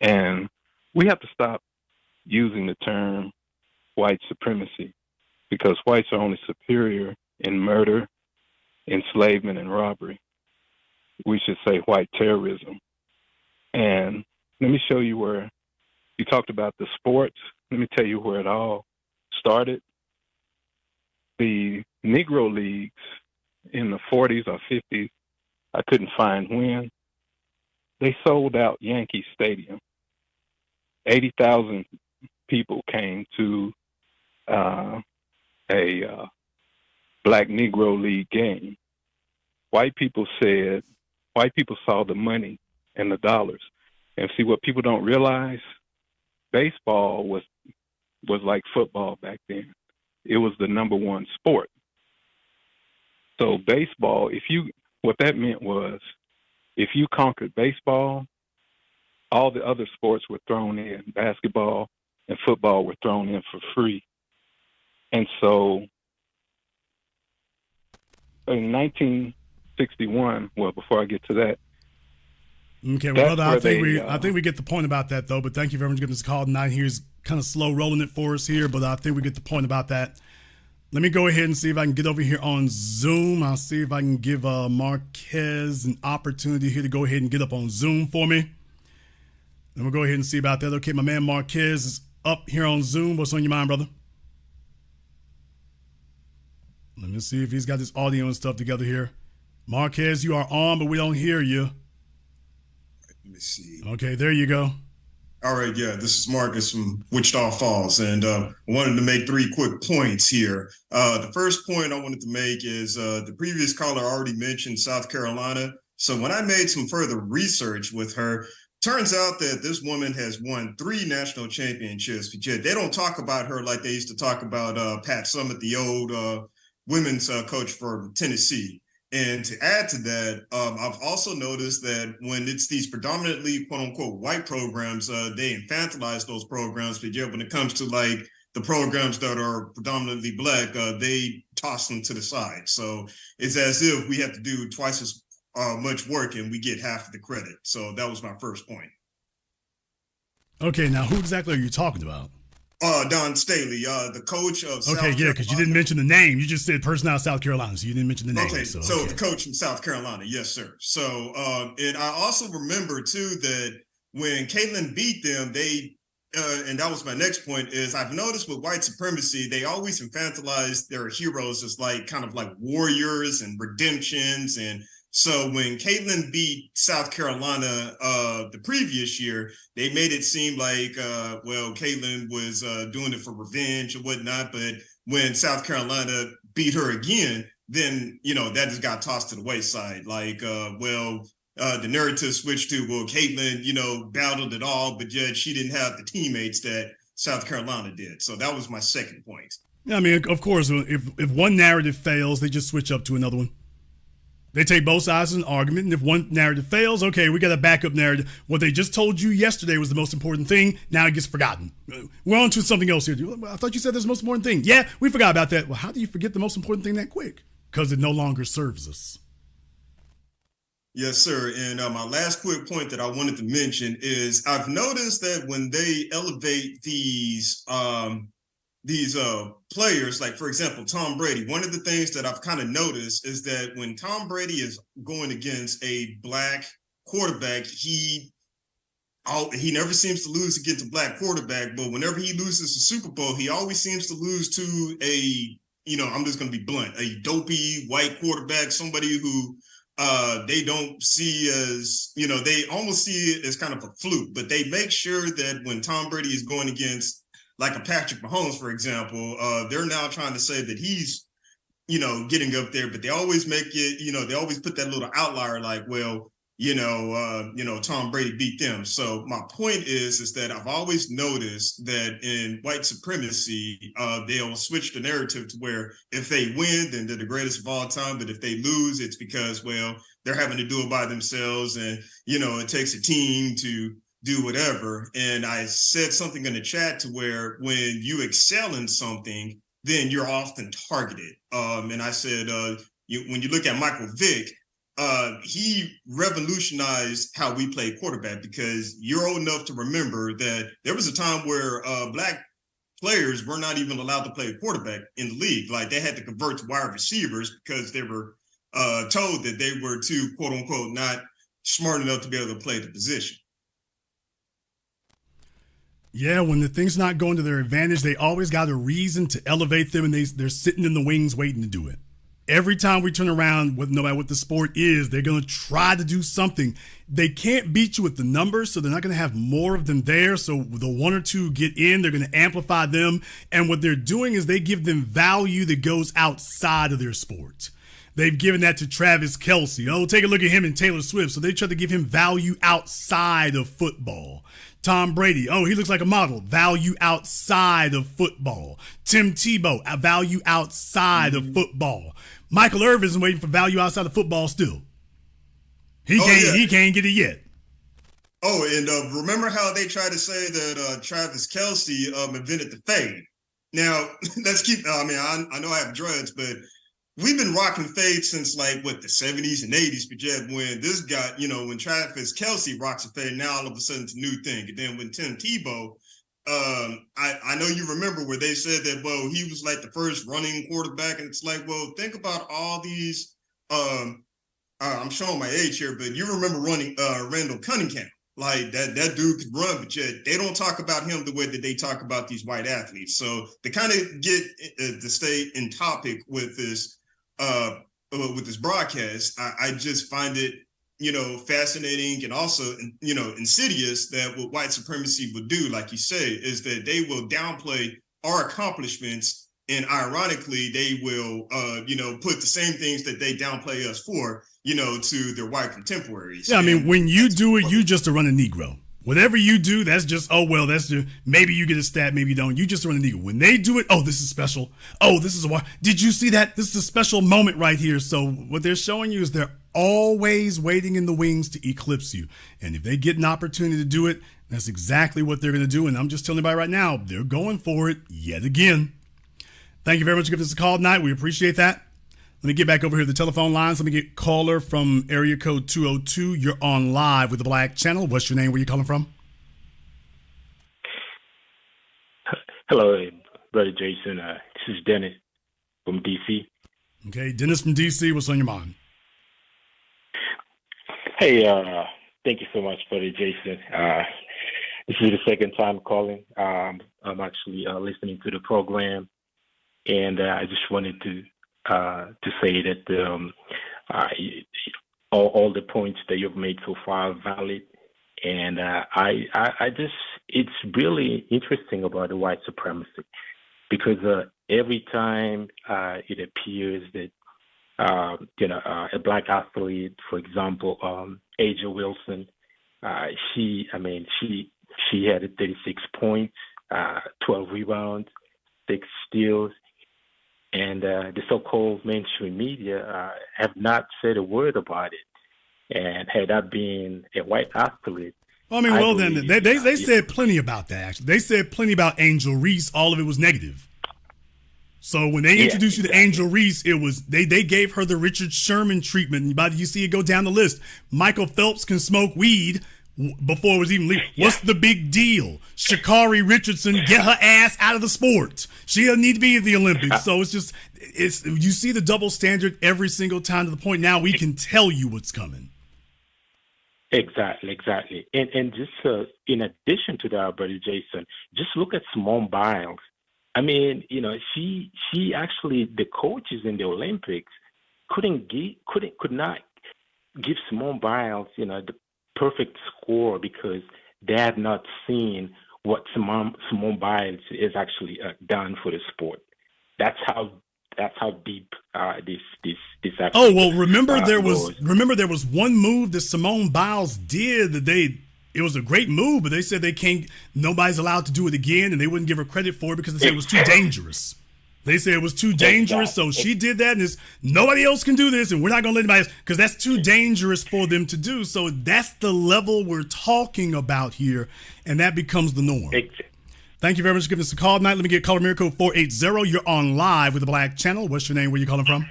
And we have to stop using the term white supremacy, because whites are only superior in murder, enslavement, and robbery. We should say white terrorism. And let me show you where you talked about the sports. Let me tell you where it all started. The Negro Leagues in the 40s or 50s, I couldn't find when, they sold out Yankee Stadium. 80,000 people came to a Black Negro League game. White people saw the money and the dollars. And see, what people don't realize, baseball was like football back then. it was the number one sport. So baseball, what that meant was, if you conquered baseball, all the other sports were thrown in. Basketball and football were thrown in for free. And so in 1961, well, before I get to that. Okay, well, brother, I think we get the point about that, though. But thank you very much for giving us a call tonight. Here's kind of slow rolling it for us here, but I think we get the point about that. Let me go ahead and see if I can get over here on Zoom. I'll see if I can give Marquez an opportunity here to go ahead and get up on Zoom for me. And we'll go ahead and see about that. Okay, my man Marquez is up here on Zoom. What's on your mind, brother? Let me see if he's got his audio and stuff together here. Marquez, you are on, but we don't hear you. Let me see. Okay, there you go. All right, yeah, this is Marcus from Wichita Falls, and I wanted to make 3 quick points here. The first point I wanted to make is the previous caller already mentioned South Carolina. So when I made some further research with her, turns out that this woman has won 3 national championships, but yet they don't talk about her like they used to talk about Pat Summitt, the old women's coach for Tennessee. And to add to that, I've also noticed that when it's these predominantly quote unquote white programs, they infantilize those programs. But yeah, when it comes to like the programs that are predominantly black, they toss them to the side. So it's as if we have to do twice as much work and we get half of the credit. So that was my first point. Okay, now who exactly are you talking about? Don Staley, the coach of South Carolina. Okay, yeah, because you didn't mention the name. You just said person out of South Carolina, so you didn't mention the name. Okay, so the coach from South Carolina, yes, sir. So, and I also remember, too, that when Caitlyn beat them, they, and that was my next point, is I've noticed with white supremacy, they always infantilize their heroes as like kind of like warriors and redemptions. And so when Caitlyn beat South Carolina the previous year, they made it seem like, well, Caitlyn was doing it for revenge or whatnot. But when South Carolina beat her again, then, you know, that just got tossed to the wayside. Like, the narrative switched to, well, Caitlyn, you know, battled it all, but yet she didn't have the teammates that South Carolina did. So that was my second point. Yeah, I mean, of course, if one narrative fails, they just switch up to another one. They take both sides of an argument, and if one narrative fails, okay, we got a backup narrative. What they just told you yesterday was the most important thing. Now it gets forgotten. We're on to something else here. I thought you said that's the most important thing. Yeah, we forgot about that. Well, how do you forget the most important thing that quick? Because it no longer serves us. Yes, sir. And my last quick point that I wanted to mention is I've noticed that when they elevate these players, like, for example, Tom Brady, one of the things that I've kind of noticed is that when Tom Brady is going against a black quarterback, he never seems to lose against a black quarterback, but whenever he loses the Super Bowl, he always seems to lose to a, you know, I'm just going to be blunt, a dopey white quarterback, somebody who they don't see as, you know, they almost see it as kind of a fluke, but they make sure that when Tom Brady is going against like a Patrick Mahomes, for example, they're now trying to say that he's, you know, getting up there, but they always make it, you know, they always put that little outlier like, well, Tom Brady beat them. So my point is that I've always noticed that in white supremacy, they'll switch the narrative to where if they win, then they're the greatest of all time. But if they lose, it's because, well, they're having to do it by themselves. And, you know, it takes a team to do whatever. And I said something in the chat to where when you excel in something, then you're often targeted. And I said, when you look at Michael Vick, he revolutionized how we play quarterback, because you're old enough to remember that there was a time where black players were not even allowed to play quarterback in the league. Like, they had to convert to wide receivers because they were told that they were too, quote unquote, not smart enough to be able to play the position. Yeah, when the thing's not going to their advantage, they always got a reason to elevate them, and they're sitting in the wings waiting to do it. Every time we turn around, no matter what the sport is, they're going to try to do something. They can't beat you with the numbers, so they're not going to have more of them there. So the one or two get in, they're going to amplify them. And what they're doing is they give them value that goes outside of their sport. They've given that to Travis Kelce. Oh, take a look at him and Taylor Swift. So they try to give him value outside of football. Tom Brady, oh, he looks like a model. Value outside of football. Tim Tebow, a value outside of football. Michael Irvin is waiting for value outside of football still. He can't get it yet. Oh, and remember how they tried to say that Travis Kelce invented the fade? Now, let's keep, I know I have dreads, but we've been rocking fade since the 70s and 80s, but yet when this guy, when Travis Kelce rocks a fade, now all of a sudden it's a new thing. And then when Tim Tebow, I know you remember where they said that, well, he was like the first running quarterback. And it's like, well, think about all these, I'm showing my age here, but you remember running Randall Cunningham. Like that dude could run, but yet they don't talk about him the way that they talk about these white athletes. So to kind of get to stay in topic with this broadcast, I just find it, fascinating and also, insidious that what white supremacy would do, like you say, is that they will downplay our accomplishments, and ironically, they will, put the same things that they downplay us for, to their white contemporaries. Yeah, I mean, when you do it, you just run a Negro. Whatever you do, that's just, that's just, maybe you get a stat, maybe you don't. You just run a Negro. When they do it, this is special. This is did you see that? This is a special moment right here. So what they're showing you is they're always waiting in the wings to eclipse you. And if they get an opportunity to do it, that's exactly what they're going to do. And I'm just telling everybody right now, they're going for it yet again. Thank you very much for giving us a call tonight. We appreciate that. Let me get back over here to the telephone lines. Let me get caller from area code 202. You're on live with the Black Channel. What's your name? Where you calling from? Hello, Brother Jason. This is Dennis from D.C. Okay, Dennis from D.C. What's on your mind? Hey, thank you so much, Brother Jason. This is the second time calling. I'm actually listening to the program, and I just wanted to say that all the points that you've made so far are valid, and I just, it's really interesting about the white supremacy, because every time it appears that a black athlete, for example, Aja Wilson, she had 36 points, 12 rebounds, 6 steals. And the so-called mainstream media have not said a word about it. And had that been a white athlete, they said plenty about that. Actually, they said plenty about Angel Reese. All of it was negative. So when they introduced you to Angel Reese, it was they gave her the Richard Sherman treatment. You see it go down the list. Michael Phelps can smoke weed before it was even legal. What's the big deal? Sha'Carri Richardson, get her ass out of the sport. She doesn't need to be at the Olympics. So you see the double standard every single time, to the point now we can tell you what's coming. Exactly. And just in addition to that, Brother Jason, just look at Simone Biles. I mean, she actually, the coaches in the Olympics could not give Simone Biles, the perfect score, because they had not seen what Simone Biles is actually done for the sport. That's how deep this actually. Remember there was one move that Simone Biles did that it was a great move, but they said nobody's allowed to do it again, and they wouldn't give her credit for it because they said it was too dangerous. They said it was too dangerous, so she did that, and nobody else can do this, and we're not going to let anybody else, because that's too dangerous for them to do. So that's the level we're talking about here, and that becomes the norm. Thank you very much for giving us a call tonight. Let me get caller Miracle 480. You're on live with the Black Channel. What's your name? Where you calling from?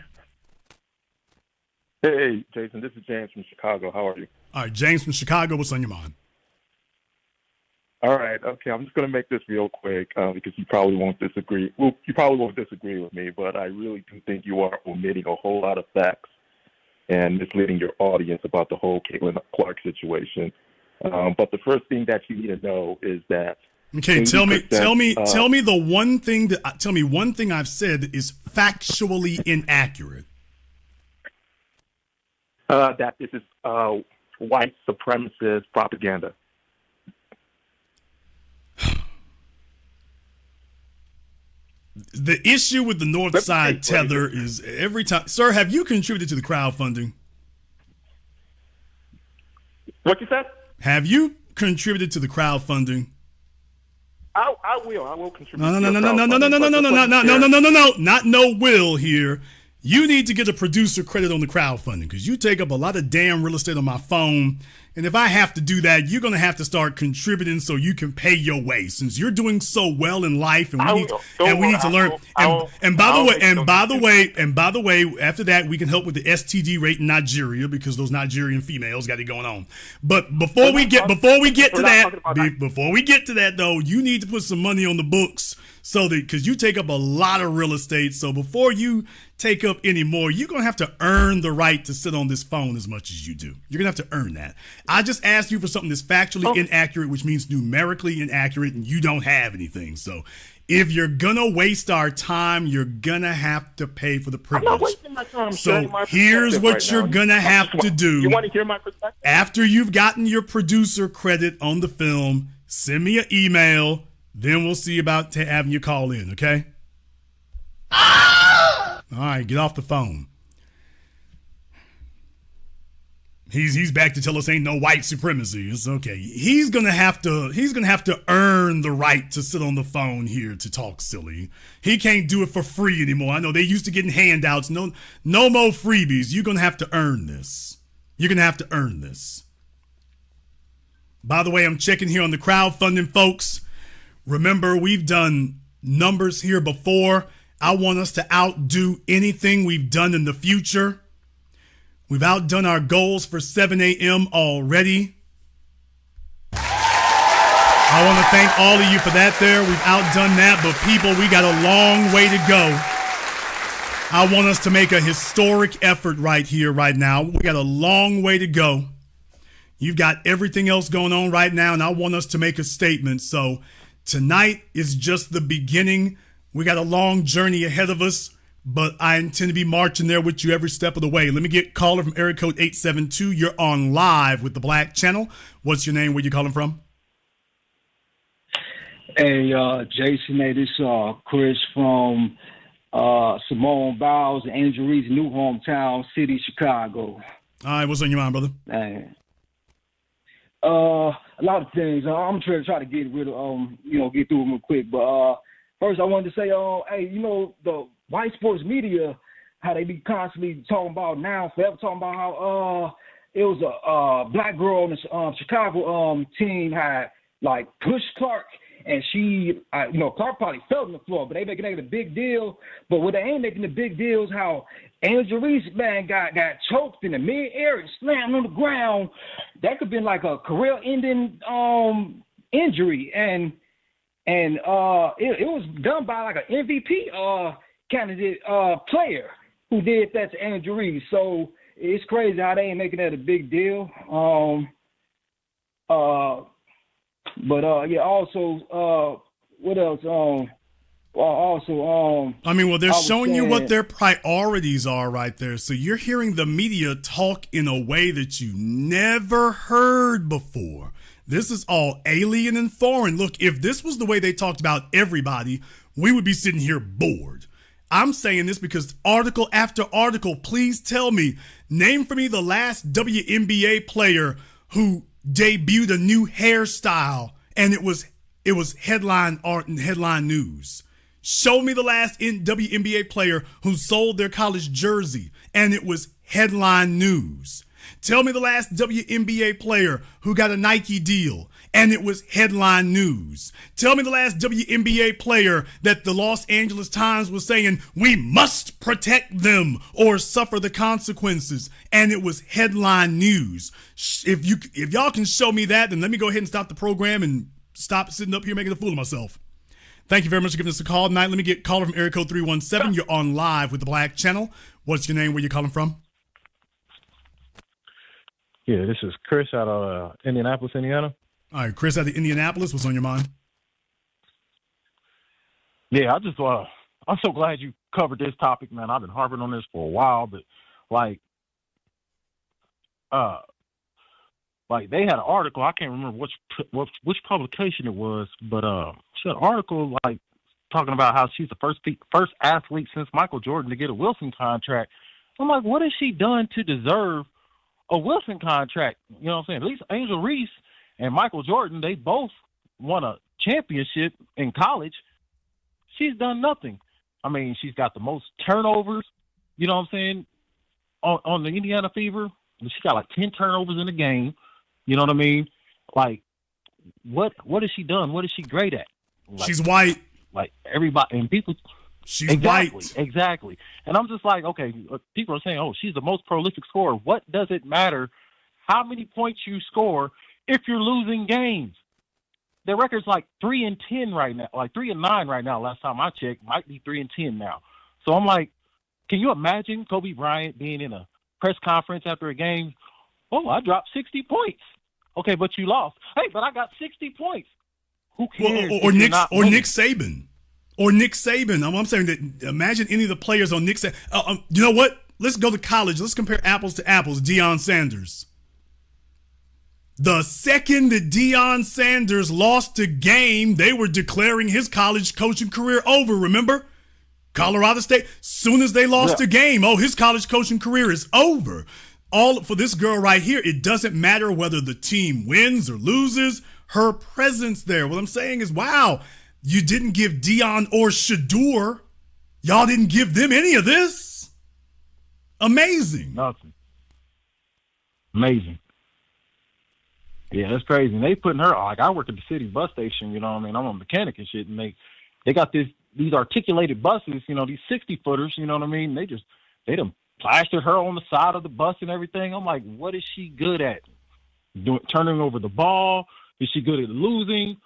Hey, Jason, this is James from Chicago. How are you? All right, James from Chicago. What's on your mind? All right, okay. I'm just going to make this real quick because you probably won't disagree. Well, you probably won't disagree with me, but I really do think you are omitting a whole lot of facts and misleading your audience about the whole Caitlyn Clark situation. But the first thing that you need to know is that. Okay, tell me one thing I've said that is factually inaccurate. That this is white supremacist propaganda. The issue with the North Side Tether is every time. Sir, have you contributed to the crowdfunding? What you said? Have you contributed to the crowdfunding? I will contribute. No, not no will here. You need to get a producer credit on the crowdfunding because you take up a lot of damn real estate on my phone. And if I have to do that, you're going to have to start contributing so you can pay your way since you're doing so well in life and we need to learn. And by the way, after that, we can help with the STD rate in Nigeria because those Nigerian females got it going on. But before we get to that though, you need to put some money on the books so that because you take up a lot of real estate. So before you take up any more, you're going to have to earn the right to sit on this phone as much as you do. You're going to have to earn that. I just asked you for something that's factually inaccurate, which means numerically inaccurate, and you don't have anything. So if you're going to waste our time, you're going to have to pay for the privilege. I'm not wasting my time. So here's what you're going to have to do. You want to hear my perspective? After you've gotten your producer credit on the film, send me an email. Then we'll see about having you call in, okay? All right, get off the phone. He's back to tell us ain't no white supremacy. It's okay. He's gonna have to earn the right to sit on the phone here to talk silly. He can't do it for free anymore. I know they used to getting handouts. No more freebies. You're gonna have to earn this. You're gonna have to earn this. By the way, I'm checking here on the crowdfunding, folks. Remember, we've done numbers here before. I want us to outdo anything we've done in the future. We've outdone our goals for 7 a.m. already. I want to thank all of you for that there. We've outdone that, but people, we got a long way to go. I want us to make a historic effort right here, right now. We got a long way to go. You've got everything else going on right now, and I want us to make a statement. So tonight is just the beginning. We got a long journey ahead of us, but I intend to be marching there with you every step of the way. Let me get caller from area code 872. You're on live with the Black Channel. What's your name? Where you calling from? Hey, Jason. Hey, this Chris from Simone Biles, Angel Reed's new hometown city, Chicago. All right, what's on your mind, brother? Man. A lot of things. I'm trying to get rid of, get through them real quick. But first, I wanted to say, hey, the white sports media, how they be constantly talking about now, forever talking about how it was a black girl on the Chicago team had like pushed Clark, and she, Clark probably fell on the floor, but they making it a big deal. But what they ain't making the big deal is how Angel Reese, man, got choked in the mid-air and slammed on the ground. That could have been like a career-ending injury, and it was done by like an MVP candidate player who did that to Angel Reese. So it's crazy how they ain't making that a big deal. Yeah. Also, what else? They're showing you what their priorities are right there. So you're hearing the media talk in a way that you never heard before. This is all alien and foreign. Look, if this was the way they talked about everybody, we would be sitting here bored. I'm saying this because article after article, please tell me, name for me the last WNBA player who debuted a new hairstyle and it was headline art and headline news. Show me the last WNBA player who sold their college jersey and it was headline news. Tell me the last WNBA player who got a Nike deal and it was headline news. Tell me the last WNBA player that the Los Angeles Times was saying we must protect them or suffer the consequences, and it was headline news. If y'all can show me that, then let me go ahead and stop the program and stop sitting up here making a fool of myself. Thank you very much for giving us a call tonight. Let me get caller from area code 317. You're on live with the Black Channel. What's your name? Where you calling from? Yeah, this is Chris out of Indianapolis, Indiana. All right, Chris out of Indianapolis. What's on your mind? Yeah, I'm so glad you covered this topic, man. I've been harping on this for a while, but like they had an article. I can't remember which publication it was, but it's an article like talking about how she's the first athlete since Michael Jordan to get a Wilson contract. I'm like, what has she done to deserve a Wilson contract? You know what I'm saying? At least Angel Reese and Michael Jordan, they both won a championship in college. She's done nothing. I mean, she's got the most turnovers, you know what I'm saying, on the Indiana Fever. She got like 10 turnovers in the game. You know what I mean? Like, what has she done? What is she great at? Like, she's white. Like everybody and people. She's exactly, white. Exactly. And I'm just like, okay, people are saying, oh, she's the most prolific scorer. What does it matter how many points you score if you're losing games? Their record's like 3-10 right now, like 3-9 right now. Last time I checked, might be 3-10 now. So I'm like, can you imagine Kobe Bryant being in a press conference after a game? Oh, I dropped 60 points. Okay, but you lost. Hey, but I got 60 points. Who cares? Or Nick Saban. Or Nick Saban. I'm saying that imagine any of the players on Nick Saban. You know what? Let's go to college. Let's compare apples to apples. Deion Sanders. The second that Deion Sanders lost a game, they were declaring his college coaching career over, remember? Colorado State, soon as they lost a game, his college coaching career is over. All for this girl right here, it doesn't matter whether the team wins or loses, her presence there. What I'm saying is, wow, you didn't give Deion or Shador. Y'all didn't give them any of this. Amazing. Nothing. Amazing. Yeah, that's crazy. And they putting her, like, I work at the city bus station, you know what I mean? I'm a mechanic and shit, and they got these articulated buses, you know, these 60-footers, you know what I mean? They done plastered her on the side of the bus and everything. I'm like, what is she good at? Turning over the ball? Is she good at losing?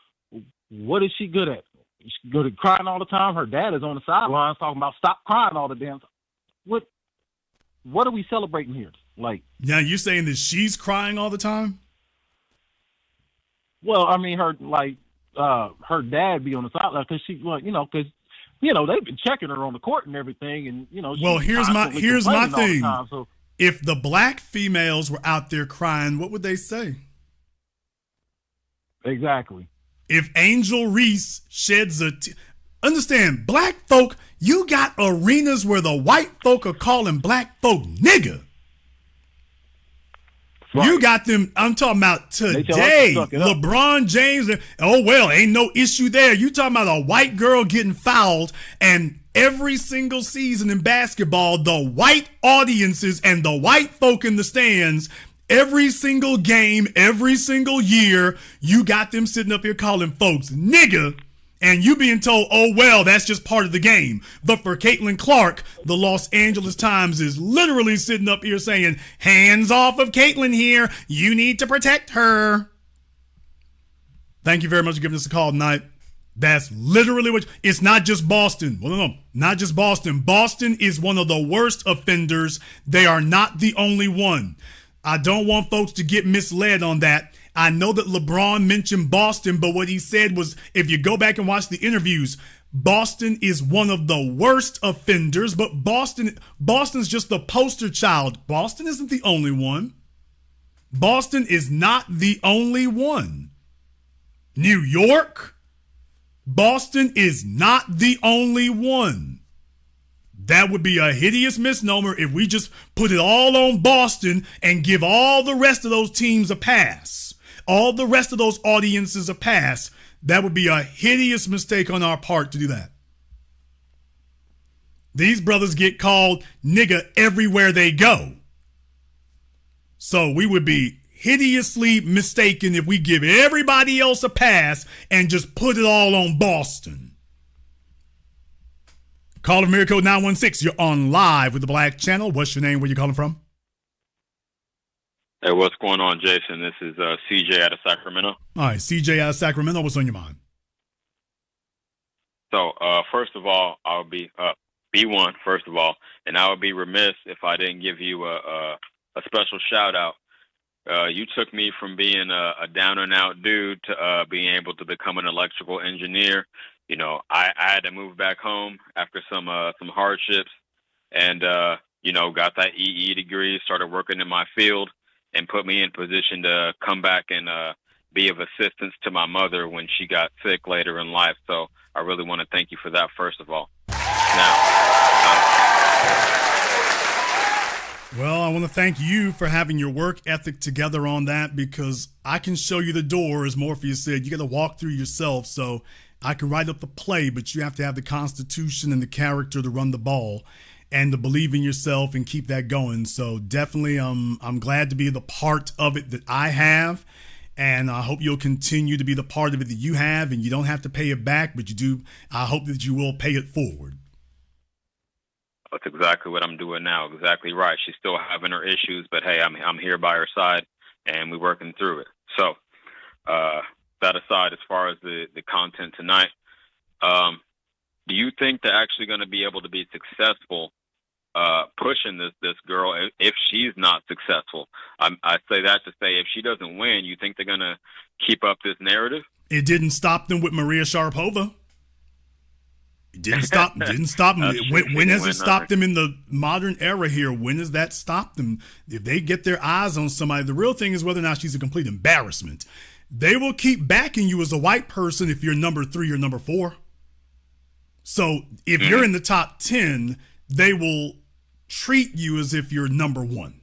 What is she good at? Is she good at crying all the time? Her dad is on the sidelines talking about stop crying all the damn time. What are we celebrating here? Like, now you're saying that she's crying all the time? Well, I mean, her dad be on the sideline because they've been checking her on the court and everything, and Well, here's my thing. If the black females were out there crying, what would they say? Exactly. If Angel Reese sheds understand, black folk, you got arenas where the white folk are calling black folk nigga. Right. You got them, I'm talking about today, LeBron James, ain't no issue there. You talking about a white girl getting fouled, and every single season in basketball, the white audiences and the white folk in the stands, every single game, every single year, you got them sitting up here calling folks nigga. And you being told, that's just part of the game. But for Caitlyn Clark, the Los Angeles Times is literally sitting up here saying, hands off of Caitlyn here. You need to protect her. Thank you very much for giving us a call tonight. That's literally it's not just Boston. Well, no, not just Boston. Boston is one of the worst offenders. They are not the only one. I don't want folks to get misled on that. I know that LeBron mentioned Boston, but what he said was, if you go back and watch the interviews, Boston is one of the worst offenders, but Boston's just the poster child. Boston isn't the only one. Boston is not the only one. New York, Boston is not the only one. That would be a hideous misnomer if we just put it all on Boston and give all the rest of those teams a pass. All the rest of those audiences a pass. That would be a hideous mistake on our part to do that. These brothers get called nigga everywhere they go. So we would be hideously mistaken if we give everybody else a pass and just put it all on Boston. Call of Miracle 916. You're on live with the Black Channel. What's your name? Where you calling from? Hey, what's going on, Jason? This is CJ out of Sacramento. All right, CJ out of Sacramento. What's on your mind? So, first of all, I'll be B1, first of all, and I would be remiss if I didn't give you a special shout out. You took me from being a down and out dude to being able to become an electrical engineer. You know, I had to move back home after some hardships, and got that EE degree, started working in my field, and put me in position to come back and be of assistance to my mother when she got sick later in life. So I really want to thank you for that, first of all. Now, well, I want to thank you for having your work ethic together on that, because I can show you the door, as Morpheus said. You got to walk through yourself. So I can write up the play, but you have to have the constitution and the character to run the ball and to believe in yourself and keep that going. So definitely, I'm glad to be the part of it that I have. And I hope you'll continue to be the part of it that you have, and you don't have to pay it back, but you do. I hope that you will pay it forward. that's exactly what I'm doing now. Exactly right. She's still having her issues, but hey, I'm here by her side, and we're working through it. So, that aside, as far as the content tonight, do you think they're actually going to be able to be successful pushing this girl if she's not successful? I say that to say, if she doesn't win, you think they're going to keep up this narrative? It didn't stop them with Maria Sharapova. It didn't stop them. When has it stopped them in the modern era here? When has that stopped them? If they get their eyes on somebody, the real thing is whether or not she's a complete embarrassment. They will keep backing you as a white person if you're number 3 or number 4. So if you're in the top 10, they will treat you as if you're number 1.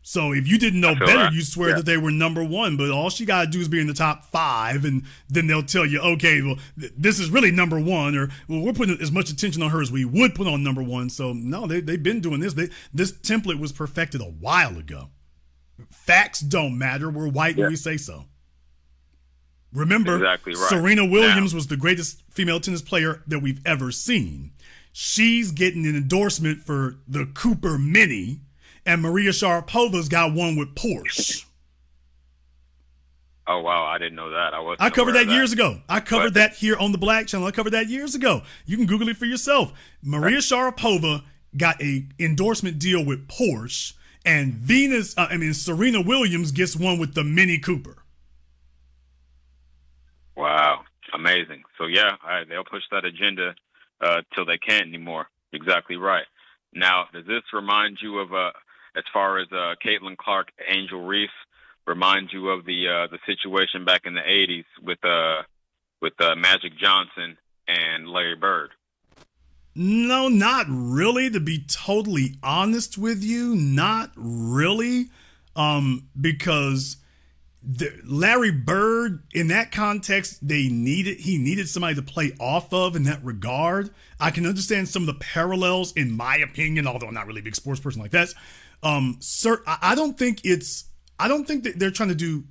So if you didn't know better, you swear that they were number 1, but all she got to do is be in the top 5, and then they'll tell you, okay, well, this is really number 1, or well, we're putting as much attention on her as we would put on number 1. So no, they've been doing this. This template was perfected a while ago. Facts don't matter. We're white and we say so. Remember, exactly right. Serena Williams was the greatest female tennis player that we've ever seen. She's getting an endorsement for the Cooper Mini, and Maria Sharapova's got one with Porsche. Oh, wow. I didn't know that. I covered that years ago. I covered that here on the Black Channel. I covered that years ago. You can Google it for yourself. Maria Sharapova got a endorsement deal with Porsche, and Serena Williams gets one with the Mini Cooper. Wow. Amazing. So, yeah, they'll push that agenda till they can't anymore. Exactly right. Now, does this remind you of, as far as Caitlyn Clark, Angel Reese, remind you of the situation back in the 80s with Magic Johnson and Larry Bird? No, not really. To be totally honest with you, not really. Because Larry Bird, in that context, he needed somebody to play off of in that regard. I can understand some of the parallels, in my opinion, although I'm not really a big sports person like that. I don't think that they're trying to do,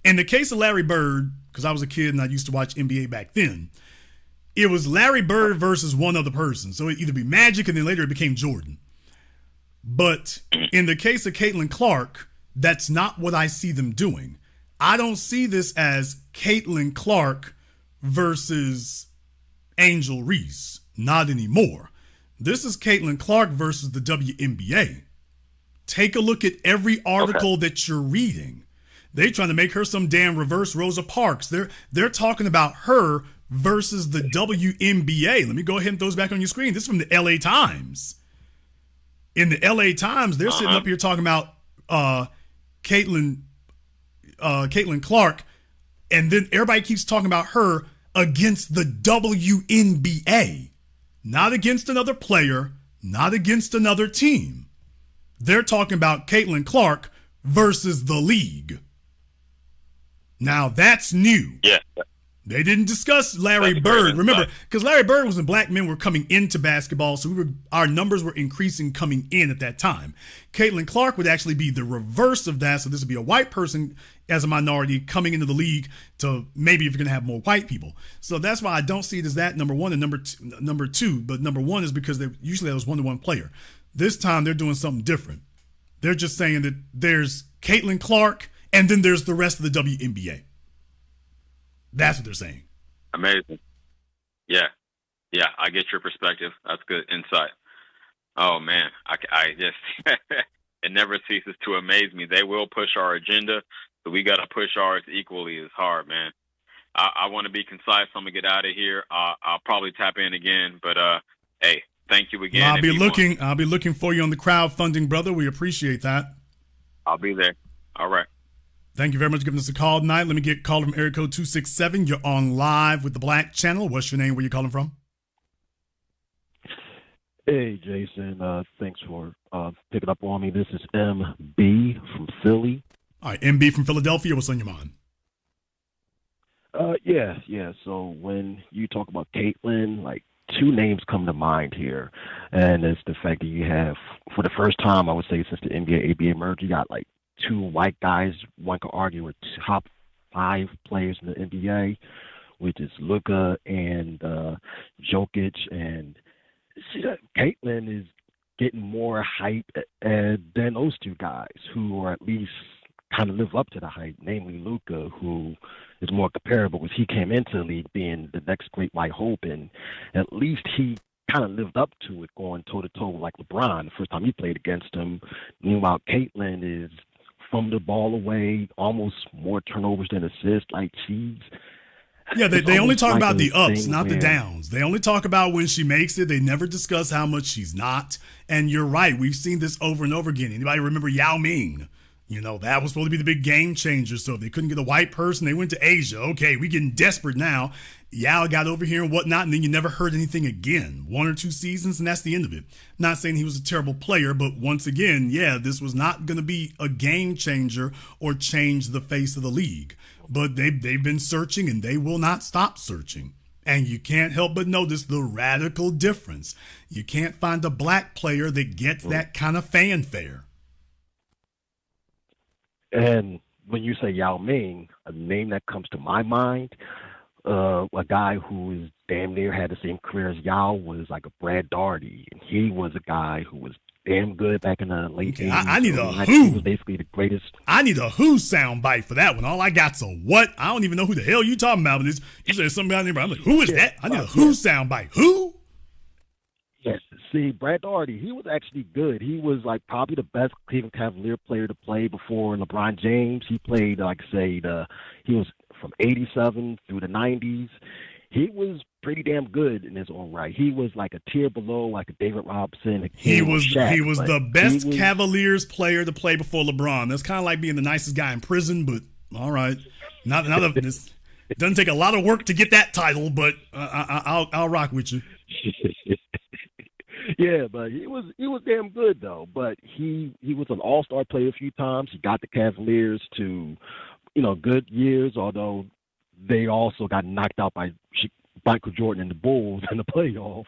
in the case of Larry Bird, because I was a kid and I used to watch NBA back then, it was Larry Bird versus one other person. So it'd either be Magic, and then later it became Jordan. But in the case of Caitlyn Clark, that's not what I see them doing. I don't see this as Caitlyn Clark versus Angel Reese. Not anymore. This is Caitlyn Clark versus the WNBA. Take a look at every article that you're reading. They're trying to make her some damn reverse Rosa Parks. They're talking about her versus the WNBA. Let me go ahead and throw this back on your screen. This is from the LA Times. In the LA Times, they're sitting up here talking about Caitlyn Clark, and then everybody keeps talking about her against the WNBA, not against another player, not against another team. They're talking about Caitlyn Clark versus the league. Now that's new. Yeah. They didn't discuss Larry Bird. Remember, because Larry Bird was when black men were coming into basketball, so our numbers were increasing coming in at that time. Caitlyn Clark would actually be the reverse of that, so this would be a white person as a minority coming into the league to maybe if you're going to have more white people. So that's why I don't see it as that, number one, and number two. But number one is because usually that was one-to-one player. This time they're doing something different. They're just saying that there's Caitlyn Clark, and then there's the rest of the WNBA. That's what they're saying. Amazing. Yeah, I get your perspective. That's good insight. Oh, man, I just, it never ceases to amaze me. They will push our agenda, but we got to push ours equally as hard, man. I want to be concise. I'm going to get out of here. I'll probably tap in again, but hey, thank you again. Well, I'll be looking for you on the crowdfunding, brother. We appreciate that. I'll be there. All right. Thank you very much for giving us a call tonight. Let me get called from area code 267. You're on live with the Black Channel. What's your name? Where you calling from? Hey, Jason. Thanks for picking up on me. This is MB from Philly. All right, MB from Philadelphia. What's on your mind? Yeah. So when you talk about Caitlyn, like, two names come to mind here, and it's the fact that you have, for the first time, I would say, since the NBA, ABA merger, you got like two white guys. One could argue were top 5 players in the NBA, which is Luka and Jokic, and Caitlyn is getting more hype than those two guys, who are at least kind of live up to the hype, namely Luka, who is more comparable because he came into the league being the next great white hope, and at least he kind of lived up to it, going toe-to-toe with like LeBron the first time he played against him. Meanwhile, Caitlyn is from the ball away, almost more turnovers than assists. Like, she's... Yeah, they only talk about the ups, not the downs. They only talk about when she makes it. They never discuss how much she's not. And you're right. We've seen this over and over again. Anybody remember Yao Ming? You know, that was supposed to be the big game changer. So if they couldn't get a white person, they went to Asia. Okay, we getting desperate now. Yao got over here and whatnot, and then you never heard anything again. 1 or 2 seasons, and that's the end of it. Not saying he was a terrible player, but once again, yeah, this was not going to be a game changer or change the face of the league. But they've been searching, and they will not stop searching. And you can't help but notice the radical difference. You can't find a black player that gets that kind of fanfare. And when you say Yao Ming, a name that comes to my mind, a guy who is damn near had the same career as Yao was like a Brad Daugherty. And he was a guy who was damn good back in the late 80s. I need a He who. was basically the greatest. I need a who sound bite for that one. All I got's a what? I don't even know who the hell you talking about. But you said something out there, but I'm like, who is that? I need a who sound bite. Who? Yes. See, Brad Daugherty, he was actually good. He was like probably the best Cleveland Cavalier player to play before LeBron James. He played, like say, he was from 87 through the 90s. He was pretty damn good in his own right. He was like a tier below, like a David Robinson. He was Shaq, the best Cavaliers player to play before LeBron. That's kind of like being the nicest guy in prison, but all right. It doesn't take a lot of work to get that title, but I'll rock with you. Yeah, but he was damn good though. But he was an all-star player a few times. He got the Cavaliers to, good years, although they also got knocked out by Michael Jordan and the Bulls in the playoffs.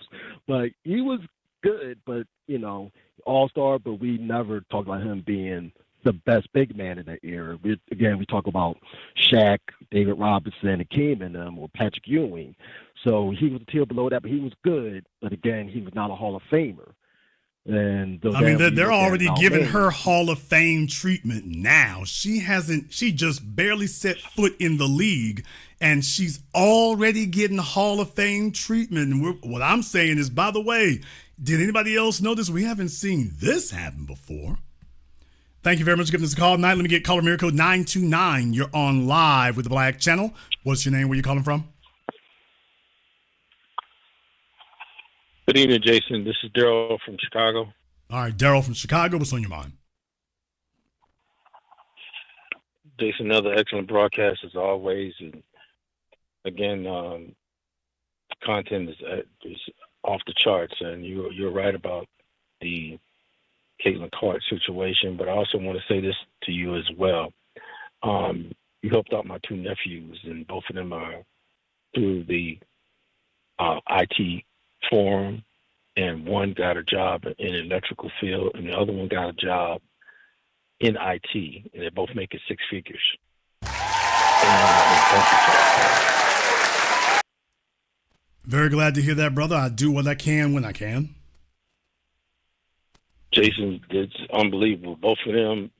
But he was good, but all-star, but we never talked about him being the best big man in that era. We talk about Shaq, David Robinson, Hakeem and them, or Patrick Ewing. So he was a tier below that, but he was good. But again, he was not a Hall of Famer. And they're already giving her Hall of Fame treatment now. She just barely set foot in the league, and she's already getting Hall of Fame treatment. And what I'm saying is, by the way, did anybody else notice? We haven't seen this happen before. Thank you very much for giving us a call tonight. Let me get caller miracle 929. You're on live with the Black Channel. What's your name? Where you calling from? Good evening, Jason. This is Daryl from Chicago. All right, Daryl from Chicago. What's on your mind? Jason, another excellent broadcast as always. And again, content is off the charts, and you're right about the Caitlyn Clark situation. But I also want to say this to you as well. You helped out my 2 nephews, and both of them are through the IT forum, and one got a job in the electrical field, and the other one got a job in IT, and they're both making 6 figures. Very glad to hear that, brother. I do what I can when I can. Jason, it's unbelievable. Both of them,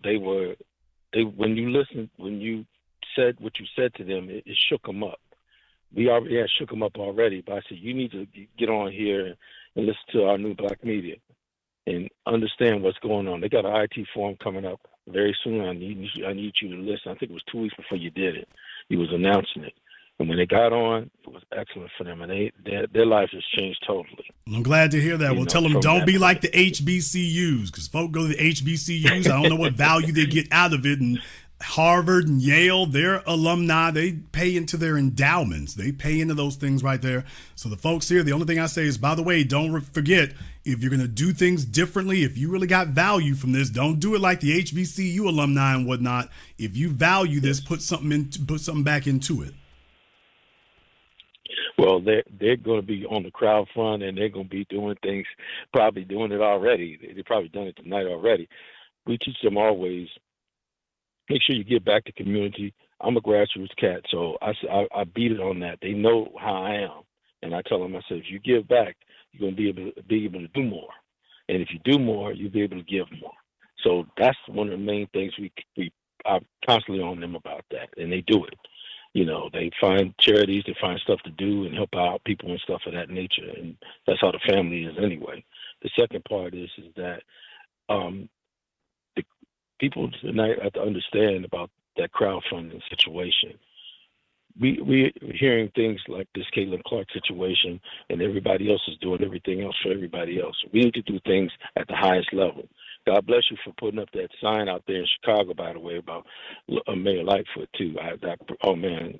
when you said what you said to them, it shook them up. We already had shook them up already, but I said, you need to get on here and listen to our new black media and understand what's going on. They got an IT forum coming up very soon. I need you to listen. I think it was 2 weeks before you did it. He was announcing it. And when they got on, it was excellent for them, and their life has changed totally. I'm glad to hear that. We'll tell them don't be like the HBCUs, because folk go to the HBCUs. I don't know what value they get out of it, and Harvard and Yale, their alumni, they pay into their endowments. They pay into those things right there. So the folks here, the only thing I say is, by the way, don't forget, if you're going to do things differently, if you really got value from this, don't do it like the HBCU alumni and whatnot. If you value this, put something back into it. Well, they're going to be on the crowdfund, and they're going to be doing things, probably doing it already. They've probably done it tonight already. We teach them always, make sure you give back to community. I'm a grassroots cat, so I beat it on that. They know how I am, and I tell them, I said, if you give back, you're going to be able to do more, and if you do more, you'll be able to give more. So that's one of the main things we are constantly on them about that, and they do it. You know, they find charities, they find stuff to do and help out people and stuff of that nature, and that's how the family is anyway. The second part is that the people tonight have to understand about that crowdfunding situation. We're hearing things like this Caitlyn Clark situation, and everybody else is doing everything else for everybody else. We need to do things at the highest level. God bless you for putting up that sign out there in Chicago, by the way, about Mayor Lightfoot, too. Oh, man,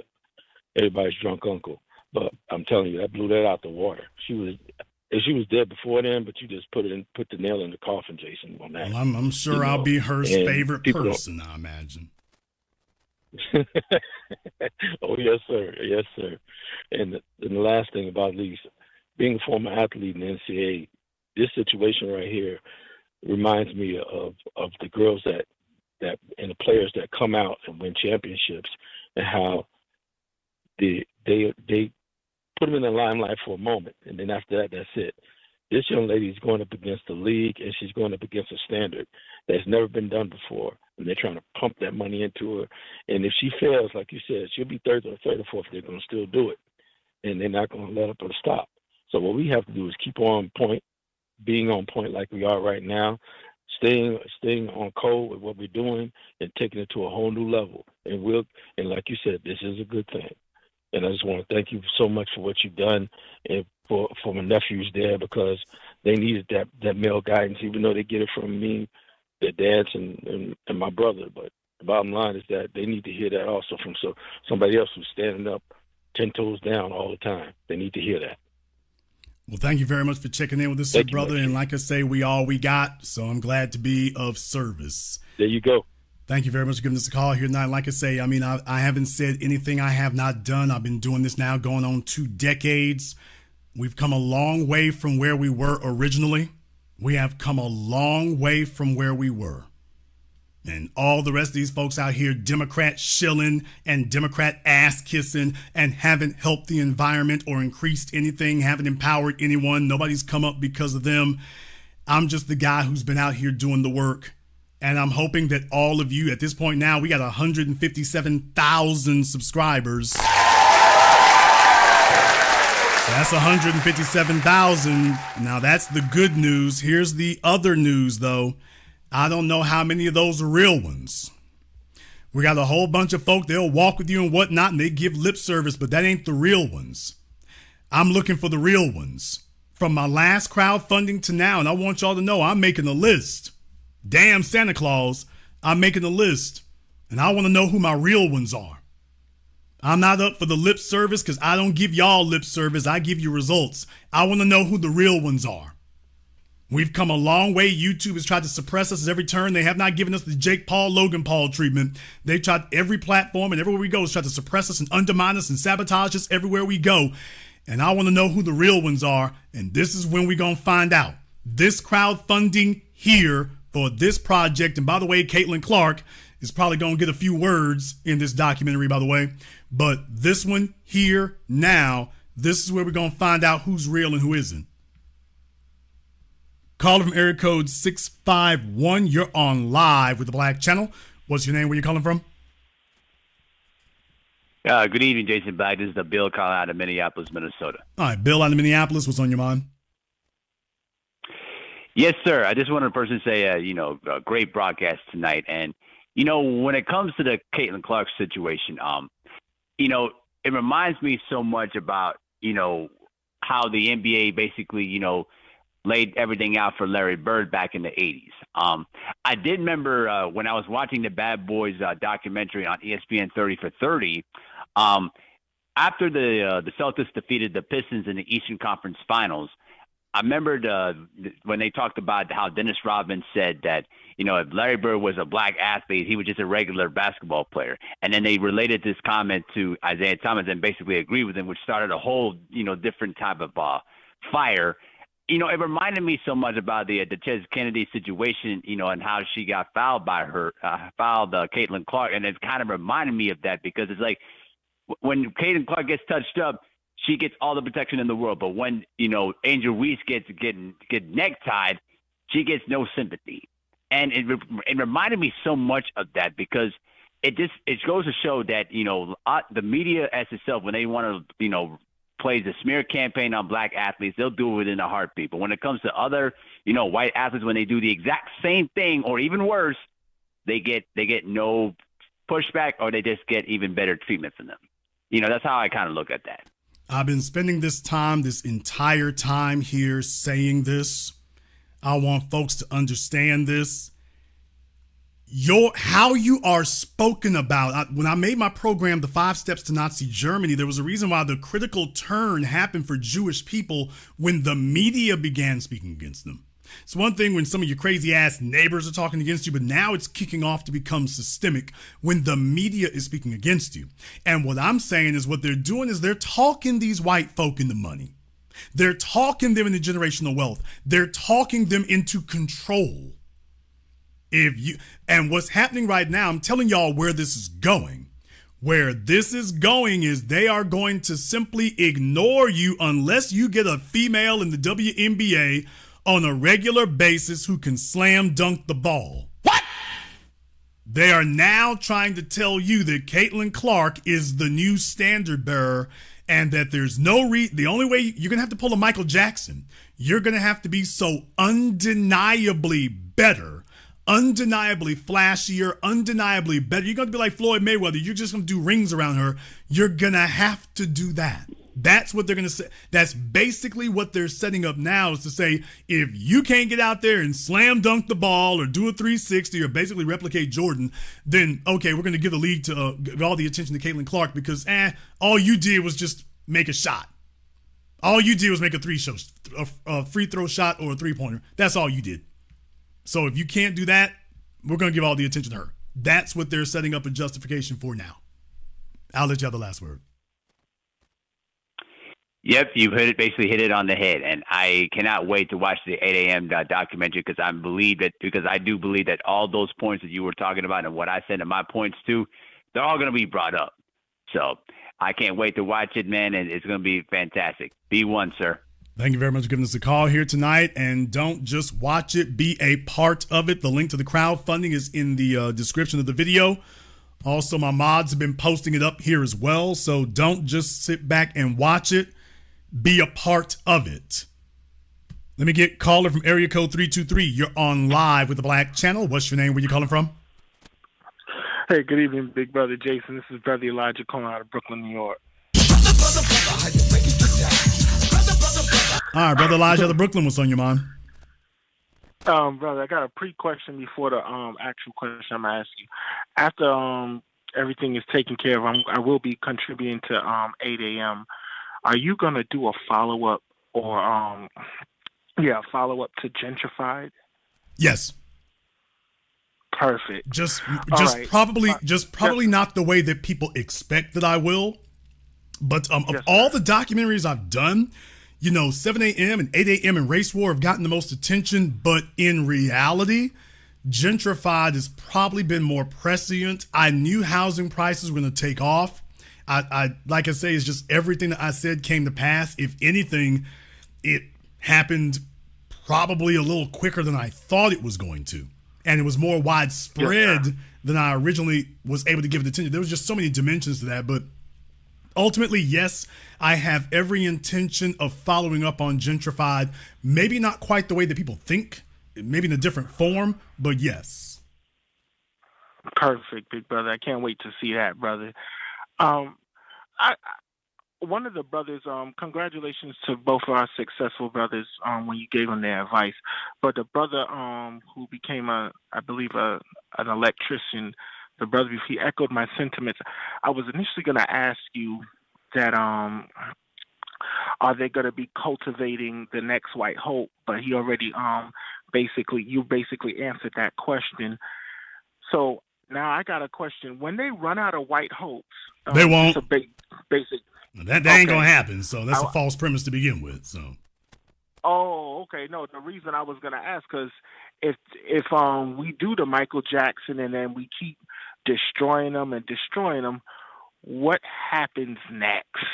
everybody's drunk uncle. But I'm telling you, that blew that out the water. She was dead before then, but you just put the nail in the coffin, Jason, on that. Well, I'm sure I'll be her favorite person, I imagine. Oh, yes, sir. Yes, sir. And the last thing about Lisa, being a former athlete in the NCAA, this situation right here reminds me of the girls that and the players that come out and win championships, and how they put them in the limelight for a moment, and then after that, that's it. This young lady is going up against the league, and she's going up against a standard that's never been done before, and they're trying to pump that money into her. And if she fails, like you said, she'll be third or fourth. They're going to still do it, and they're not going to let her stop. So what we have to do is keep on point, being on point like we are right now, staying on code with what we're doing, and taking it to a whole new level. And like you said, this is a good thing. And I just want to thank you so much for what you've done, and for my nephews there, because they needed that male guidance, even though they get it from me, their dads, and my brother. But the bottom line is that they need to hear that also from somebody else who's standing up 10 toes down all the time. They need to hear that. Well, thank you very much for checking in with us, brother. And like I say, we all we got, so I'm glad to be of service. There you go. Thank you very much for giving us a call here tonight. Like I say, I mean, I haven't said anything I have not done. I've been doing this now going on 2 decades. We've come a long way from where we were originally. We have come a long way from where we were. And all the rest of these folks out here, Democrat shilling and Democrat ass kissing, and haven't helped the environment or increased anything, haven't empowered anyone. Nobody's come up because of them. I'm just the guy who's been out here doing the work. And I'm hoping that all of you, at this point now, we got 157,000 subscribers. So that's 157,000. Now that's the good news. Here's the other news, though. I don't know how many of those are real ones. We got a whole bunch of folk, they'll walk with you and whatnot, and they give lip service, but that ain't the real ones. I'm looking for the real ones. From my last crowdfunding to now, and I want y'all to know I'm making a list. Damn Santa Claus, I'm making a list, and I want to know who my real ones are. I'm not up for the lip service because I don't give y'all lip service. I give you results. I want to know who the real ones are. We've come a long way. YouTube has tried to suppress us at every turn. They have not given us the Jake Paul, Logan Paul treatment. They've tried every platform, and everywhere we go has tried to suppress us and undermine us and sabotage us everywhere we go. And I want to know who the real ones are, and this is when we're going to find out. This crowdfunding here for this project, and by the way, Caitlyn Clark is probably going to get a few words in this documentary, by the way, but this one here now, this is where we're going to find out who's real and who isn't. Caller from area code 651, you're on live with the Black Channel. What's your name? Where you calling from? Good evening, Jason Black. This is the Bill calling out of Minneapolis, Minnesota. All right, Bill out of Minneapolis. What's on your mind? Yes, sir. I just wanted to personally say, a great broadcast tonight. And, when it comes to the Caitlyn Clark situation, it reminds me so much about, how the NBA basically, laid everything out for Larry Bird back in the 80s. I did remember when I was watching the Bad Boys documentary on ESPN 30 for 30, after the Celtics defeated the Pistons in the Eastern Conference Finals, I remembered when they talked about how Dennis Rodman said that, if Larry Bird was a black athlete, he was just a regular basketball player. And then they related this comment to Isaiah Thomas and basically agreed with him, which started a whole, different type of fire. It reminded me so much about the Ches Kennedy situation, and how she got fouled by Caitlyn Clark. And it kind of reminded me of that because it's like when Caitlyn Clark gets touched up, she gets all the protection in the world. But when, Angel Reese get necktied, she gets no sympathy. And it reminded me so much of that because it goes to show that, the media as itself, when they want to, play the smear campaign on black athletes, they'll do it within a heartbeat. But when it comes to other, white athletes, when they do the exact same thing or even worse, they get no pushback or they just get even better treatment from them. That's how I kind of look at that. I've been spending this entire time here saying this. I want folks to understand this. How you are spoken about. When I made my program, The 5 Steps to Nazi Germany, there was a reason why the critical turn happened for Jewish people when the media began speaking against them. It's one thing when some of your crazy ass neighbors are talking against you, but now it's kicking off to become systemic when the media is speaking against you. And what I'm saying is what they're doing is they're talking these white folk into money. They're talking them into generational wealth. They're talking them into control. And what's happening right now, I'm telling y'all where this is going. Where this is going is they are going to simply ignore you unless you get a female in the WNBA on a regular basis who can slam dunk the ball. What? They are now trying to tell you that Caitlyn Clark is the new standard bearer and that there's the only way you're going to have to pull a Michael Jackson. You're going to have to be so undeniably better, undeniably flashier, undeniably better. You're going to be like Floyd Mayweather. You're just going to do rings around her. You're going to have to do that. That's what they're going to say. That's basically what they're setting up now, is to say, if you can't get out there and slam dunk the ball or do a 360 or basically replicate Jordan, then, okay, we're going to give the league to give all the attention to Caitlyn Clark because, all you did was just make a shot. All you did was make a free throw shot or a three-pointer. That's all you did. So if you can't do that, we're going to give all the attention to her. That's what they're setting up a justification for now. I'll let you have the last word. Yep, you basically hit it on the head, and I cannot wait to watch the 8 a.m. documentary because I do believe that all those points that you were talking about and what I said in my points too, they're all going to be brought up. So I can't wait to watch it, man, and it's going to be fantastic. Be one, sir. Thank you very much for giving us a call here tonight, and don't just watch it, be a part of it. The link to the crowdfunding is in the description of the video. Also, my mods have been posting it up here as well, so don't just sit back and watch it. Be a part of it. Let me get caller from area code 323. You're on live with the Black Channel. What's your name? Where you calling from? Hey, good evening, Big Brother Jason. This is Brother Elijah calling out of Brooklyn, New York. All right, Brother Elijah out of Brooklyn. What's on your mind? Brother, I got a pre-question before the actual question I'm asking you. After everything is taken care of, I will be contributing to 8 a.m. Are you going to do a follow-up or, follow-up to Gentrified? Yes. Perfect. Just right. probably not the way that people expect that I will. But of all the documentaries I've done, 7 a.m. and 8 a.m. and Race War have gotten the most attention. But in reality, Gentrified has probably been more prescient. I knew housing prices were going to take off. I like I say, it's just everything that I said came to pass. If anything, it happened probably a little quicker than I thought it was going to. And it was more widespread than I originally was able to give it attention. There was just so many dimensions to that. But ultimately, yes, I have every intention of following up on Gentrified. Maybe not quite the way that people think, maybe in a different form, but yes. Perfect, Big Brother. I can't wait to see that, brother. one of the brothers, congratulations to both of our successful brothers when you gave them their advice. But the brother who became, I believe, an electrician, the brother, he echoed my sentiments. I was initially going to ask you that are they going to be cultivating the next White Hope? But he already you basically answered that question. So now I got a question. When they run out of White Hopes, they won't. It's a basic. That ain't gonna happen. So that's a false premise to begin with. So. Oh, okay. No, the reason I was gonna ask, because if we do the Michael Jackson and then we keep destroying them, what happens next?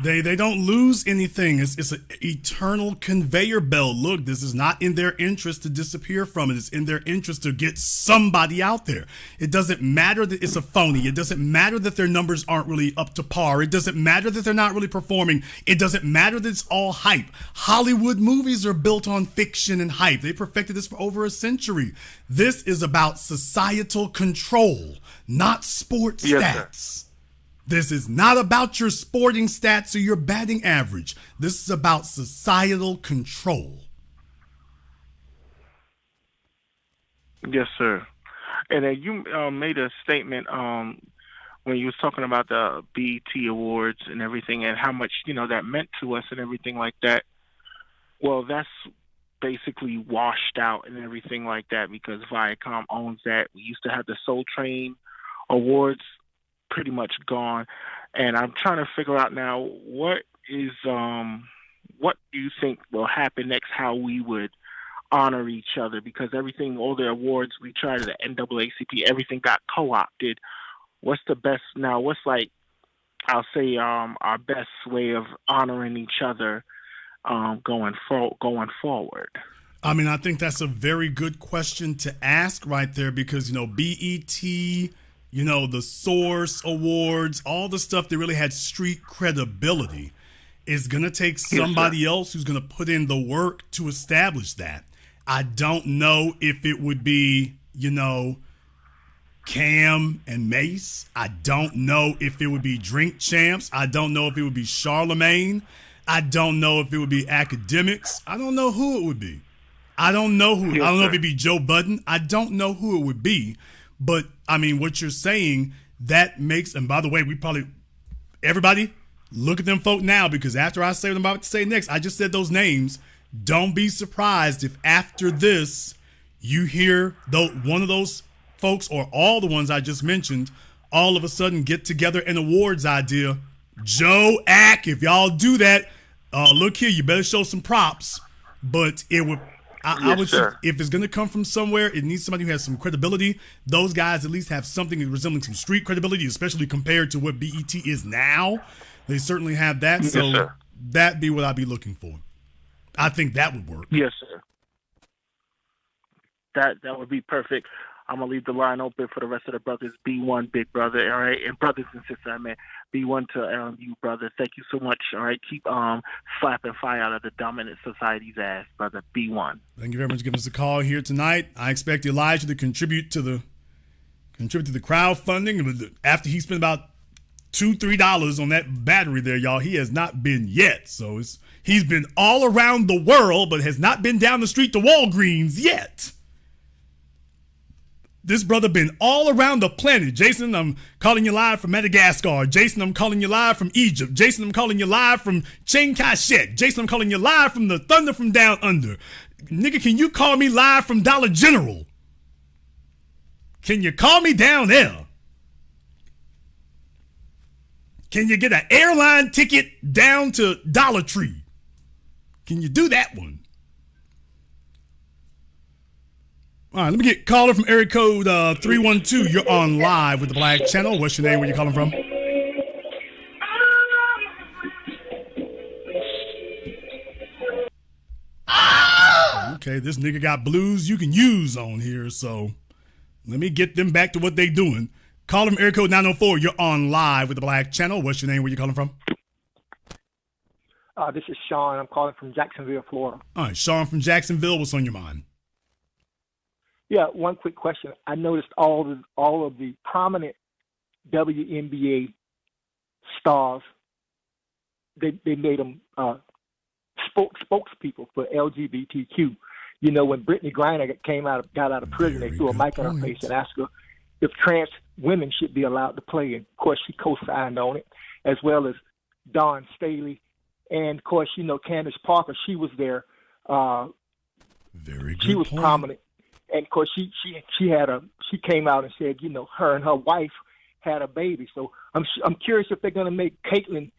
They don't lose anything. It's an eternal conveyor belt. Look, this is not in their interest to disappear from it. It's in their interest to get somebody out there. It doesn't matter that it's a phony. It doesn't matter that their numbers aren't really up to par. It doesn't matter that they're not really performing. It doesn't matter that it's all hype. Hollywood movies are built on fiction and hype. They perfected this for over a century. This is about societal control, not sports stats. Sir. This is not about your sporting stats or your batting average. This is about societal control. Yes, sir. And then you made a statement when you was talking about the BET Awards and everything and how much, that meant to us and everything like that. Well, that's basically washed out and everything like that because Viacom owns that. We used to have the Soul Train Awards, pretty much gone, and I'm trying to figure out now what do you think will happen next, how we would honor each other, because everything, all the awards we tried at the NAACP, everything got co-opted. What's the best now? What's I'll say our best way of honoring each other going forward? I mean, I think that's a very good question to ask right there because, BET, the Source Awards, all the stuff that really had street credibility is going to take somebody else who's going to put in the work to establish that. I don't know if it would be, Cam and Mace. I don't know if it would be Drink Champs. I don't know if it would be Charlemagne. I don't know if it would be Academics. I don't know who it would be. I don't know who. I don't know if it'd be Joe Budden. I don't know who it would be. But, I mean, what you're saying, that makes, and by the way, everybody, look at them folk now, because after I say what I'm about to say next, I just said those names. Don't be surprised if after this, you hear one of those folks or all the ones I just mentioned, all of a sudden get together an awards idea. Joe, Ack, if y'all do that, look here, you better show some props. But it would... I would say if it's going to come from somewhere, it needs somebody who has some credibility. Those guys at least have something resembling some street credibility, especially compared to what BET is now. They certainly have that. Yes, so sir. That'd be what I'd be looking for. I think that would work. Yes, sir. That would be perfect. I'm going to leave the line open for the rest of the brothers. B1, big brother, all right? And brothers and sisters, I mean, B1 to you, brother. Thank you so much, all right? Keep slapping fire out of the dominant society's ass, brother. B1. Thank you very much for giving us a call here tonight. I expect Elijah to contribute to the crowdfunding. After he spent about $2-3 on that battery there, y'all, he has not been yet. So he's been all around the world, but has not been down the street to Walgreens yet. This brother been all around the planet. Jason, I'm calling you live from Madagascar. Jason, I'm calling you live from Egypt. Jason, I'm calling you live from Chiang Kai-shek. Jason, I'm calling you live from the Thunder from Down Under. Nigga, can you call me live from Dollar General? Can you call me down there? Can you get an airline ticket down to Dollar Tree? Can you do that one? All right, let me get caller from area code 312. You're on live with the Black Channel. What's your name? Where you calling from? Okay, this nigga got blues you can use on here, so let me get them back to what they doing. Caller from area code 904. You're on live with the Black Channel. What's your name? Where you calling from? This is Sean. I'm calling from Jacksonville, Florida. All right, Sean from Jacksonville. What's on your mind? Yeah, one quick question. I noticed all of the prominent WNBA stars they made them spokespeople for LGBTQ. You know, when Brittany Griner got out of prison, they threw a mic in her face and asked her if trans women should be allowed to play. And of course, she co-signed on it, as well as Dawn Staley, and of course, you know, Candace Parker. She was there. Very good. She was point. prominent, and of course, she came out and said, you know, her and her wife had a baby. So I'm curious if they're going to make Caitlyn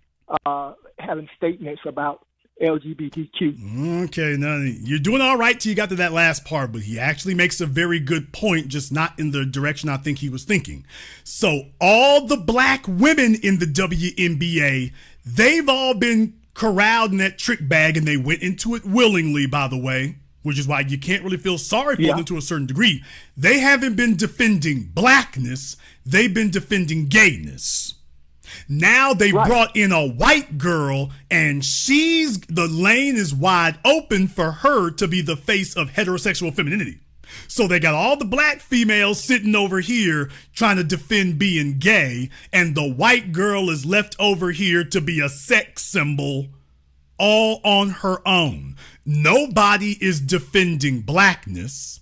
having statements about LGBTQ. Okay, now you're doing all right till you got to that last part, but he actually makes a very good point, just not in the direction I think he was thinking. So all the black women in the WNBA, they've all been corralled in that trick bag, and they went into it willingly, by the way, which is why you can't really feel sorry for them to a certain degree. They haven't been defending blackness, they've been defending gayness. Now they brought in a white girl, and the lane is wide open for her to be the face of heterosexual femininity. So they got all the black females sitting over here trying to defend being gay, and the white girl is left over here to be a sex symbol all on her own. Nobody is defending blackness.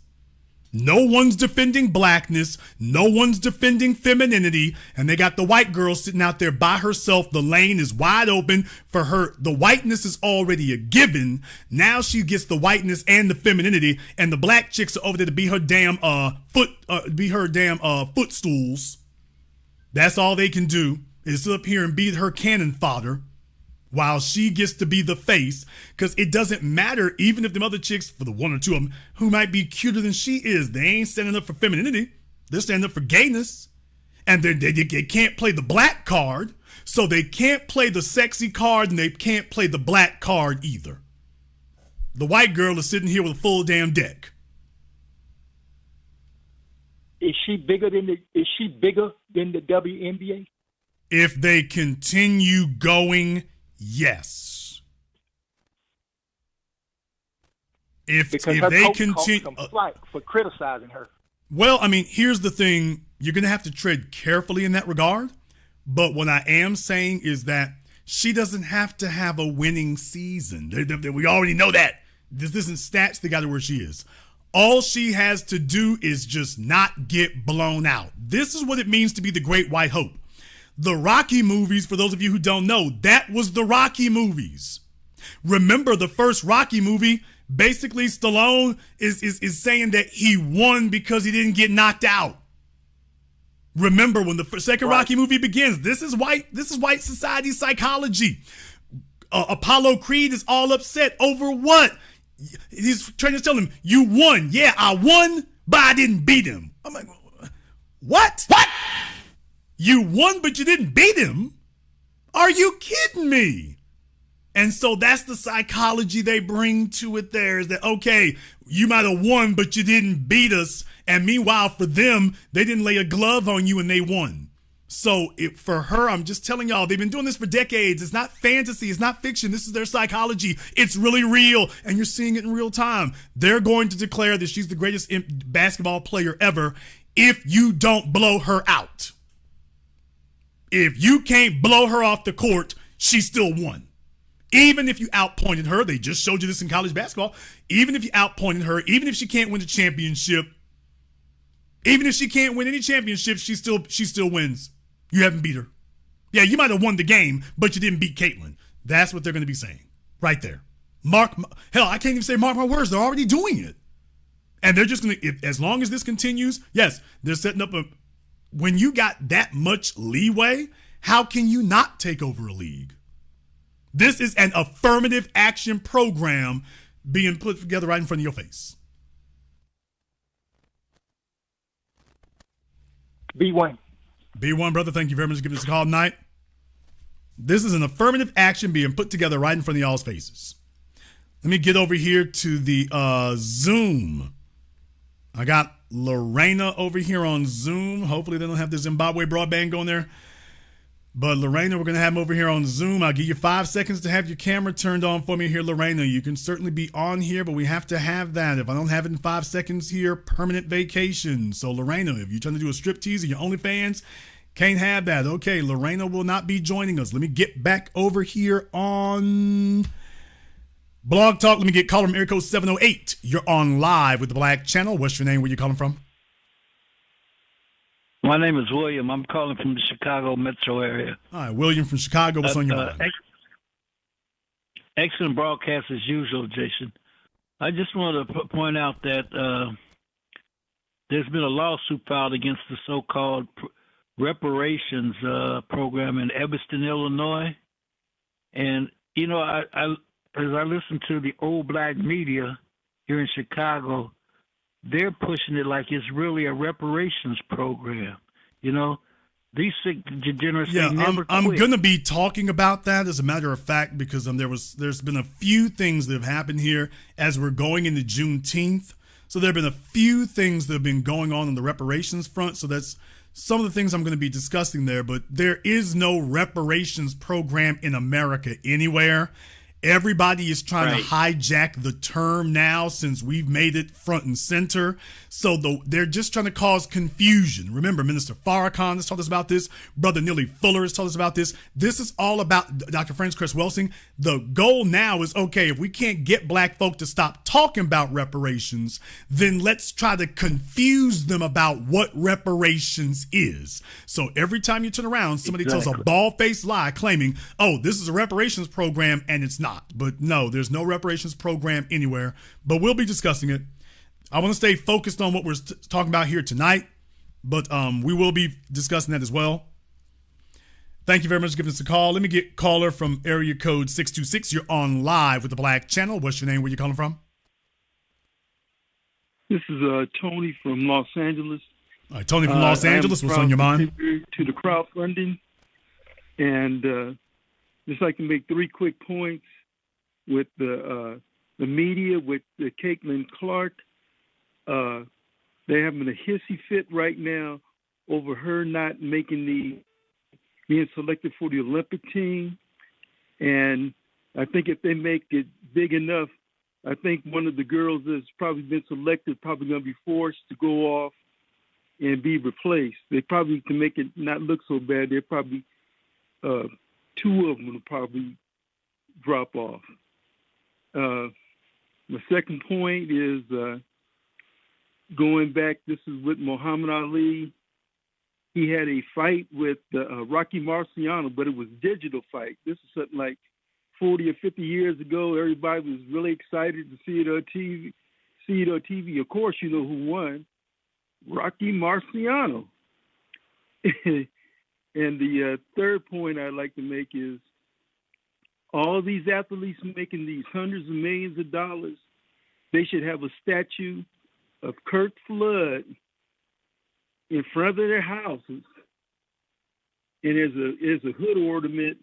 No one's defending blackness. No one's defending femininity. And they got the white girl sitting out there by herself. The lane is wide open for her. The whiteness is already a given. Now she gets the whiteness and the femininity. And the black chicks are over there to be her damn footstools. That's all they can do is sit up here and be her cannon fodder, while she gets to be the face, because it doesn't matter, even if them other chicks, for the one or two of them, who might be cuter than she is, they ain't standing up for femininity. They're standing up for gayness. And they can't play the black card, so they can't play the sexy card, and they can't play the black card either. The white girl is sitting here with a full damn deck. Is she bigger than the WNBA? If they continue going, yes. If they continue for criticizing her. Well, I mean, here's the thing. You're going to have to tread carefully in that regard. But what I am saying is that she doesn't have to have a winning season. We already know that. This isn't stats that got her where she is. All she has to do is just not get blown out. This is what it means to be the great white hope. The Rocky movies, for those of you who don't know, that was the Rocky movies. Remember the first Rocky movie, basically Stallone is saying that he won because he didn't get knocked out. Remember when the second Rocky movie begins, this is white society psychology. Apollo Creed is all upset over what? His trainers tell him, you won. Yeah, I won, but I didn't beat him. I'm like, what? What? You won, but you didn't beat him? Are you kidding me? And so that's the psychology they bring to it there, is that, okay, you might have won, but you didn't beat us. And meanwhile, for them, they didn't lay a glove on you and they won. So for her, I'm just telling y'all, they've been doing this for decades. It's not fantasy. It's not fiction. This is their psychology. It's really real. And you're seeing it in real time. They're going to declare that she's the greatest basketball player ever if you don't blow her out. If you can't blow her off the court, she still won. Even if you outpointed her, they just showed you this in college basketball. Even if you outpointed her, even if she can't win a championship, even if she can't win any championships, she still wins. You haven't beat her. Yeah, you might have won the game, but you didn't beat Caitlyn. That's what they're going to be saying right there. Hell, I can't even say mark my words. They're already doing it. And they're just going to, as long as this continues, yes, they're setting up when you got that much leeway, how can you not take over a league? This is an affirmative action program being put together right in front of your face. B1, brother, thank you very much for giving us a call tonight. This is an affirmative action being put together right in front of y'all's faces. Let me get over here to the Zoom. I got Lorena over here on Zoom. Hopefully they don't have the Zimbabwe broadband going there. But Lorena, we're going to have him over here on Zoom. I'll give you 5 seconds to have your camera turned on for me here, Lorena. You can certainly be on here, but we have to have that. If I don't have it in 5 seconds here, permanent vacation. So Lorena, if you're trying to do a striptease or your OnlyFans, Can't have that. Okay, Lorena will not be joining us. Let me get back over here on Blog Talk. Let me get caller from area code 708. You're on live with the Black Channel. What's your name? Where you calling from? My name is William. I'm calling from the Chicago metro area. All right, William from Chicago. What's on your mind? Excellent broadcast as usual, Jason. I just want to point out that there's been a lawsuit filed against the so-called reparations program in Evanston, Illinois. And, you know, as I listen to the old black media here in Chicago, they're pushing it like it's really a reparations program. You know, these sick degenerates never quit. I'm going to be talking about that as a matter of fact, because there's been a few things that have happened here as we're going into Juneteenth. So there have been a few things that have been going on the reparations front. So that's some of the things I'm going to be discussing there. But there is no reparations program in America anywhere. Everybody is trying to hijack the term now since we've made it front and center. So they're just trying to cause confusion. Remember, Minister Farrakhan has told us about this. Brother Neely Fuller has told us about this. This is all about Dr. Francis Cress Welsing. The goal now is, okay, if we can't get black folk to stop talking about reparations, then let's try to confuse them about what reparations is. So every time you turn around, somebody tells a bald-faced lie claiming, oh, this is a reparations program, and it's not. But no, there's no reparations program anywhere, but we'll be discussing it. I want to stay focused on what we're talking about here tonight, but we will be discussing that as well. Thank you very much for giving us a call. Let me get caller from area code 626. You're on live with the Black Channel. What's your name? Where you calling from? This is Tony from Los Angeles. All right, Tony from Los Angeles. What's on your mind? To the crowdfunding, and just like to make 3 quick points with the media, with the Caitlyn Clark. They're having a hissy fit right now over her not being selected for the Olympic team. And I think if they make it big enough, I think one of the girls that's probably been selected probably going to be forced to go off and be replaced. They probably, to make it not look so bad, they're probably 2 of them will probably drop off. My second point is going back, this is with Muhammad Ali. He had a fight with Rocky Marciano, but it was a digital fight. This is something like 40 or 50 years ago. Everybody was really excited to see it on TV. Of course, you know who won. Rocky Marciano. And the third point I'd like to make is all these athletes making these hundreds of millions of dollars, they should have a statue of Kurt Flood in front of their houses. And there's a hood ornament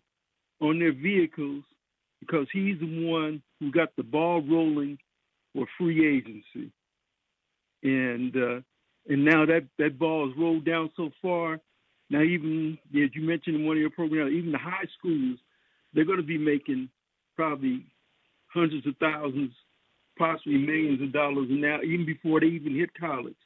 on their vehicles because he's the one who got the ball rolling for free agency. And now that ball has rolled down so far. Now, even as you mentioned in one of your programs, even the high schools, they're going to be making probably hundreds of thousands, possibly millions of dollars now, even before they even hit college.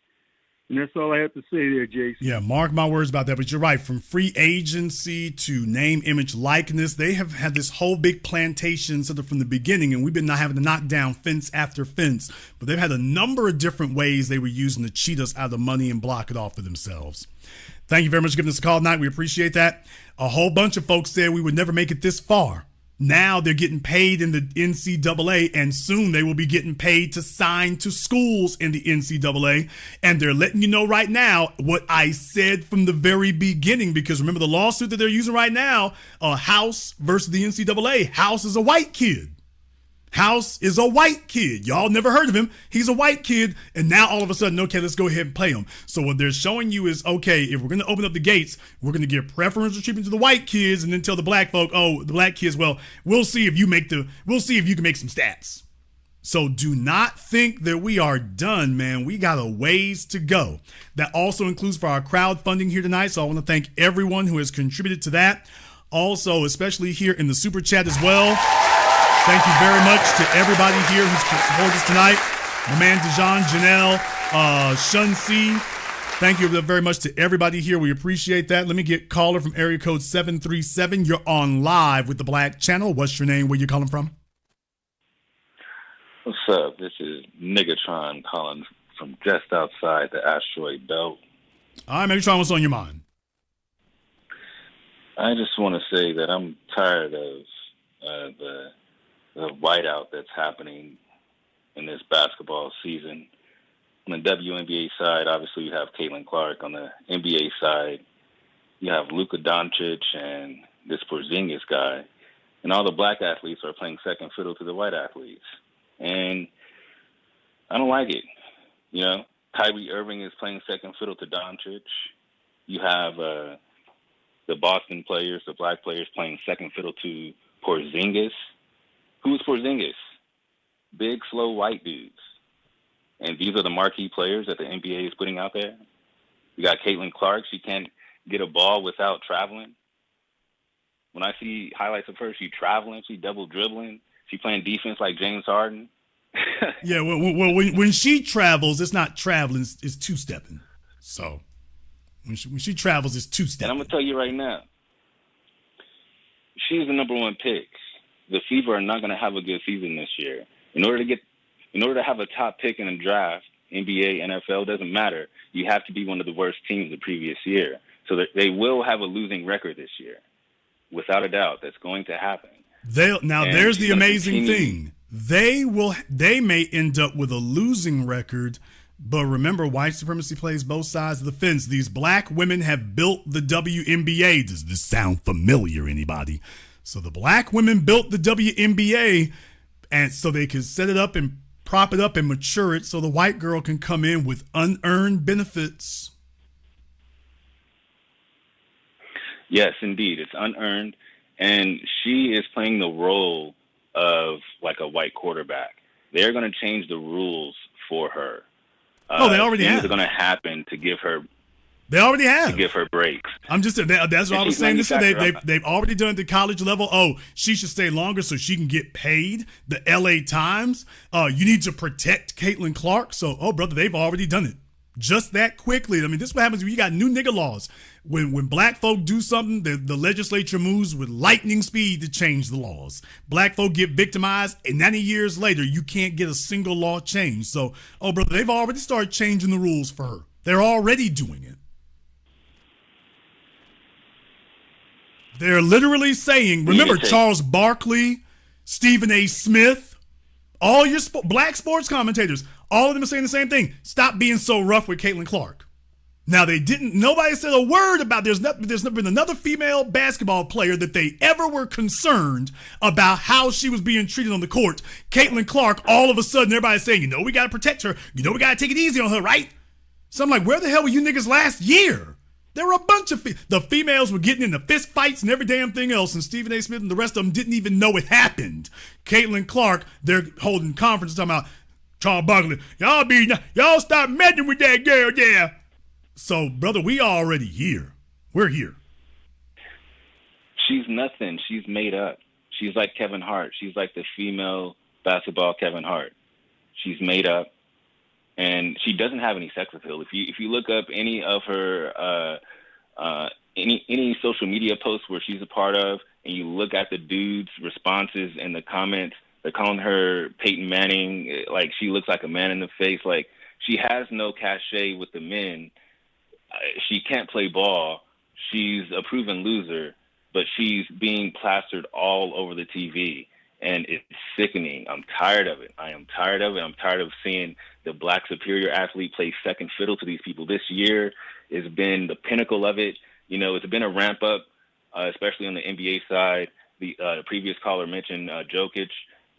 And that's all I have to say there, Jason. Yeah, mark my words about that. But you're right. From free agency to name, image, likeness, they have had this whole big plantation sort of from the beginning, and we've been not having to knock down fence after fence. But they've had a number of different ways they were using to cheat us out of money and block it off for themselves. Thank you very much for giving us a call tonight. We appreciate that. A whole bunch of folks said we would never make it this far. Now they're getting paid in the NCAA, and soon they will be getting paid to sign to schools in the NCAA. And they're letting you know right now what I said from the very beginning, because remember the lawsuit that they're using right now, House versus the NCAA. House is a white kid. House is a white kid. Y'all never heard of him. He's a white kid. And now all of a sudden, okay, let's go ahead and pay him. So what they're showing you is, okay, if we're going to open up the gates, we're going to give preferential treatment to the white kids and then tell the black folk, oh, the black kids, well, we'll see if you can make some stats. So do not think that we are done, man. We got a ways to go. That also includes for our crowdfunding here tonight. So I want to thank everyone who has contributed to that. Also, especially here in the super chat as well. Thank you very much to everybody here who's supported us tonight. My man Dijon, Janelle, Shun C, Thank you very much to everybody here. We appreciate that. Let me get caller from area code 737. You're on live with the Black Channel. What's your name? Where you calling from? What's up? This is Niggatron calling from just outside the asteroid belt. All right, Megatron, what's on your mind? I just want to say that I'm tired of the whiteout that's happening in this basketball season. On the WNBA side, obviously you have Caitlyn Clark. On the NBA side, you have Luka Doncic and this Porzingis guy. And all the black athletes are playing second fiddle to the white athletes. And I don't like it. You know, Kyrie Irving is playing second fiddle to Doncic. You have the Boston players, the black players, playing second fiddle to Porzingis. Who's Porzingis? Big, slow white dudes. And these are the marquee players that the NBA is putting out there. You got Caitlyn Clark. She can't get a ball without traveling. When I see highlights of her, she traveling, she double dribbling, she playing defense like James Harden. Yeah, well, when she travels, it's not traveling, it's two-stepping. So when she travels, it's two-stepping. And I'm going to tell you right now, she's the number one pick. The Fever are not going to have a good season this year. In order to have a top pick in the draft, NBA, NFL, doesn't matter. You have to be one of the worst teams the previous year. So that they will have a losing record this year. Without a doubt, that's going to happen. There's the amazing thing. They may end up with a losing record, but remember, white supremacy plays both sides of the fence. These black women have built the WNBA. Does this sound familiar, anybody? So the black women built the WNBA, and so they can set it up and prop it up and mature it so the white girl can come in with unearned benefits. Yes, indeed. It's unearned. And she is playing the role of like a white quarterback. They're going to change the rules for her. They already have. Things are going to happen to give her. They already have. To give her breaks. I'm just that's what I was saying. They've already done it at the college level. Oh, she should stay longer so she can get paid. The LA Times. You need to protect Caitlyn Clark. So, brother, they've already done it. Just that quickly. I mean, this is what happens when you got new nigga laws. When black folk do something, the legislature moves with lightning speed to change the laws. Black folk get victimized, and 90 years later, you can't get a single law changed. So, brother, they've already started changing the rules for her. They're already doing it. They're literally saying, remember Charles Barkley, Stephen A. Smith, all your black sports commentators, all of them are saying the same thing. Stop being so rough with Caitlyn Clark. Now, nobody said a word about, there's never been another female basketball player that they ever were concerned about how she was being treated on the court. Caitlyn Clark, all of a sudden, everybody's saying, we got to protect her. We got to take it easy on her, right? So I'm like, where the hell were you niggas last year? There were a bunch of the females were getting into fist fights and every damn thing else, and Stephen A. Smith and the rest of them didn't even know it happened. Caitlyn Clark, they're holding conferences talking about Charles Barkley. Y'all stop messing with that girl there. So, brother, we already here. We're here. She's nothing. She's made up. She's like Kevin Hart. She's like the female basketball Kevin Hart. She's made up. And she doesn't have any sex appeal. If you look up any of her any social media posts where she's a part of, and you look at the dudes' responses in the comments, they're calling her Peyton Manning, like she looks like a man in the face. Like she has no cachet with the men. She can't play ball. She's a proven loser, but she's being plastered all over the TV. And it's sickening. I'm tired of it. I am tired of it. I'm tired of seeing the black superior athlete play second fiddle to these people. This year has been the pinnacle of it. It's been a ramp up, especially on the NBA side. The previous caller mentioned Jokic,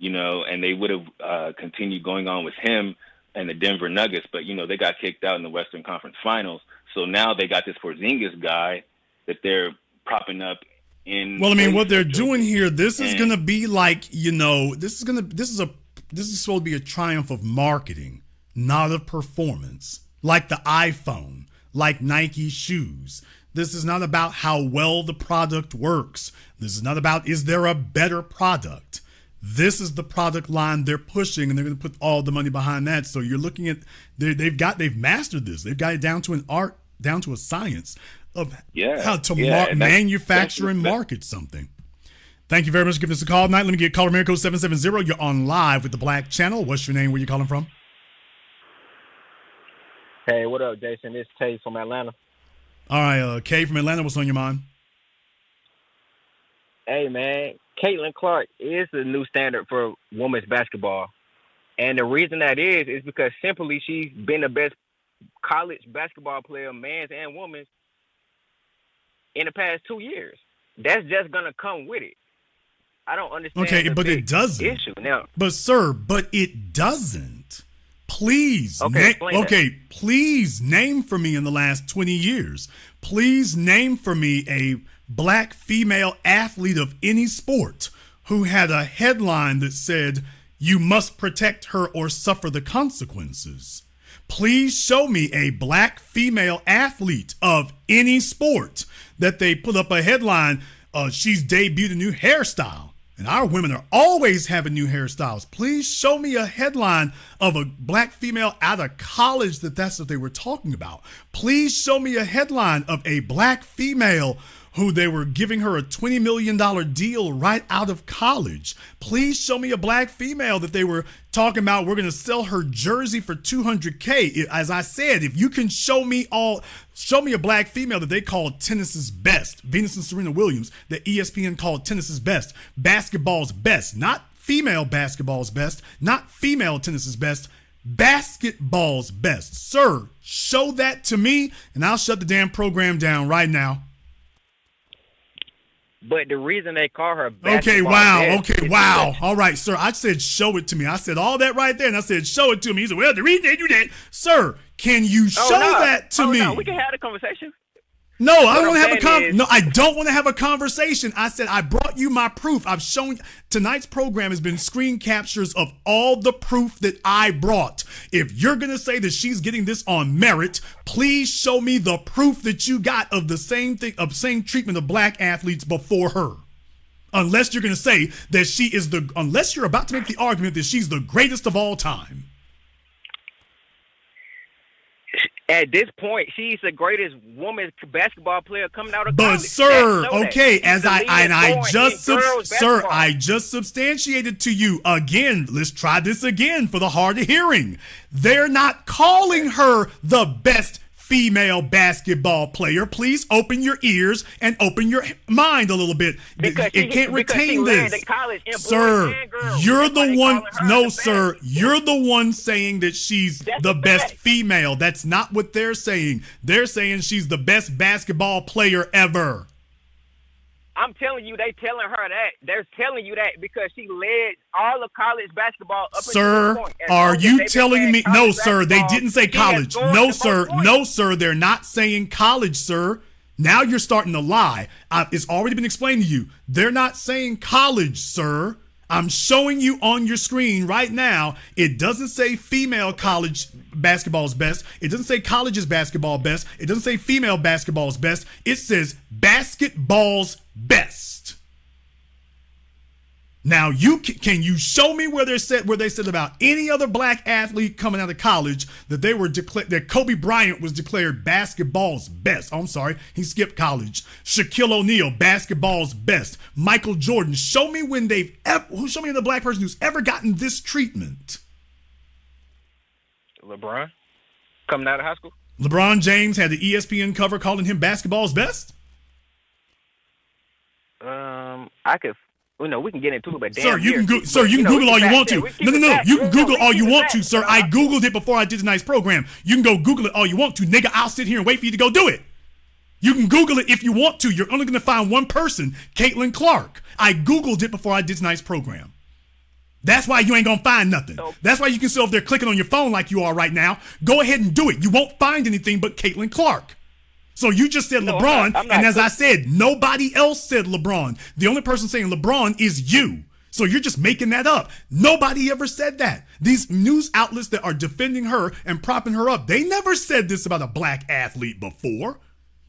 and they would have continued going on with him and the Denver Nuggets, but, they got kicked out in the Western Conference Finals. So now they got this Porzingis guy that they're propping up. What they're doing here, this is going to be like, this is supposed to be a triumph of marketing, not of performance. Like the iPhone, like Nike shoes. This is not about how well the product works. This is not about, is there a better product? This is the product line they're pushing, and they're going to put all the money behind that. So you're looking at they've mastered this. They've got it down to an art, down to a science of how to manufacture and market something. Thank you very much for giving us a call tonight. Let me get caller America 770. You're on live with the Black Channel. What's your name? Where you calling from? Hey, what up, Jason? It's Tay from Atlanta. All right, Kay from Atlanta. What's on your mind? Hey, man, Caitlyn Clark is the new standard for women's basketball. And the reason that is because simply she's been the best college basketball player, men's and women's, in the past 2 years. That's just going to come with it. I don't understand. Okay, but it doesn't. Issue. Now, but it doesn't. Please, please name for me in the last 20 years. Please name for me a black female athlete of any sport who had a headline that said, "You must protect her or suffer the consequences." Please show me a black female athlete of any sport that they put up a headline, she's debuted a new hairstyle. And our women are always having new hairstyles. Please show me a headline of a black female out of college that's what they were talking about. Please show me a headline of a black female who they were giving her a $20 million deal right out of college. Please show me a black female that they were talking about, we're going to sell her jersey for $200K. As I said, if you can show me a black female that they called tennis's best, Venus and Serena Williams, that ESPN called tennis's best, basketball's best, not female basketball's best, not female tennis's best, basketball's best. Sir, show that to me and I'll shut the damn program down right now. But the reason they call her wow. All right, sir. I said show it to me. I said all that right there, and I said show it to me. He said, well, the reason they do that, sir, can you show that to me? No, we can have a conversation. No, I don't want to have I don't want to have a conversation. I said I brought you my proof. I've shown tonight's program has been screen captures of all the proof that I brought. If you're going to say that she's getting this on merit, please show me the proof that you got of the same same treatment of black athletes before her. Unless you're going to say that unless you're about to make the argument that she's the greatest of all time. At this point, she's the greatest women's basketball player coming out of college. But sir, okay, I just substantiated to you again. Let's try this again for the hard of hearing. They're not calling her the best female basketball player. Please open your ears and open your mind a little bit. It can't retain this. Sir, you're the one. No, sir, you're the one saying that she's the best female. That's not what they're saying. They're saying she's the best basketball player ever. I'm telling you, they telling her that. They're telling you that because she led all of college basketball up sir, until this point. Are you telling me? No, sir, they didn't say college. No, sir. No, sir, they're not saying college, sir. Now you're starting to lie. It's already been explained to you. They're not saying college, sir. I'm showing you on your screen right now. It doesn't say female college basketball is best. It doesn't say college's basketball best. It doesn't say female basketball is best. It says basketball's best. Now can you show me where they said about any other black athlete coming out of college that they were that Kobe Bryant was declared basketball's best? Oh, I'm sorry, he skipped college. Shaquille O'Neal, basketball's best. Michael Jordan. Show me show me the black person who's ever gotten this treatment. LeBron, coming out of high school. LeBron James had the ESPN cover calling him basketball's best. I could. We can get into it, but sir, you can Google all you want to. No. You can Google all you want to, sir. I Googled it before I did tonight's program. You can go Google it all you want to, nigga. I'll sit here and wait for you to go do it. You can Google it if you want to. You're only going to find one person, Caitlyn Clark. I Googled it before I did tonight's program. That's why you ain't going to find nothing. That's why you can sit over there clicking on your phone like you are right now. Go ahead and do it. You won't find anything but Caitlyn Clark. So you just said LeBron, and as I said, nobody else said LeBron. The only person saying LeBron is you. So you're just making that up. Nobody ever said that. These news outlets that are defending her and propping her up, they never said this about a black athlete before.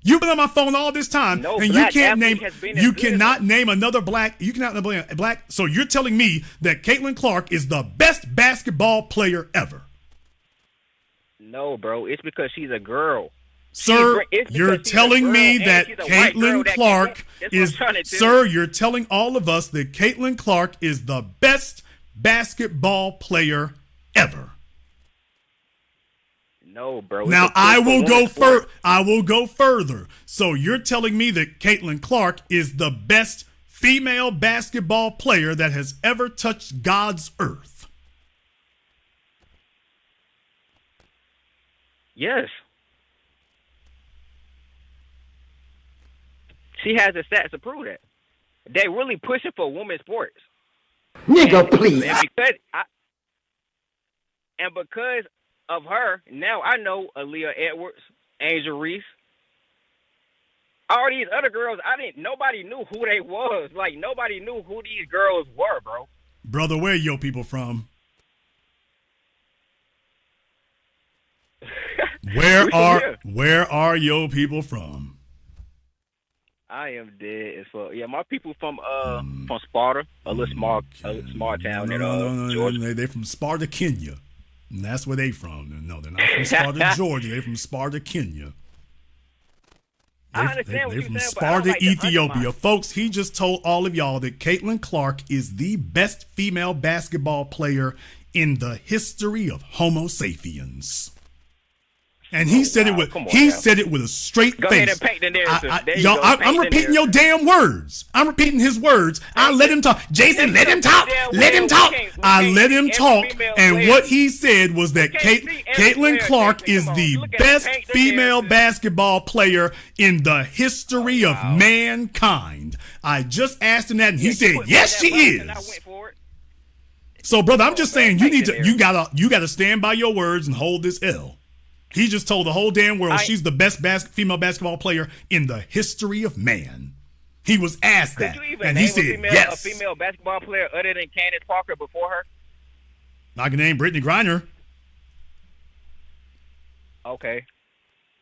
You've been on my phone all this time, No and you black can't athlete name. has been You as good as cannot name another black. You cannot name a black. So you're telling me that Caitlyn Clark is the best basketball player ever? No, bro. It's because she's a girl. Sir, you're telling me that Caitlyn Clark is. Sir, you're telling all of us that Caitlyn Clark is the best basketball player ever. No, bro. Now I will go further. So you're telling me that Caitlyn Clark is the best female basketball player that has ever touched God's earth? Yes. She has the stats to prove that. They really pushing for women's sports. Nigga, please. And because of her, now I know Aaliyah Edwards, Angel Reese, all these other girls. Nobody knew who they was. Like, nobody knew who these girls were, bro. Brother, where your people from? Where are your people from? I am dead as fuck. Yeah, my people from Sparta, a little small town in Georgia. They're from Sparta, Kenya. And that's where they from. No, they're not from Sparta, Georgia. They're from Sparta, Kenya. I understand what they're you're from saying, Sparta, but Ethiopia. Folks, he just told all of y'all that Caitlyn Clark is the best female basketball player in the history of Homo sapiens. And he said it with a straight Go face. ahead and paint the narrative. Y'all, I'm repeating your damn words. I'm repeating his words. I let him talk. Jason, let him talk. Let him talk. I let him talk. And what he said was that Caitlyn Clark is the best female basketball player in the history of mankind. I just asked him that, and he said, yes, she is. So, brother, I'm just saying you gotta stand by your words and hold this L. He just told the whole damn world she's the best female basketball player in the history of man. He was asked that, and he said yes. A female basketball player other than Candace Parker before her? I can name Brittany Griner. Okay.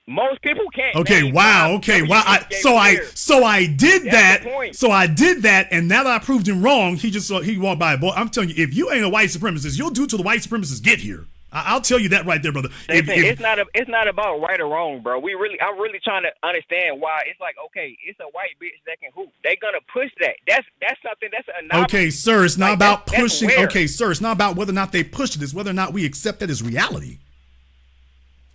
Most people can't. Okay, wow. Okay, wow. So I did that, and now that I proved him wrong, he walked by. Boy, I'm telling you, if you ain't a white supremacist, you'll do till the white supremacists get here. I'll tell you that right there, brother. It's not about right or wrong, bro. I'm really trying to understand why. It's like, okay, it's a white bitch that can hoop. They're gonna push that. That's something that's a anomaly. Okay, sir, it's not about pushing. That's okay, sir, it's not about whether or not they push it. It's whether or not we accept that as reality.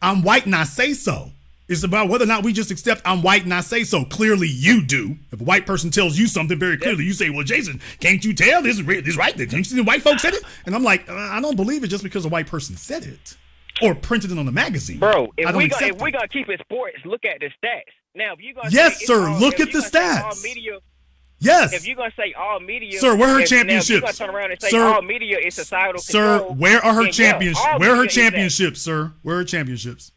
I'm white and I say so. It's about whether or not we just accept I'm white and I say so. Clearly you do. If a white person tells you something very clearly, you say, well, Jason, can't you tell this is right? Can't you see the white folks said it? And I'm like, I don't believe it just because a white person said it or printed it on the magazine. Bro, if we're going to keep it sports, look at the stats. Now, if you're going to yes, sir, look at the stats. Yes. If you're going to say all media. Sir, where are her championships? If you're going to turn around and say all media is societal control. Sir, where are her championships? Where are her championships, sir? Where are her championships?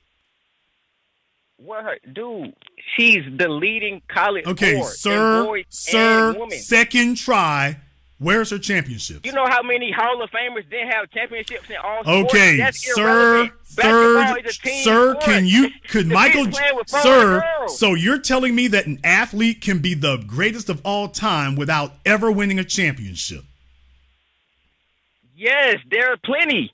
Dude, she's the leading college sport. Sir, second try. Where's her championship? You know how many Hall of Famers didn't have championships in all sports? Okay, sir, so you're telling me that an athlete can be the greatest of all time without ever winning a championship? Yes, there are plenty.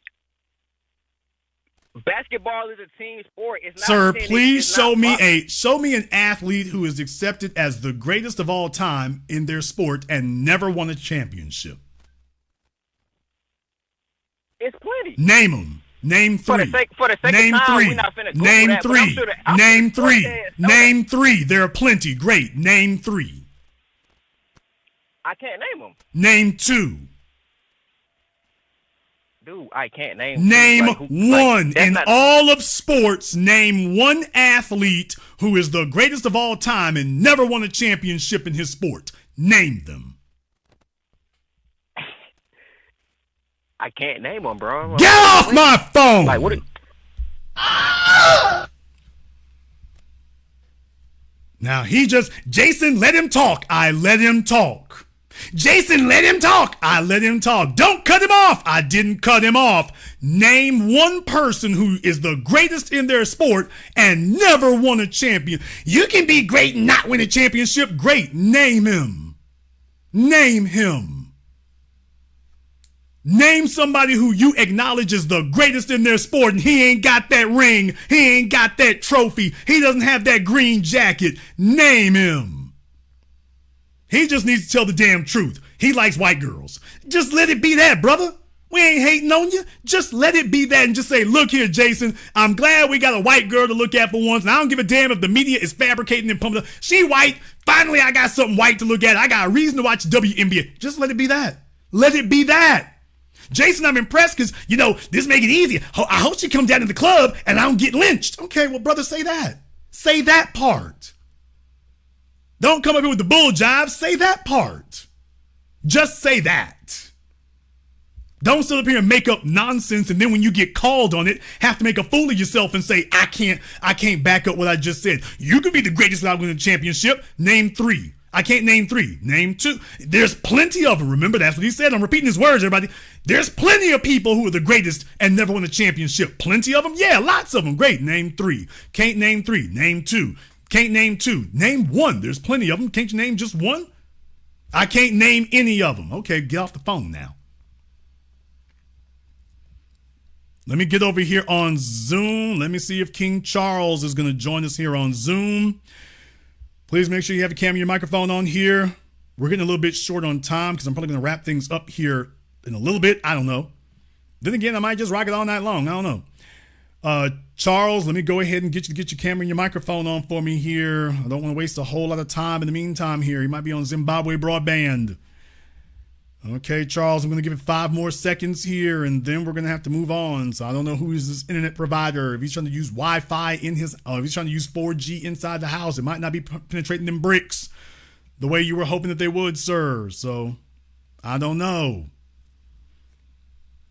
Basketball is a team sport. It's not sir, tennis, please show me an athlete who is accepted as the greatest of all time in their sport and never won a championship. It's plenty. Name them. Name three. For the sake Name of time, three. We're not finna Google Name that, three. Name three. Name three. There are plenty. Great. Name three. I can't name them. Name two. Dude, I can't name. Name one in all of sports. Name one athlete who is the greatest of all time and never won a championship in his sport. Name them. I can't name them, bro. Get off my phone! Like what? Now Jason, let him talk. I let him talk. Jason, let him talk. I let him talk. Don't cut him off. I didn't cut him off. Name one person who is the greatest in their sport and never won a champion. You can be great and not win a championship. Great. Name him. Name him. Name somebody who you acknowledge is the greatest in their sport and he ain't got that ring. He ain't got that trophy. He doesn't have that green jacket. Name him. He just needs to tell the damn truth. He likes white girls. Just let it be that, brother. We ain't hating on you. Just let it be that and just say, look here, Jason, I'm glad we got a white girl to look at for once, and I don't give a damn if the media is fabricating and pumping up. She white. Finally, I got something white to look at. I got a reason to watch WNBA. Just let it be that. Let it be that. Jason, I'm impressed because, this make it easier. I hope she comes down to the club and I don't get lynched. Okay, well, brother, say that. Say that part. Don't come up here with the bull jive. Say that part. Just say that. Don't sit up here and make up nonsense and then when you get called on it, have to make a fool of yourself and say, I can't back up what I just said. You could be the greatest without winning a championship. Name 3. I can't name 3. Name 2. There's plenty of them. Remember, that's what he said. I'm repeating his words, everybody. There's plenty of people who are the greatest and never won a championship. Plenty of them? Yeah, lots of them. Great. Name 3. Can't name 3. Name 2. Can't name 2. Name 1. There's plenty of them. Can't you name just 1? I can't name any of them. Okay, get off the phone now. Let me get over here on Zoom. Let me see if King Charles is going to join us here on Zoom. Please make sure you have a camera and your microphone on here. We're getting a little bit short on time because I'm probably going to wrap things up here in a little bit. I don't know. Then again, I might just rock it all night long. I don't know. Charles, let me go ahead and get your camera and your microphone on for me here. I don't want to waste a whole lot of time in the meantime here. You might be on Zimbabwe broadband. Okay, Charles, I'm going to give it 5 more seconds here, and then we're going to have to move on. So I don't know who is this internet provider. If he's trying to use Wi-Fi in his, if he's trying to use 4G inside the house, it might not be penetrating them bricks the way you were hoping that they would, sir. So I don't know.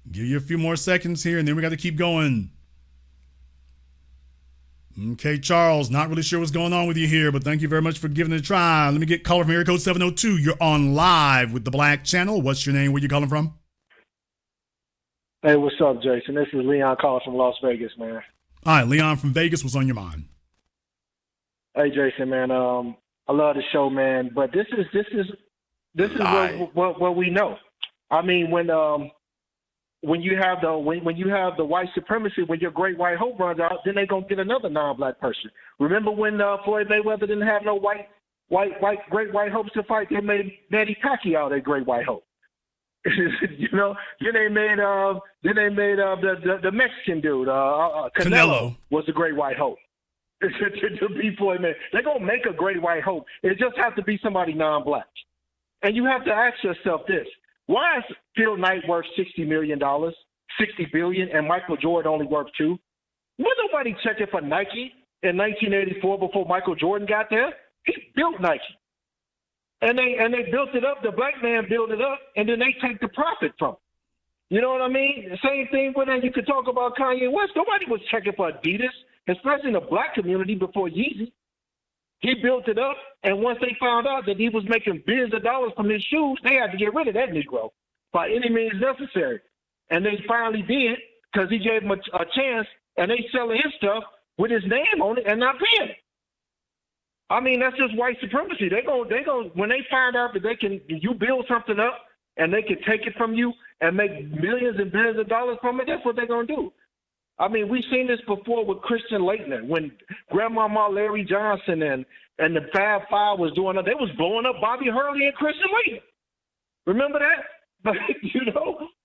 Give you a few more seconds here, and then we got to keep going. Okay, Charles, not really sure what's going on with you here, but thank you very much for giving it a try. Let me get caller from area code 702. You're on live with the Black Channel. What's your name? Where you calling from? Hey, what's up, Jason? This is Leon calling from Las Vegas, man. All right, Leon from Vegas. What's on your mind? Hey, Jason, man. I love the show, man. But this is what we know. I mean, when you have the white supremacy, when your great white hope runs out, then they're gonna get another non-black person. Remember when Floyd Mayweather didn't have no white great white hopes to fight? They made Manny Pacquiao their great white hope. Then they made the Mexican dude Canelo was the great white hope to be Floyd Mayweather. They're gonna make a great white hope. It just has to be somebody non-black, and you have to ask yourself this. Why is Phil Knight worth $60 million, $60 billion, and Michael Jordan only worth $2 billion? Was nobody checking for Nike in 1984 before Michael Jordan got there? He built Nike. And they built it up, the black man built it up, and then they take the profit from it. You know what I mean? The same thing with that. You could talk about Kanye West. Nobody was checking for Adidas, especially in the black community before Yeezy. He built it up, and once they found out that he was making billions of dollars from his shoes, they had to get rid of that Negro by any means necessary. And they finally did because he gave him a chance, and they selling his stuff with his name on it and not paying it. I mean, that's just white supremacy. They go when they find out that you build something up and they can take it from you and make millions and billions of dollars from it, that's what they're gonna do. I mean, we've seen this before with Christian Laettner when Grandmama Larry Johnson and the Fab Five was doing it. They was blowing up Bobby Hurley and Christian Laettner. Remember that? But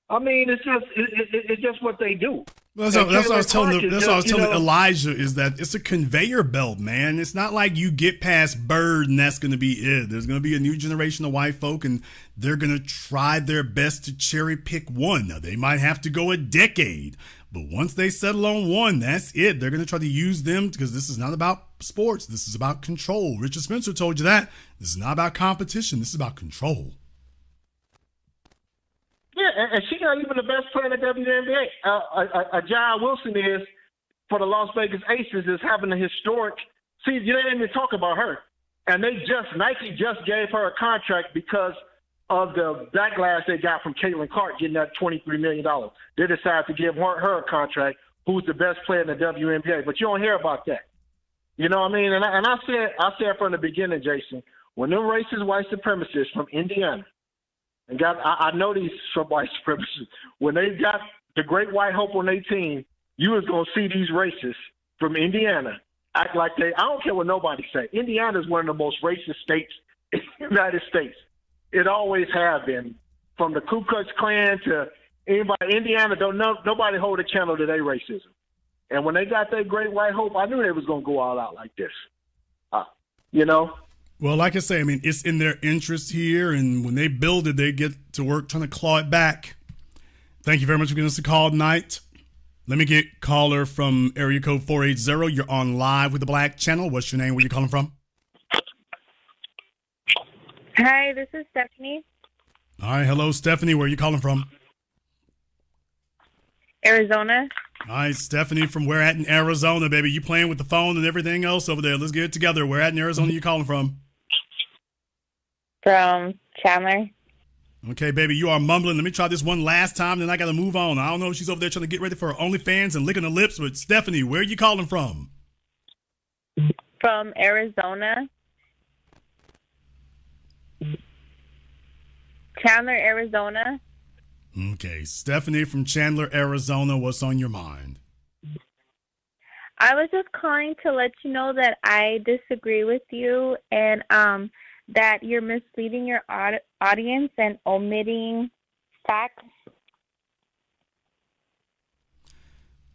I mean, it's just what they do. That's what I was telling Elijah is that it's a conveyor belt, man. It's not like you get past Bird and that's going to be it. There's going to be a new generation of white folk, and they're going to try their best to cherry pick one. Now, they might have to go a decade, but once they settle on one, that's it. They're going to try to use them because this is not about sports. This is about control. Richard Spencer told you that. This is not about competition. This is about control. Yeah, and she's not even the best player in the WNBA. John Wilson is, for the Las Vegas Aces, is having a historic season. You didn't even talk about her. And Nike just gave her a contract because of the backlash they got from Caitlyn Clark getting that $23 million. They decided to give her a contract, who's the best player in the WNBA. But you don't hear about that. You know what I mean? And I said from the beginning, Jason, when them racist white supremacists from Indiana, and I know these from white supremacists, when they got the great white hope on their team, you was going to see these racists from Indiana act like I don't care what nobody say. Indiana is one of the most racist states in the United States. It always have been. From the Ku Klux Klan to anybody, Indiana, nobody hold a candle to their racism. And when they got that great white hope, I knew they was going to go all out like this. You know? Well, like I say, I mean, it's in their interest here, and when they build it, they get to work trying to claw it back. Thank you very much for giving us a call tonight. Let me get caller from area code 480. You're on live with the Black Channel. What's your name? Where you calling from? Hi, this is Stephanie. All right. Hello, Stephanie. Where are you calling from? Arizona. All right, Stephanie, from where at in Arizona, baby? You playing with the phone and everything else over there. Let's get it together. Where at in Arizona you calling from? From Chandler. Okay, baby, you are mumbling. Let me try this one last time, then I got to move on. I don't know if she's over there trying to get ready for her OnlyFans and licking her lips, but Stephanie, where are you calling from? From Arizona. Chandler, Arizona. Okay, Stephanie from Chandler, Arizona, what's on your mind? I was just calling to let you know that I disagree with you and that you're misleading your audience and omitting facts.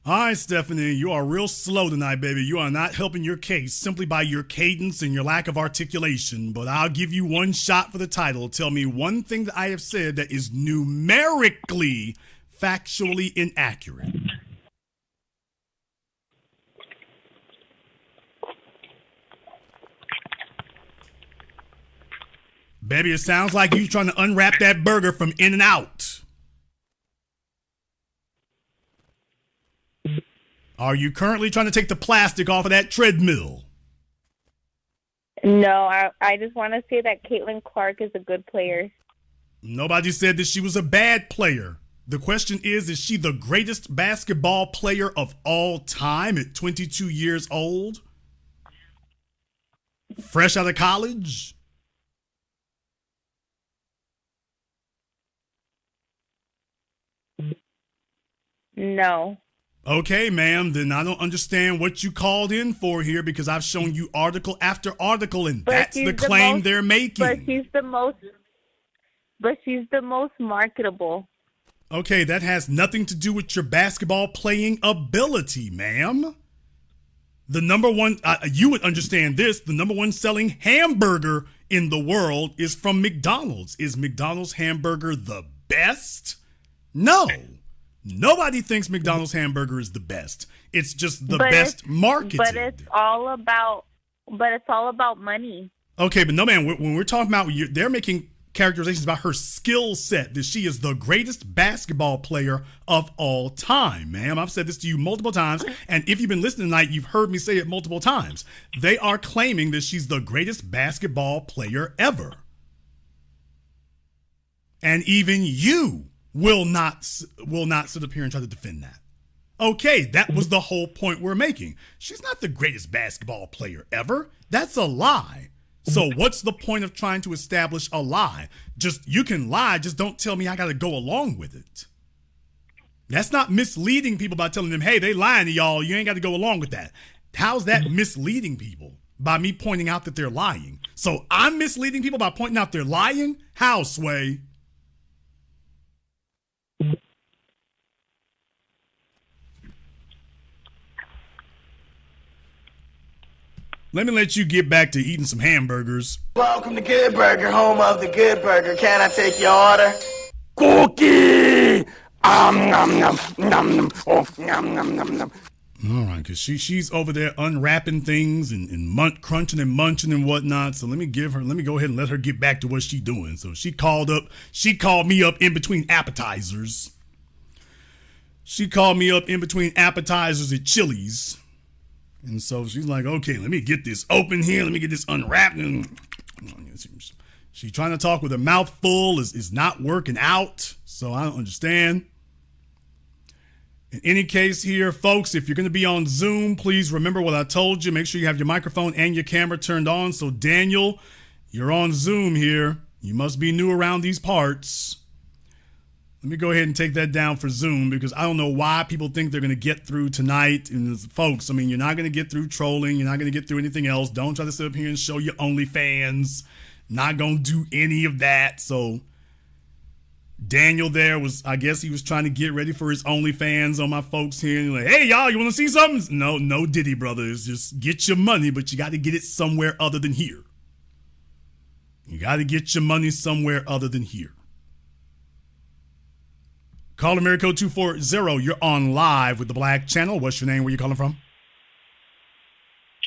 All right, Stephanie, you are real slow tonight, baby. You are not helping your case simply by your cadence and your lack of articulation, but I'll give you one shot for the title. Tell me one thing that I have said that is numerically, factually inaccurate. Baby, it sounds like you trying to unwrap that burger from In-N-Out. Are you currently trying to take the plastic off of that treadmill? No, I just want to say that Caitlyn Clark is a good player. Nobody said that she was a bad player. The question is she the greatest basketball player of all time at 22 years old? Fresh out of college? No. Okay, ma'am, then I don't understand what you called in for here because I've shown you article after article and that's the claim they're making. But she's the most marketable. Okay, that has nothing to do with your basketball playing ability, ma'am. The number one, you would understand this, the number one selling hamburger in the world is from McDonald's. Is McDonald's hamburger the best? No. Nobody thinks McDonald's hamburger is the best. It's just the best marketed. But it's all about money. Okay, but no, man, when we're talking about, they're making characterizations about her skill set, that she is the greatest basketball player of all time, ma'am. I've said this to you multiple times, and if you've been listening tonight, you've heard me say it multiple times. They are claiming that she's the greatest basketball player ever. And even you will not sit up here and try to defend that. Okay, that was the whole point we're making. She's not the greatest basketball player ever. That's a lie. So what's the point of trying to establish a lie? You can lie, just don't tell me I got to go along with it. That's not misleading people by telling them, hey, they lying to y'all. You ain't got to go along with that. How's that misleading people? By me pointing out that they're lying. So I'm misleading people by pointing out they're lying? How, Sway? Let me let you get back to eating some hamburgers. Welcome to Good Burger, home of the Good Burger. Can I take your order? Cookie! Nom, nom, nom, oh, nom, nom, nom, nom. All right, because she's over there unwrapping things and crunching and munching and whatnot. So let me go ahead and let her get back to what she's doing. So she called me up in between appetizers. She called me up in between appetizers at Chili's. And so she's like, okay, let me get this open here. Let me get this unwrapped. And She trying to talk with her mouth full is not working out. So I don't understand. In any case here, folks, if you're going to be on Zoom, please remember what I told you. Make sure you have your microphone and your camera turned on. So, Daniel, you're on Zoom here. You must be new around these parts. Let me go ahead and take that down for Zoom because I don't know why people think they're going to get through tonight. And folks, I mean, you're not going to get through trolling. You're not going to get through anything else. Don't try to sit up here and show your OnlyFans. Not going to do any of that. So, Daniel there was, I guess he was trying to get ready for his OnlyFans on my folks here. And like, hey, y'all, you want to see something? No, Diddy, brothers. Just get your money, but you got to get it somewhere other than here. You got to get your money somewhere other than here. Call America 240. You're on live with the Black Channel. What's your name? Where you calling from?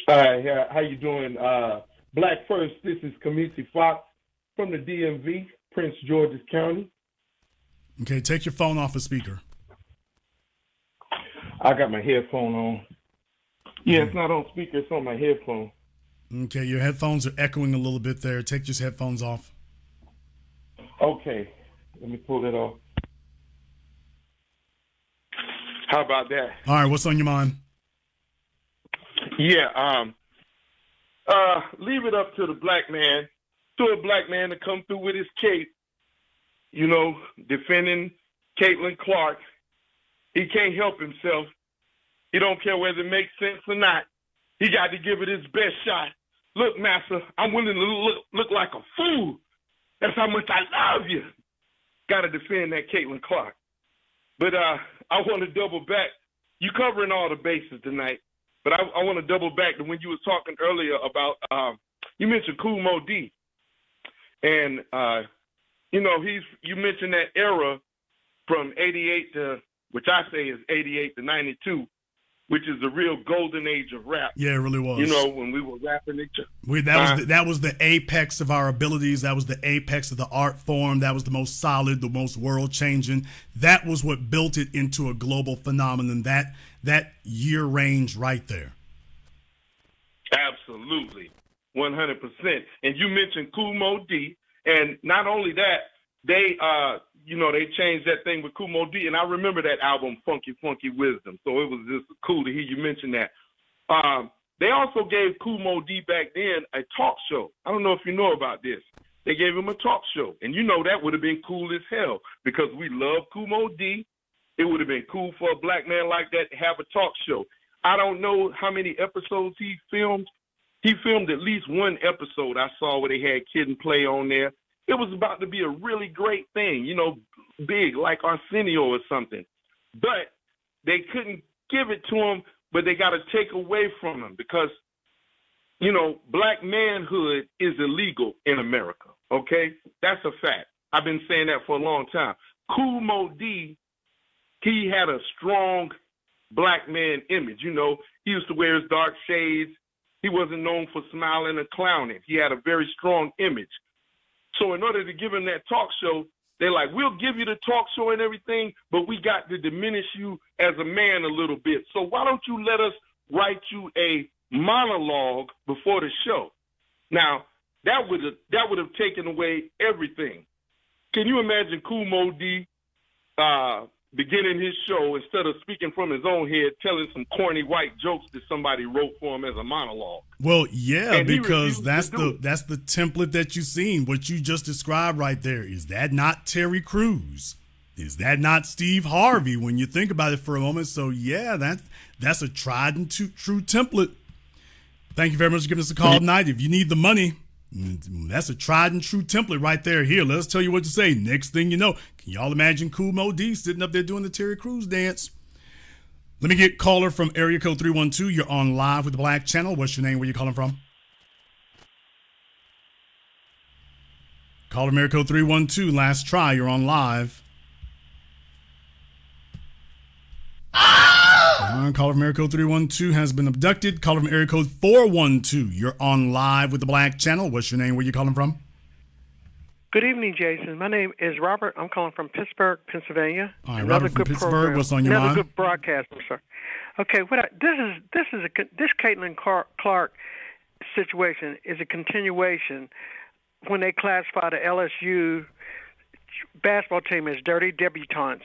Hi, how you doing? Black First, this is Kamisi Fox from the DMV, Prince George's County. Okay, take your phone off a speaker. I got my headphone on. Yeah, it's not on speaker, it's on my headphone. Okay, your headphones are echoing a little bit there. Take your headphones off. Okay, let me pull it off. How about that? All right, what's on your mind? Yeah, leave it up to the black man, to a black man to come through with his cape, you know, defending Caitlyn Clark. He can't help himself. He don't care whether it makes sense or not. He got to give it his best shot. Look, Master, I'm willing to look like a fool. That's how much I love you. Got to defend that Caitlyn Clark. But I want to double back. You covering all the bases tonight, but I want to double back to when you was talking earlier about, you mentioned Kool Moe Dee. And, you know, you mentioned that era from 88 to, which I say is 88 to 92, which is the real golden age of rap. Yeah, it really was. You know, when we were rapping each other. That was the apex of our abilities. That was the apex of the art form. That was the most solid, the most world-changing. That was what built it into a global phenomenon, that year range right there. Absolutely, 100%. And you mentioned Kool Moe Dee, and not only that, they you know, they changed that thing with Kool Moe Dee, and I remember that album, Funky Funky Wisdom. So it was just cool to hear you mention that. They also gave Kool Moe Dee back then a talk show. I don't know if you know about this. They gave him a talk show, and you know that would have been cool as hell because we love Kool Moe Dee. It would have been cool for a black man like that to have a talk show. I don't know how many episodes he filmed. He filmed at least one episode I saw where they had Kid and Play on there. It was about to be a really great thing, you know, big like Arsenio or something. But they couldn't give it to him, but they got to take away from him because, you know, black manhood is illegal in America, okay? That's a fact. I've been saying that for a long time. Kool Moe Dee, he had a strong black man image. You know, he used to wear his dark shades. He wasn't known for smiling and clowning. He had a very strong image. So in order to give him that talk show, they're like, we'll give you the talk show and everything, but we got to diminish you as a man a little bit. So why don't you let us write you a monologue before the show? Now, that would have taken away everything. Can you imagine Kool Moe Dee beginning his show, instead of speaking from his own head, telling some corny white jokes that somebody wrote for him as a monologue? Well, yeah, because that's the template that you've seen. What you just described right there, is that not Terry Crews? Is that not Steve Harvey when you think about it for a moment? So yeah, that's a tried and true template. Thank you very much for giving us a call tonight. If you need the money, that's a tried and true template right there. Here, let's tell you what to say. Next thing you know, can y'all imagine Kool Moe Dee sitting up there doing the Terry Crews dance? Let me get caller from area code 312. You're on live with the Black Channel. What's your name? Where you calling from? Caller from area code 312. Last try. You're on live. Caller from area code 312 has been abducted. Caller from area code 412. You're on live with the Black Channel. What's your name? Where you calling from? Good evening, Jason. My name is Robert. I'm calling from Pittsburgh, Pennsylvania. All right, Robert from Pittsburgh. Program. What's on your mind? Another good broadcast, sir. Okay, this Caitlyn Clark situation is a continuation when they classified the LSU basketball team as dirty debutantes,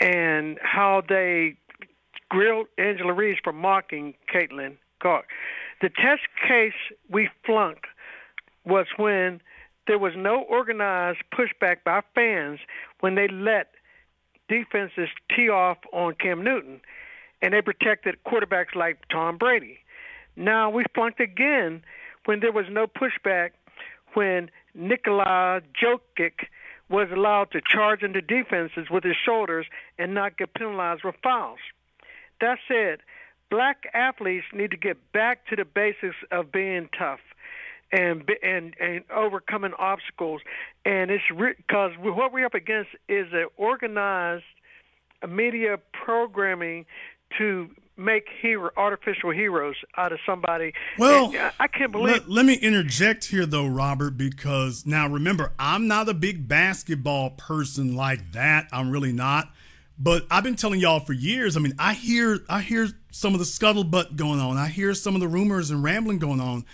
and how they grilled Angela Reese for mocking Caitlyn Clark. The test case we flunked was when there was no organized pushback by fans when they let defenses tee off on Cam Newton, and they protected quarterbacks like Tom Brady. Now we flunked again when there was no pushback when Nikola Jokic was allowed to charge into defenses with his shoulders and not get penalized with fouls. That said, black athletes need to get back to the basics of being tough and overcoming obstacles. And it's because what we're up against is an organized media programming to make artificial heroes out of somebody. Well, and I can't believe. Let me interject here, though, Robert, because now remember, I'm not a big basketball person like that. I'm really not. But I've been telling y'all for years. I mean, I hear some of the scuttlebutt going on. I hear some of the rumors and rambling going on.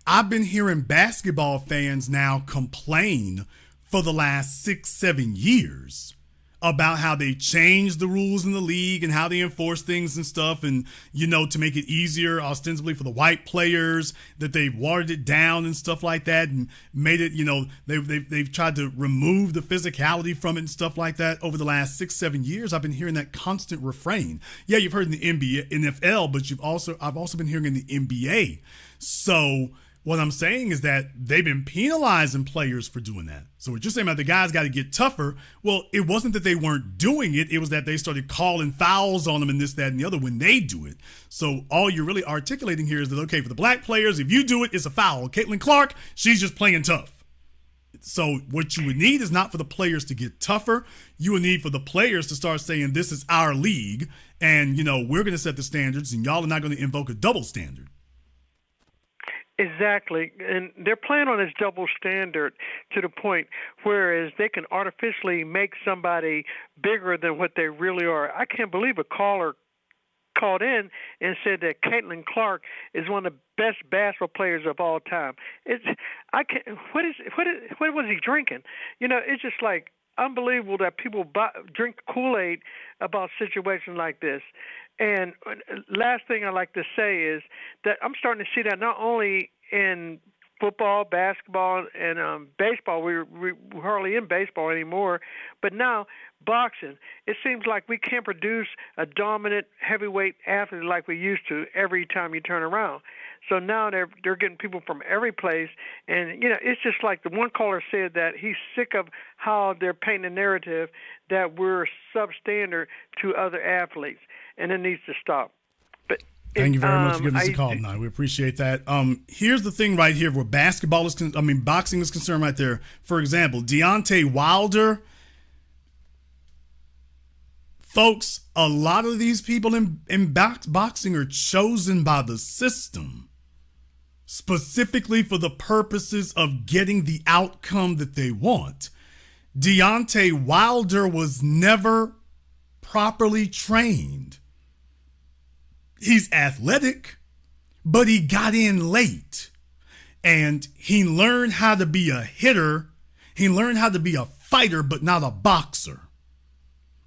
I've been hearing basketball fans now complain for the last 6-7 years about how they changed the rules in the league and how they enforce things and stuff, and to make it easier ostensibly for the white players, that they've watered it down and stuff like that and made it, they've tried to remove the physicality from it and stuff like that. Over the last 6-7 years, I've been hearing that constant refrain. Yeah, you've heard in the NBA, NFL, but I've also been hearing in the NBA. So what I'm saying is that they've been penalizing players for doing that. So what you're saying about the guys got to get tougher, well, it wasn't that they weren't doing it. It was that they started calling fouls on them and this, that, and the other when they do it. So all you're really articulating here is that, okay, for the black players, if you do it, it's a foul. Caitlyn Clark, she's just playing tough. So what you would need is not for the players to get tougher. You would need for the players to start saying, this is our league, and, we're going to set the standards, and y'all are not going to invoke a double standard. Exactly, and they're playing on this double standard to the point whereas they can artificially make somebody bigger than what they really are. I can't believe a caller called in and said that Caitlyn Clark is one of the best basketball players of all time. What was he drinking? It's just like unbelievable that people drink Kool-Aid about situations like this. And last thing I like to say is that I'm starting to see that not only in football, basketball, and baseball. We're hardly in baseball anymore, but now boxing. It seems like we can't produce a dominant heavyweight athlete like we used to every time you turn around. So now they're getting people from every place, and it's just like the one caller said that he's sick of how they're painting a narrative that we're substandard to other athletes, and it needs to stop. But thank you very much for giving us a call tonight. We appreciate that. Here's the thing right here where boxing is concerned right there. For example, Deontay Wilder. Folks, a lot of these people in boxing are chosen by the system specifically for the purposes of getting the outcome that they want. Deontay Wilder was never properly trained. He's athletic, but he got in late. And he learned how to be a hitter. He learned how to be a fighter, but not a boxer.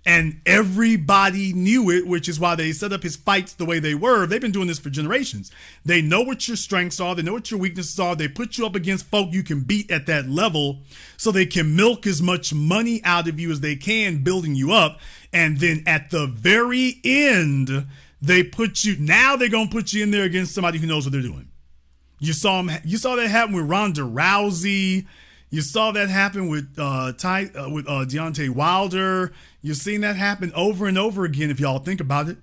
And everybody knew it, which is why they set up his fights the way they were. They've been doing this for generations. They know what your strengths are. They know what your weaknesses are. They put you up against folk you can beat at that level so they can milk as much money out of you as they can, building you up. And then at the very end, they're going to put you in there against somebody who knows what they're doing. You saw that happen with Ronda Rousey. You saw that happen with Deontay Wilder. You've seen that happen over and over again if y'all think about it.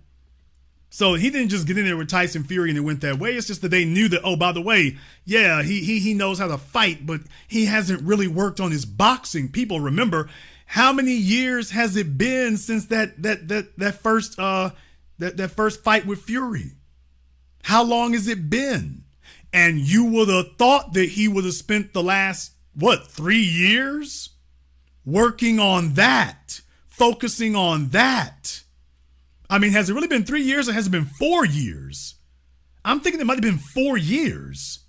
So he didn't just get in there with Tyson Fury and it went that way. It's just that they knew that, oh, by the way, yeah, he knows how to fight, but he hasn't really worked on his boxing. People remember, how many years has it been since that first fight with Fury? How long has it been? And you would have thought that he would have spent the last 3 years working on that, focusing on that. I mean, has it really been 3 years or has it been 4 years? I'm thinking it might have been 4 years.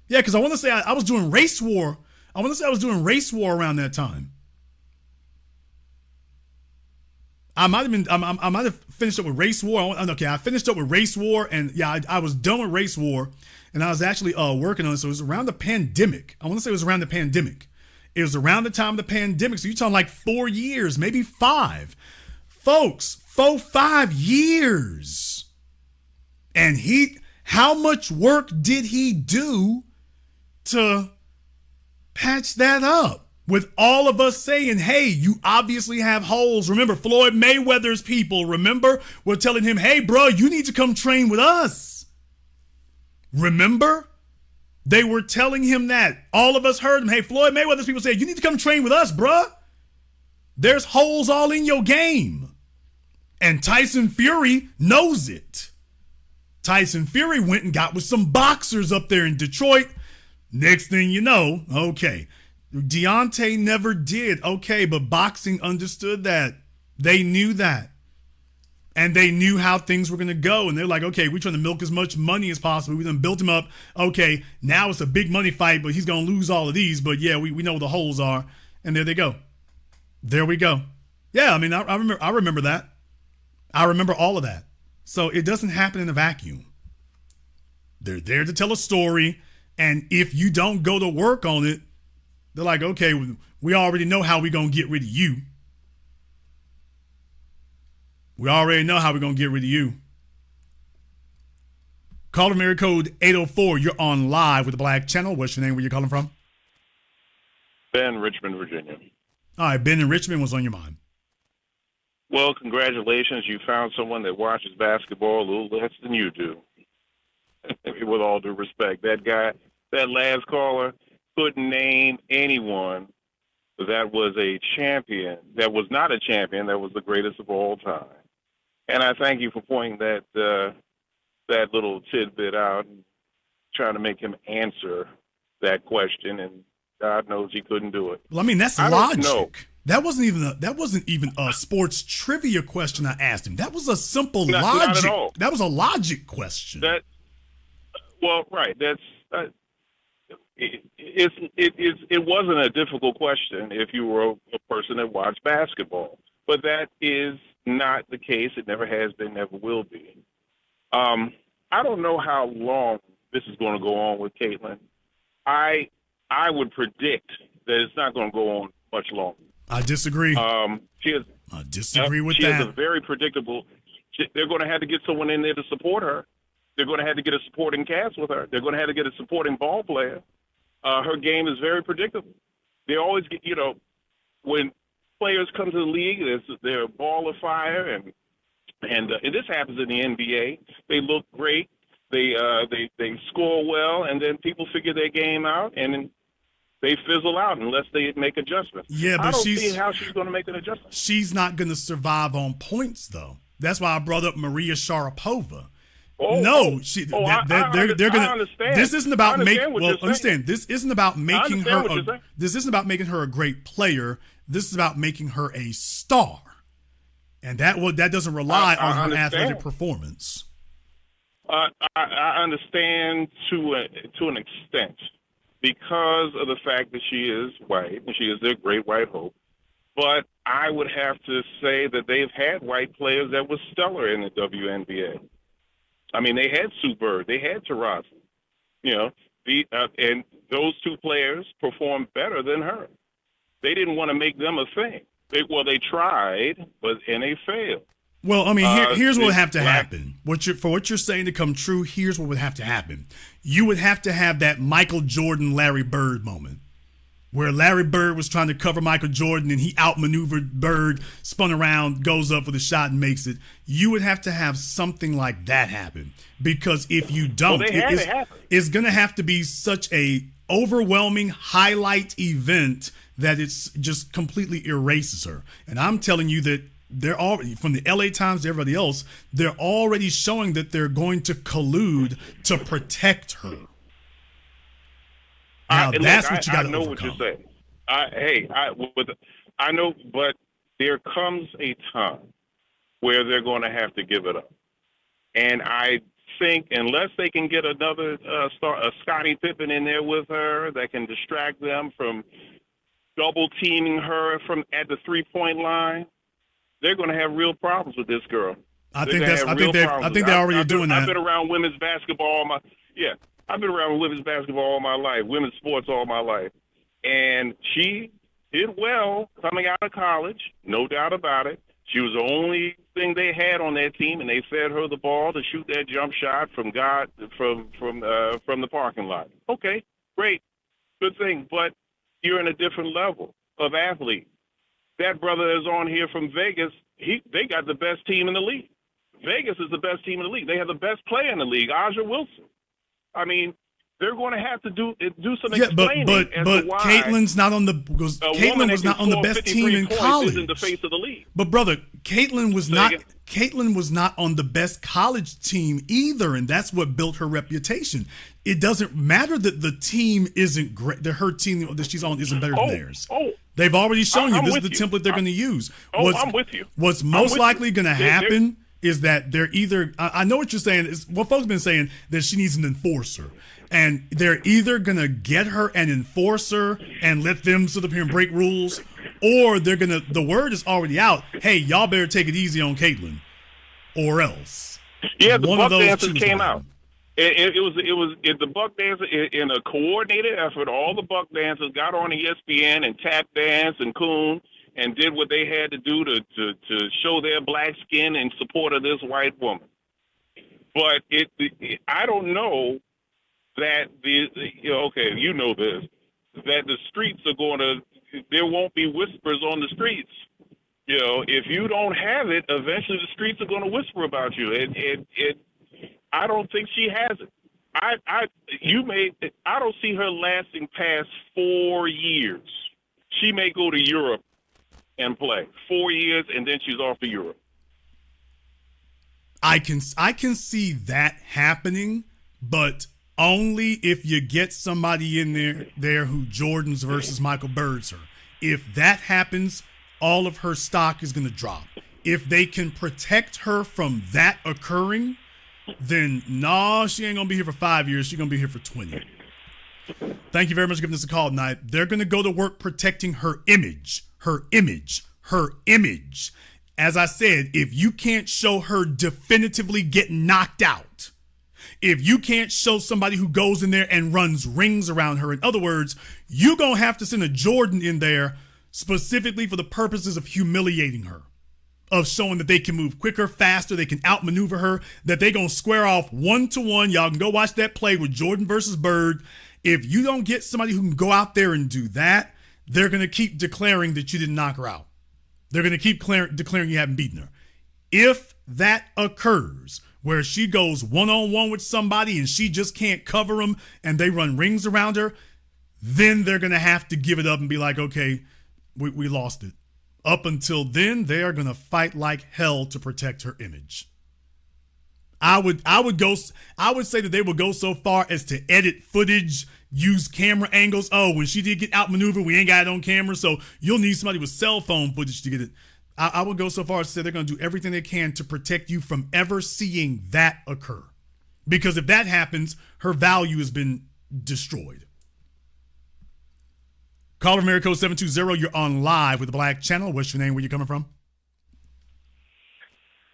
Yeah, because I want to say I was doing race war. I want to say I was doing race war around that time. I might have finished up with race war. Okay, I finished up with race war, and yeah, I was done with race war, and I was actually working on it. So it was around the pandemic. I want to say it was around the pandemic. It was around the time of the pandemic. So you're talking like 4 years, maybe 5. Folks, 5 years. And how much work did he do to patch that up? With all of us saying, hey, you obviously have holes. Remember, Floyd Mayweather's people, remember, were telling him, hey, bro, you need to come train with us. Remember? They were telling him that. All of us heard him. Hey, Floyd Mayweather's people said, you need to come train with us, bruh. There's holes all in your game. And Tyson Fury knows it. Tyson Fury went and got with some boxers up there in Detroit. Next thing you know, okay, Deontay never did. Okay, but boxing understood that. They knew that. And they knew how things were going to go. And they're like, okay, we're trying to milk as much money as possible. We done built him up. Okay, now it's a big money fight, but he's going to lose all of these. But yeah, we know where the holes are. And there they go. There we go. Yeah, I mean, I remember that. I remember all of that. So it doesn't happen in a vacuum. They're there to tell a story. And if you don't go to work on it, they're like, okay, we already know how we're going to get rid of you. We already know how we're going to get rid of you. Call from area code 804. You're on live with the Black Channel. What's your name? Where you calling from? Ben, Richmond, Virginia. All right, Ben in Richmond. What's on your mind? Well, congratulations. You found someone that watches basketball a little less than you do. With all due respect. That guy, that last caller, couldn't name anyone that was a champion, that was not a champion, that was the greatest of all time. And I thank you for pointing that little tidbit out and trying to make him answer that question. And God knows he couldn't do it. Well, I mean, that's logic. That wasn't even a sports trivia question I asked him. That was a simple logic. Not at all. That was a logic question. Well, right. That's it wasn't a difficult question if you were a person that watched basketball, but that is not the case. It never has been, never will be. I don't know how long this is going to go on with Caitlyn. I would predict that it's not going to go on much longer. I disagree. I disagree with that. She is a very predictable. They're going to have to get someone in there to support her. They're going to have to get a supporting cast with her. They're going to have to get a supporting ball player. Her game is very predictable. They always get, when players come to the league, they're a ball of fire, and this happens in the NBA. They look great. They score well, and then people figure their game out, and then they fizzle out unless they make adjustments. Yeah, but I don't see how she's going to make an adjustment. She's not going to survive on points, though. That's why I brought up Maria Sharapova. They're gonna. understand. This isn't about making. Well, understand. This isn't about making her. This isn't about making her a great player. This is about making her a star, and that doesn't rely on her athletic performance. I understand to an extent because of the fact that she is white and she is their great white hope. But I would have to say that they've had white players that were stellar in the WNBA. I mean, they had Sue Bird, they had Taurasi, and those two players performed better than her. They didn't want to make them a thing. They tried, and they failed. Well, I mean, here's what would have to happen. For what you're saying to come true, here's what would have to happen. You would have to have that Michael Jordan, Larry Bird moment, where Larry Bird was trying to cover Michael Jordan and he outmaneuvered Bird, spun around, goes up with a shot and makes it. You would have to have something like that happen, because if you don't, it's going to have to be such a overwhelming highlight event that it's just completely erases her. And I'm telling you that they're already, from the LA Times to everybody else, they're already showing that they're going to collude to protect her. Now, that's what you got to overcome. I know what you're saying. I know, but there comes a time where they're going to have to give it up. And I think unless they can get another Scottie Pippen in there with her that can distract them from double teaming her from at the 3-point line, they're going to have real problems with this girl. I think they're already doing that. I've been around women's basketball I've been around women's basketball all my life, women's sports all my life. And she did well coming out of college, no doubt about it. She was the only thing they had on that team, and they fed her the ball to shoot that jump shot from the parking lot. Okay, great, good thing. But you're in a different level of athlete. That brother is on here from Vegas. They got the best team in the league. Vegas is the best team in the league. They have the best player in the league, Aja Wilson. I mean, they're going to have to do some explaining as to why Caitlyn's not on Caitlyn was not on the best team in college. In the face of the league. But brother, Caitlyn was not on the best college team either, and that's what built her reputation. It doesn't matter that the team isn't great, that her team that she's on isn't better than theirs. They've already shown you this is the template they're going to use. I'm with you. What's most likely going to happen is that they're either, I know what you're saying, is what folks have been saying, that she needs an enforcer. And they're either going to get her an enforcer and let them sit up here and break rules, or they're going to, the word is already out, hey, y'all better take it easy on Caitlyn, or else. Yeah, the Buck Dancers came out. It was the Buck Dancers, in a coordinated effort, all the Buck Dancers got on ESPN and tap dance and coon and did what they had to do to show their black skin in support of this white woman. But I don't know that that the streets are going to, there won't be whispers on the streets. You know, if you don't have it, eventually the streets are going to whisper about you. I don't think she has it. I don't see her lasting past 4 years. She may go to Europe and play 4 years, and then she's off to Europe. I can see that happening, but only if you get somebody in there who Jordan's versus Michael Bird's her. If that happens, all of her stock is going to drop. If they can protect her from that occurring, then no, she ain't going to be here for 5 years. She's going to be here for 20. Thank you very much for giving us a call tonight. They're going to go to work protecting her image. Her image. As I said, if you can't show her definitively get knocked out, if you can't show somebody who goes in there and runs rings around her, in other words, you're going to have to send a Jordan in there specifically for the purposes of humiliating her, of showing that they can move quicker, faster, they can outmaneuver her, that they're going to square off 1-to-1. Y'all can go watch that play with Jordan versus Bird. If you don't get somebody who can go out there and do that, they're going to keep declaring that you didn't knock her out. They're going to keep declaring you haven't beaten her. If that occurs, where she goes one-on-one with somebody and she just can't cover them and they run rings around her, then they're going to have to give it up and be like, okay, we lost it. Up until then, they are going to fight like hell to protect her image. I would say that they would go so far as to edit footage, use camera angles. Oh, when she did get outmaneuvered, we ain't got it on camera, so you'll need somebody with cell phone footage to get it. I would go so far as to say they're going to do everything they can to protect you from ever seeing that occur. Because if that happens, her value has been destroyed. Caller from area code 720, you're on live with the Black Channel. What's your name? Where you coming from?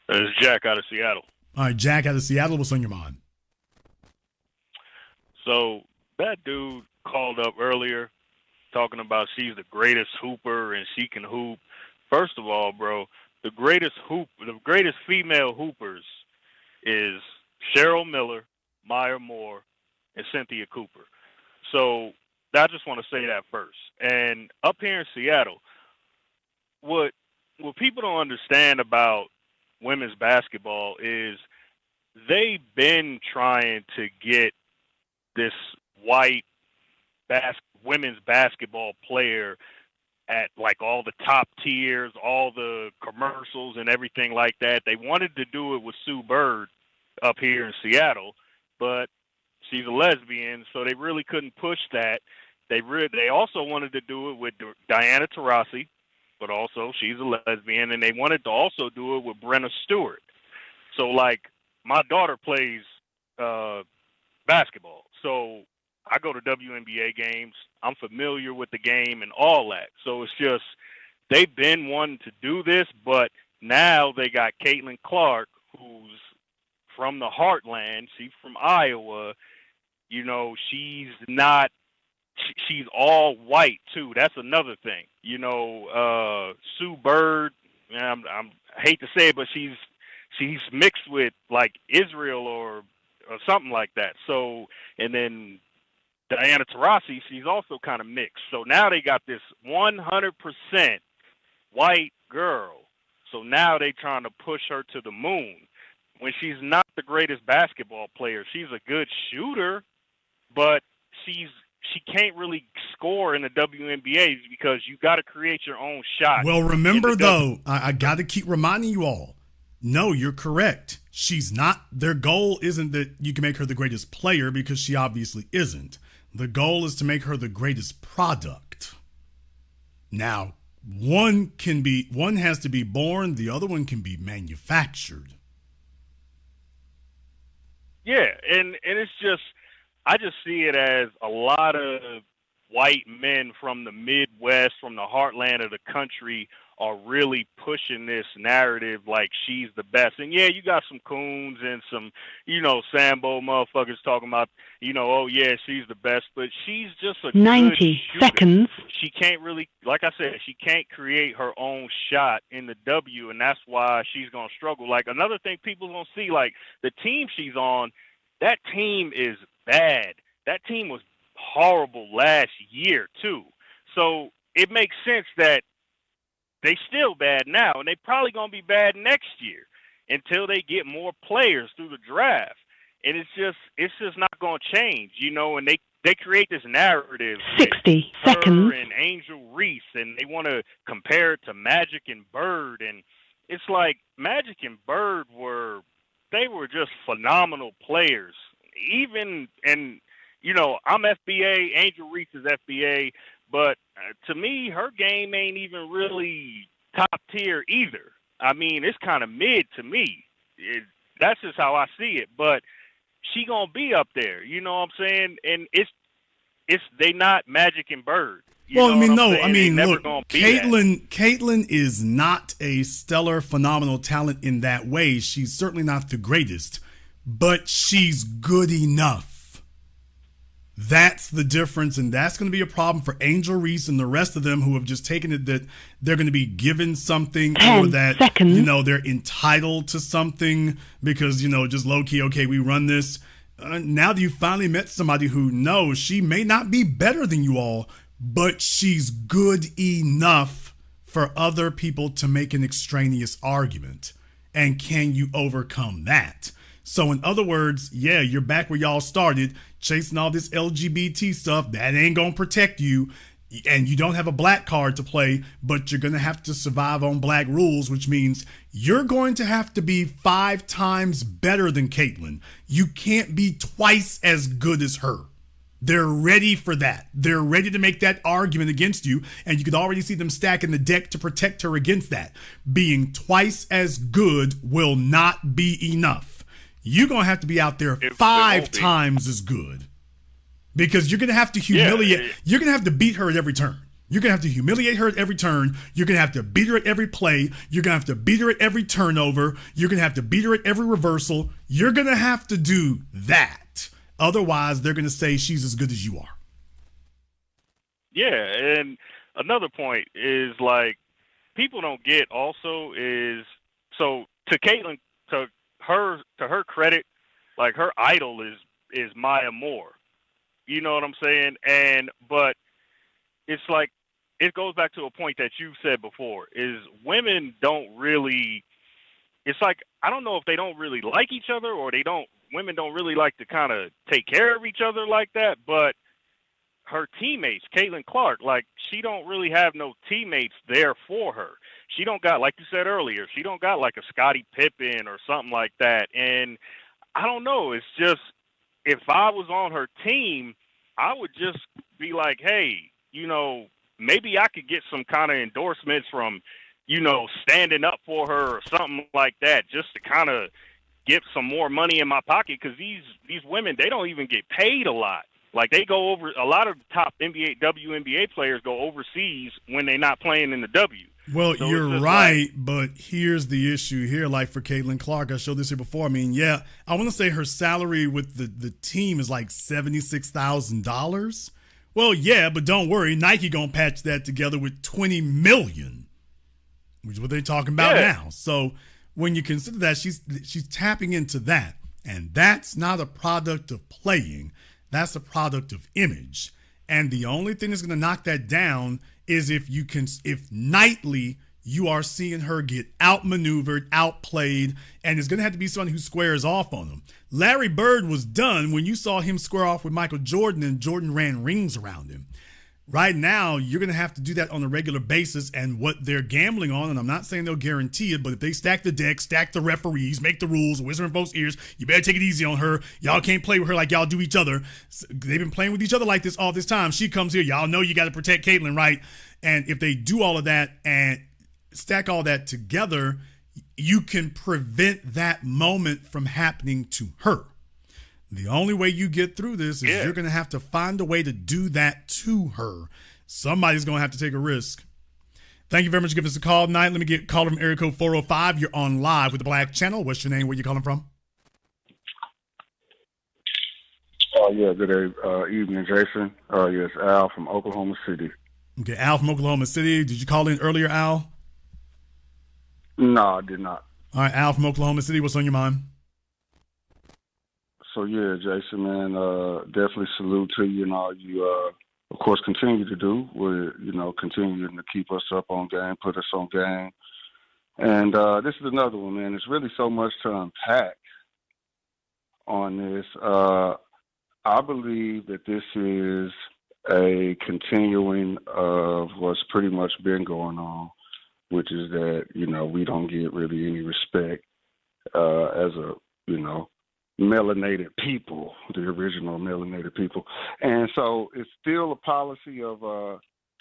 This is Jack out of Seattle. All right, Jack out of Seattle. What's on your mind? So that dude called up earlier talking about she's the greatest hooper and she can hoop. First of all, bro, the greatest female hoopers is Cheryl Miller, Maya Moore, and Cynthia Cooper. So I just want to say that first. And up here in Seattle, what people don't understand about women's basketball is they've been trying to get this white women's basketball player at like all the top tiers, all the commercials and everything like that. They wanted to do it with Sue Bird up here in Seattle, but she's a lesbian, so they really couldn't push that. They also wanted to do it with Diana Taurasi, but also she's a lesbian, and they wanted to also do it with Brenna Stewart. So, like, my daughter plays basketball. So I go to WNBA games. I'm familiar with the game and all that. So it's just they've been wanting to do this, but now they got Caitlyn Clark, who's from the heartland. She's from Iowa. You know, she's all white too. That's another thing. You know, Sue Bird. I hate to say it, but she's mixed with like Israel or something like that. So, and then Diana Taurasi, she's also kind of mixed. So now they got this 100% white girl. So now they trying to push her to the moon when she's not the greatest basketball player. She's a good shooter, but she can't really score in the WNBA because you got to create your own shot. Well, remember though, I got to keep reminding you all. No, you're correct. She's not. Their goal isn't that you can make her the greatest player, because she obviously isn't. The goal is to make her the greatest product. Now, one has to be born, the other one can be manufactured. Yeah, and it's just, I just see it as a lot of white men from the Midwest, from the heartland of the country, are really pushing this narrative like she's the best. And yeah, you got some coons and some, you know, Sambo motherfuckers talking about, you know, oh yeah, she's the best, but she's just a 90 good seconds. She can't really, like I said, she can't create her own shot in the W, and that's why she's going to struggle. Like, another thing people don't see, like, the team she's on, that team is bad. That team was horrible last year, too. So it makes sense that they still bad now, and they probably going to be bad next year until they get more players through the draft. And it's just not going to change, you know, and they create this narrative. 60 seconds. And Angel Reese, and they want to compare it to Magic and Bird. And it's like Magic and Bird were just phenomenal players. Even, and, you know, I'm FBA, Angel Reese is FBA, but to me, her game ain't even really top tier either. I mean, it's kind of mid to me. That's just how I see it. But she gonna be up there, you know what I'm saying? And they not Magic and Bird. Well, I mean, no, I mean, look, Caitlyn is not a stellar, phenomenal talent in that way. She's certainly not the greatest, but she's good enough. That's the difference, and that's going to be a problem for Angel Reese and the rest of them who have just taken it that they're going to be given something, or that, you know, they're entitled to something because, you know, just low-key, okay, we run this. Now that you finally met somebody who knows she may not be better than you all, but she's good enough for other people to make an extraneous argument. And can you overcome that? So in other words, yeah, you're back where y'all started, chasing all this LGBT stuff. That ain't going to protect you. And you don't have a black card to play, but you're going to have to survive on black rules, which means you're going to have to be 5 times better than Caitlyn. You can't be twice as good as her. They're ready for that. They're ready to make that argument against you, and you could already see them stacking the deck to protect her against that. Being twice as good will not be enough. You're going to have to be out there 5 times as good, because you're going to have to humiliate. You're going to have to beat her at every turn. You're going to have to humiliate her at every turn. You're going to have to beat her at every play. You're going to have to beat her at every turnover. You're going to have to beat her at every reversal. You're going to have to do that. Otherwise, they're going to say she's as good as you are. Yeah, and another point is, like, people don't get also is, so to Caitlyn, to her credit, like, her idol is Maya Moore. You know what I'm saying? But it's like, it goes back to a point that you said before, is women don't really, it's like, I don't know if they don't really like each other, or women don't really like to kind of take care of each other like that. But her teammates, Caitlyn Clark, like, she don't really have no teammates there for her. She don't got, like you said earlier, she don't got like a Scottie Pippen or something like that. And I don't know, it's just, if I was on her team, I would just be like, hey, you know, maybe I could get some kind of endorsements from, you know, standing up for her or something like that, just to kind of get some more money in my pocket, because these women, they don't even get paid a lot. Like, they go over, a lot of top WNBA players go overseas when they're not playing in the W. Well, So you're right, but here's the issue here. Like for Caitlyn Clark, I showed this here before. I mean, yeah, I want to say her salary with the team is like $76,000. Well, yeah, but don't worry, Nike gonna patch that together with $20 million, which is what they're talking about now. So when you consider that, she's tapping into that, and that's not a product of playing. That's a product of image. And the only thing that's gonna knock that down is if nightly you are seeing her get outmaneuvered, outplayed, and it's going to have to be someone who squares off on them. Larry Bird was done when you saw him square off with Michael Jordan and Jordan ran rings around him. Right now, you're going to have to do that on a regular basis, and what they're gambling on, and I'm not saying they'll guarantee it, but if they stack the deck, stack the referees, make the rules, whisper in folks' ears, you better take it easy on her. Y'all can't play with her like y'all do each other. They've been playing with each other like this all this time. She comes here, y'all know you got to protect Caitlyn, right? And if they do all of that and stack all that together, you can prevent that moment from happening to her. The only way you get through this is you're going to have to find a way to do that to her. Somebody's going to have to take a risk. Thank you very much for giving us a call tonight. Let me get called from area code 405. You're on live with the Black Channel. What's your name? Where you calling from? Yeah, good evening, Jason. Yes, Al from Oklahoma City. Okay, Al from Oklahoma City. Did you call in earlier, Al? No, I did not. All right, Al from Oklahoma City. What's on your mind? So, yeah, Jason, man, definitely salute to you and all you, of course, continue to do. We're, continuing to keep us up on game, put us on game. And this is another one, man. There's really so much to unpack on this. I believe that this is a continuing of what's pretty much been going on, which is that, we don't get really any respect as a, melanated people, the original melanated people. And so it's still a policy of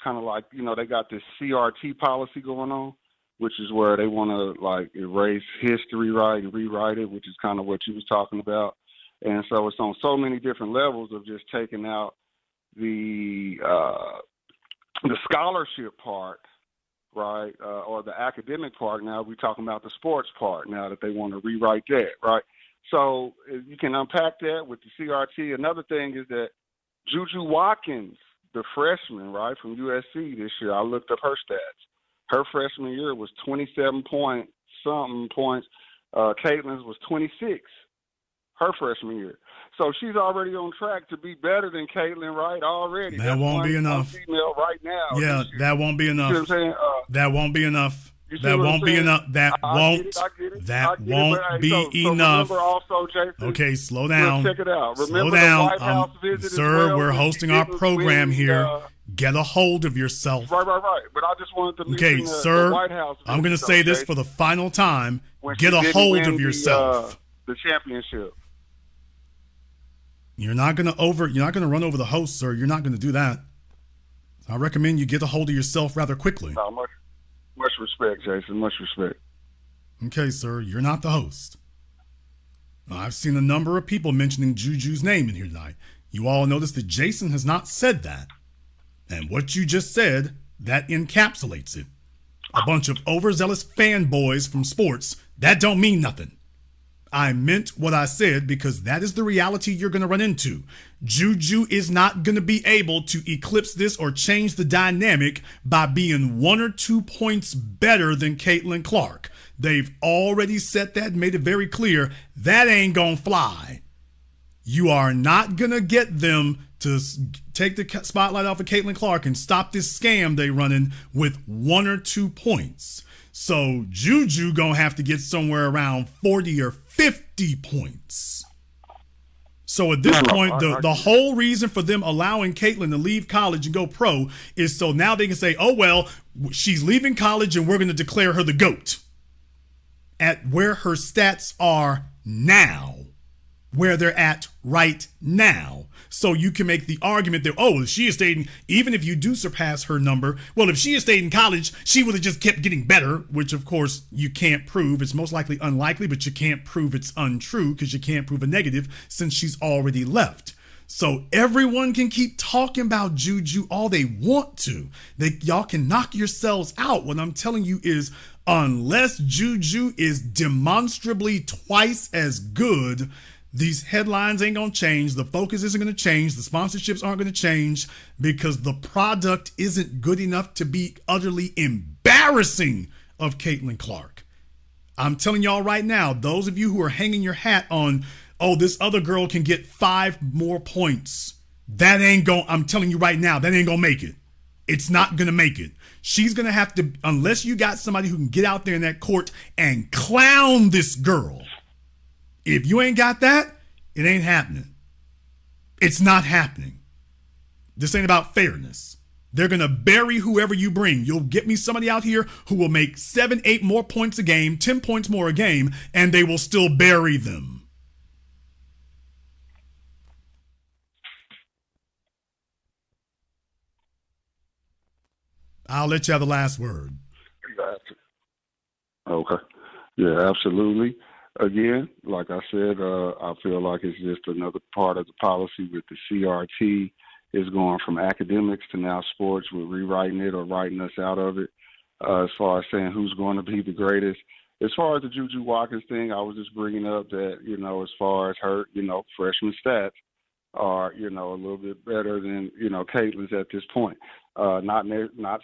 kind of like, they got this CRT policy going on, which is where they want to like erase history, right, and rewrite it, which is kind of what you was talking about. And so it's on so many different levels of just taking out the scholarship part, right, or the academic part. Now we're talking about the sports part now that they want to rewrite that, right? So you can unpack that with the CRT. Another thing is that Juju Watkins, the freshman, right, from USC this year, I looked up her stats. Her freshman year was 27-point-something points. Caitlyn's was 26. Her freshman year. So she's already on track to be better than Caitlyn, right? Already. That won't be enough. Female right now. Yeah, that won't be enough. You know what I'm saying? That won't be enough. That won't be enough. That won't be enough. Also, Jason, okay, slow down. Check it out. Slow down. Sir, we're hosting our program here. Get a hold of yourself. Right. But I just wanted to mention sir, the White House. I'm going to say this for the final time. Get a hold of yourself. The championship. You're not going to run over the host, sir. You're not going to do that. I recommend you get a hold of yourself rather quickly. No, much respect, Jason. Much respect. Okay, sir. You're not the host. I've seen a number of people mentioning Juju's name in here tonight. You all notice that Jason has not said that. And what you just said, that encapsulates it. A bunch of overzealous fanboys from sports, that don't mean nothing. I meant what I said because that is the reality you're going to run into. Juju is not going to be able to eclipse this or change the dynamic by being 1 or 2 points better than Caitlyn Clark. They've already said that, made it very clear. That ain't going to fly. You are not going to get them to take the spotlight off of Caitlyn Clark and stop this scam they running with 1 or 2 points. So Juju going to have to get somewhere around 40 or 50 points. So at this point, the whole reason for them allowing Caitlyn to leave college and go pro is so now they can say, oh, well, she's leaving college and we're going to declare her the GOAT. At where her stats are now, where they're at right now. So you can make the argument that, oh, if she had stayed, even if you do surpass her number, well, if she had stayed in college, she would have just kept getting better, which of course you can't prove. It's most likely unlikely, but you can't prove it's untrue because you can't prove a negative since she's already left. So everyone can keep talking about Juju all they want to. Y'all can knock yourselves out. What I'm telling you is, unless Juju is demonstrably twice as good, these headlines ain't gonna change. The focus isn't gonna change. The sponsorships aren't gonna change because the product isn't good enough to be utterly embarrassing of Caitlyn Clark. I'm telling y'all right now, those of you who are hanging your hat on, oh, this other girl can get 5 more points. I'm telling you right now, that ain't gonna make it. It's not gonna make it. She's gonna have to, unless you got somebody who can get out there in that court and clown this girl. If you ain't got that, it ain't happening. It's not happening. This ain't about fairness. They're gonna bury whoever you bring. You'll get me somebody out here who will make 7, 8 more points a game, 10 points more a game, and they will still bury them. I'll let you have the last word. Okay. Yeah, absolutely. Again, like I said, I feel like it's just another part of the policy with the CRT is going from academics to now sports. We're rewriting it or writing us out of it as far as saying who's going to be the greatest. As far as the Juju Watkins thing, I was just bringing up that, as far as her, freshman stats are, a little bit better than, Caitlyn's at this point. Not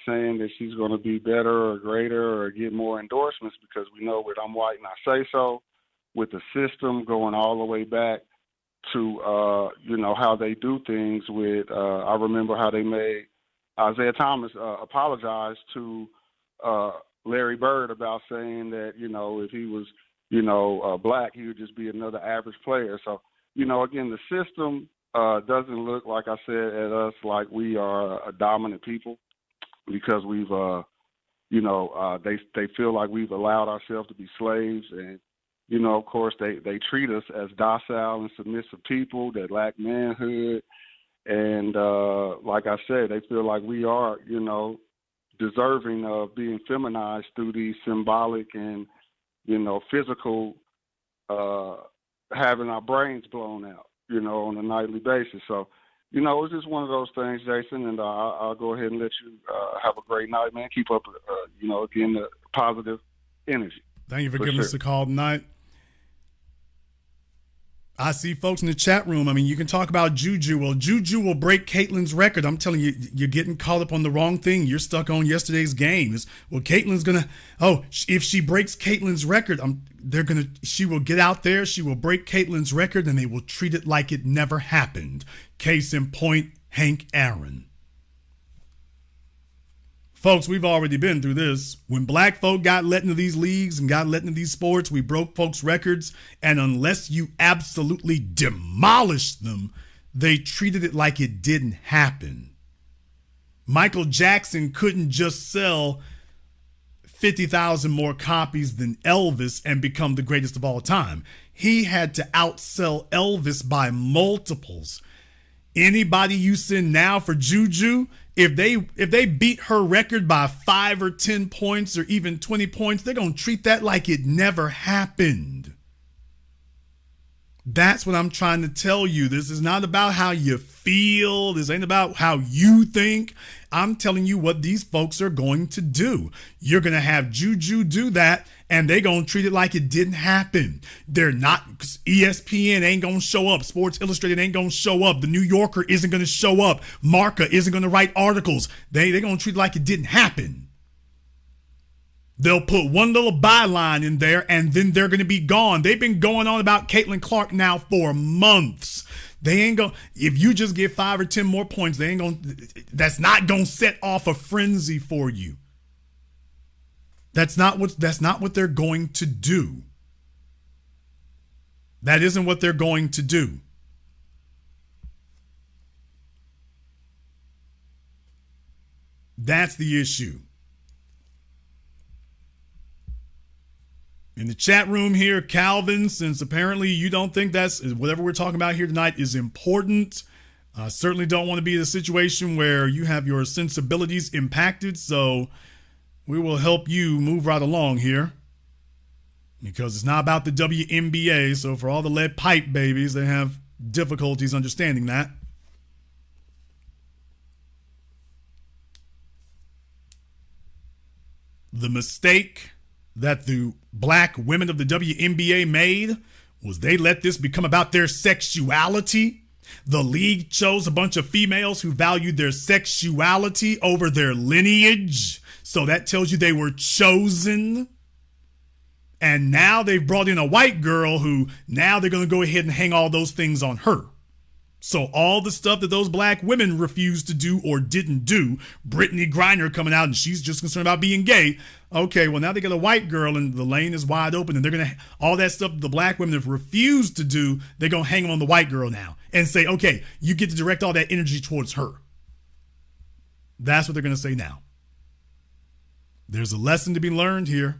saying that she's going to be better or greater or get more endorsements because we know with I'm white and I say so, with the system going all the way back to, how they do things with, I remember how they made Isaiah Thomas apologize to Larry Bird about saying that, if he was, black, he would just be another average player. So, again, the system doesn't look, like I said, at us like we are a dominant people because we've, they feel like we've allowed ourselves to be slaves. And, of course, they treat us as docile and submissive people that lack manhood. And like I said, they feel like we are, deserving of being feminized through these symbolic and, physical having our brains blown out, on a nightly basis. So, it's just one of those things, Jason, and I'll go ahead and let you have a great night, man. Keep up, again, the positive energy. Thank you for giving us a call tonight. I see folks in the chat room. I mean, you can talk about Juju. Well, Juju will break Caitlyn's record. I'm telling you, you're getting caught up on the wrong thing. You're stuck on yesterday's game. Well, Caitlyn's going to, if she breaks Caitlyn's record, she will get out there, she will break Caitlyn's record, and they will treat it like it never happened. Case in point, Hank Aaron. Folks, we've already been through this. When black folk got let into these leagues and got let into these sports, we broke folks' records. And unless you absolutely demolished them, they treated it like it didn't happen. Michael Jackson couldn't just sell 50,000 more copies than Elvis and become the greatest of all time. He had to outsell Elvis by multiples. Anybody you send now for Juju, if they beat her record by 5 or 10 points or even 20 points, they're going to treat that like it never happened. That's what I'm trying to tell you. This is not about how you feel. This ain't about how you think. I'm telling you what these folks are going to do. You're going to have Juju do that, and they're going to treat it like it didn't happen. They're not, ESPN ain't going to show up. Sports Illustrated ain't going to show up. The New Yorker isn't going to show up. Marca isn't going to write articles. They're going to treat it like it didn't happen. They'll put one little byline in there, and then they're going to be gone. They've been going on about Caitlyn Clark now for months. They ain't going, if you just get 5 or 10 more points, they ain't going, that's not going to set off a frenzy for you. That's not what they're going to do. That isn't what they're going to do. That's the issue. In the chat room here, Calvin, since apparently you don't think that's whatever we're talking about here tonight is important, I certainly don't want to be in a situation where you have your sensibilities impacted, so we will help you move right along here. Because it's not about the WNBA, so for all the lead pipe babies, they have difficulties understanding that. The mistake that the black women of the WNBA made was they let this become about their sexuality. The league chose a bunch of females who valued their sexuality over their lineage. So that tells you they were chosen. And now they've brought in a white girl who now they're going to go ahead and hang all those things on her. So all the stuff that those black women refused to do or didn't do, Brittany Griner coming out and she's just concerned about being gay. Okay, well now they got a white girl and the lane is wide open and they're going to, all that stuff that the black women have refused to do, they're going to hang them on the white girl now and say, okay, you get to direct all that energy towards her. That's what they're going to say now. There's a lesson to be learned here.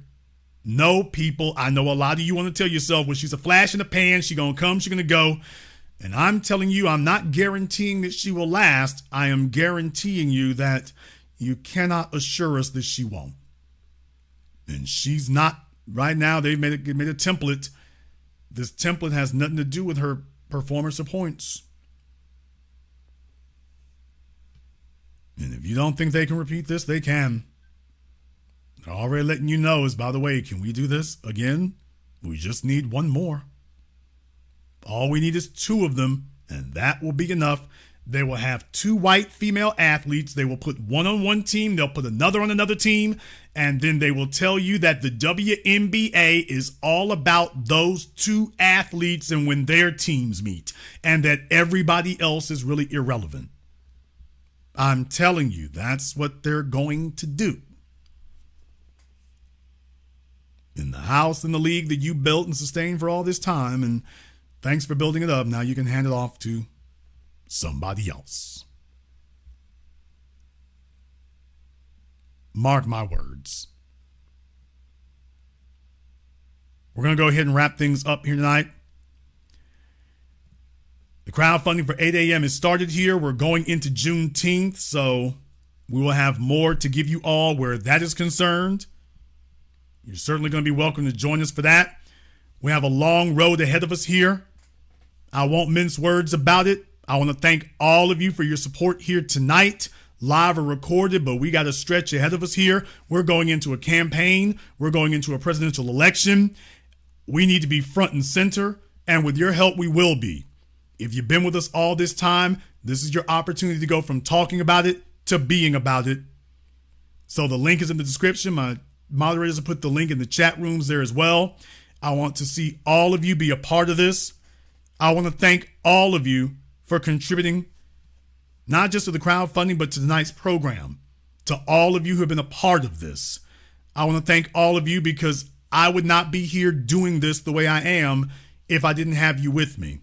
No, people, I know a lot of you want to tell yourself, well, she's a flash in the pan. She's going to come, she's going to go. And I'm telling you, I'm not guaranteeing that she will last. I am guaranteeing you that you cannot assure us that she won't. And she's not, right now, they've made a template. This template has nothing to do with her performance or points. And if you don't think they can repeat this, they can. They're already letting you know is, by the way, can we do this again? We just need one more. All we need is 2 of them, and that will be enough. They will have 2 white female athletes. They will put one on one team. They'll put another on another team. And then they will tell you that the WNBA is all about those 2 athletes and when their teams meet, and that everybody else is really irrelevant. I'm telling you, that's what they're going to do. In the house and the league that you built and sustained for all this time, and thanks for building it up. Now you can hand it off to somebody else. Mark my words. We're going to go ahead and wrap things up here tonight. The crowdfunding for 8 a.m. has started here. We're going into Juneteenth, so we will have more to give you all where that is concerned. You're certainly going to be welcome to join us for that. We have a long road ahead of us here. I won't mince words about it. I want to thank all of you for your support here tonight, live or recorded, but we got a stretch ahead of us here. We're going into a campaign. We're going into a presidential election. We need to be front and center, and with your help, we will be. If you've been with us all this time, this is your opportunity to go from talking about it to being about it. So the link is in the description. My moderators have put the link in the chat rooms there as well. I want to see all of you be a part of this. I want to thank all of you for contributing, not just to the crowdfunding, but to tonight's program. To all of you who have been a part of this, I want to thank all of you because I would not be here doing this the way I am if I didn't have you with me.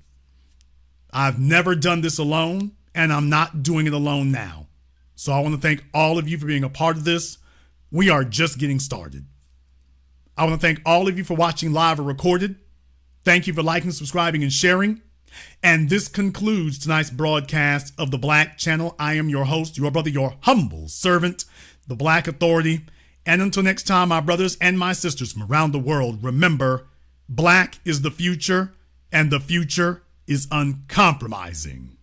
I've never done this alone, and I'm not doing it alone now. So I want to thank all of you for being a part of this. We are just getting started. I want to thank all of you for watching live or recorded. Thank you for liking, subscribing, and sharing. And this concludes tonight's broadcast of the Black Channel. I am your host, your brother, your humble servant, the Black Authority. And until next time, my brothers and my sisters from around the world, remember, Black is the future, and the future is uncompromising.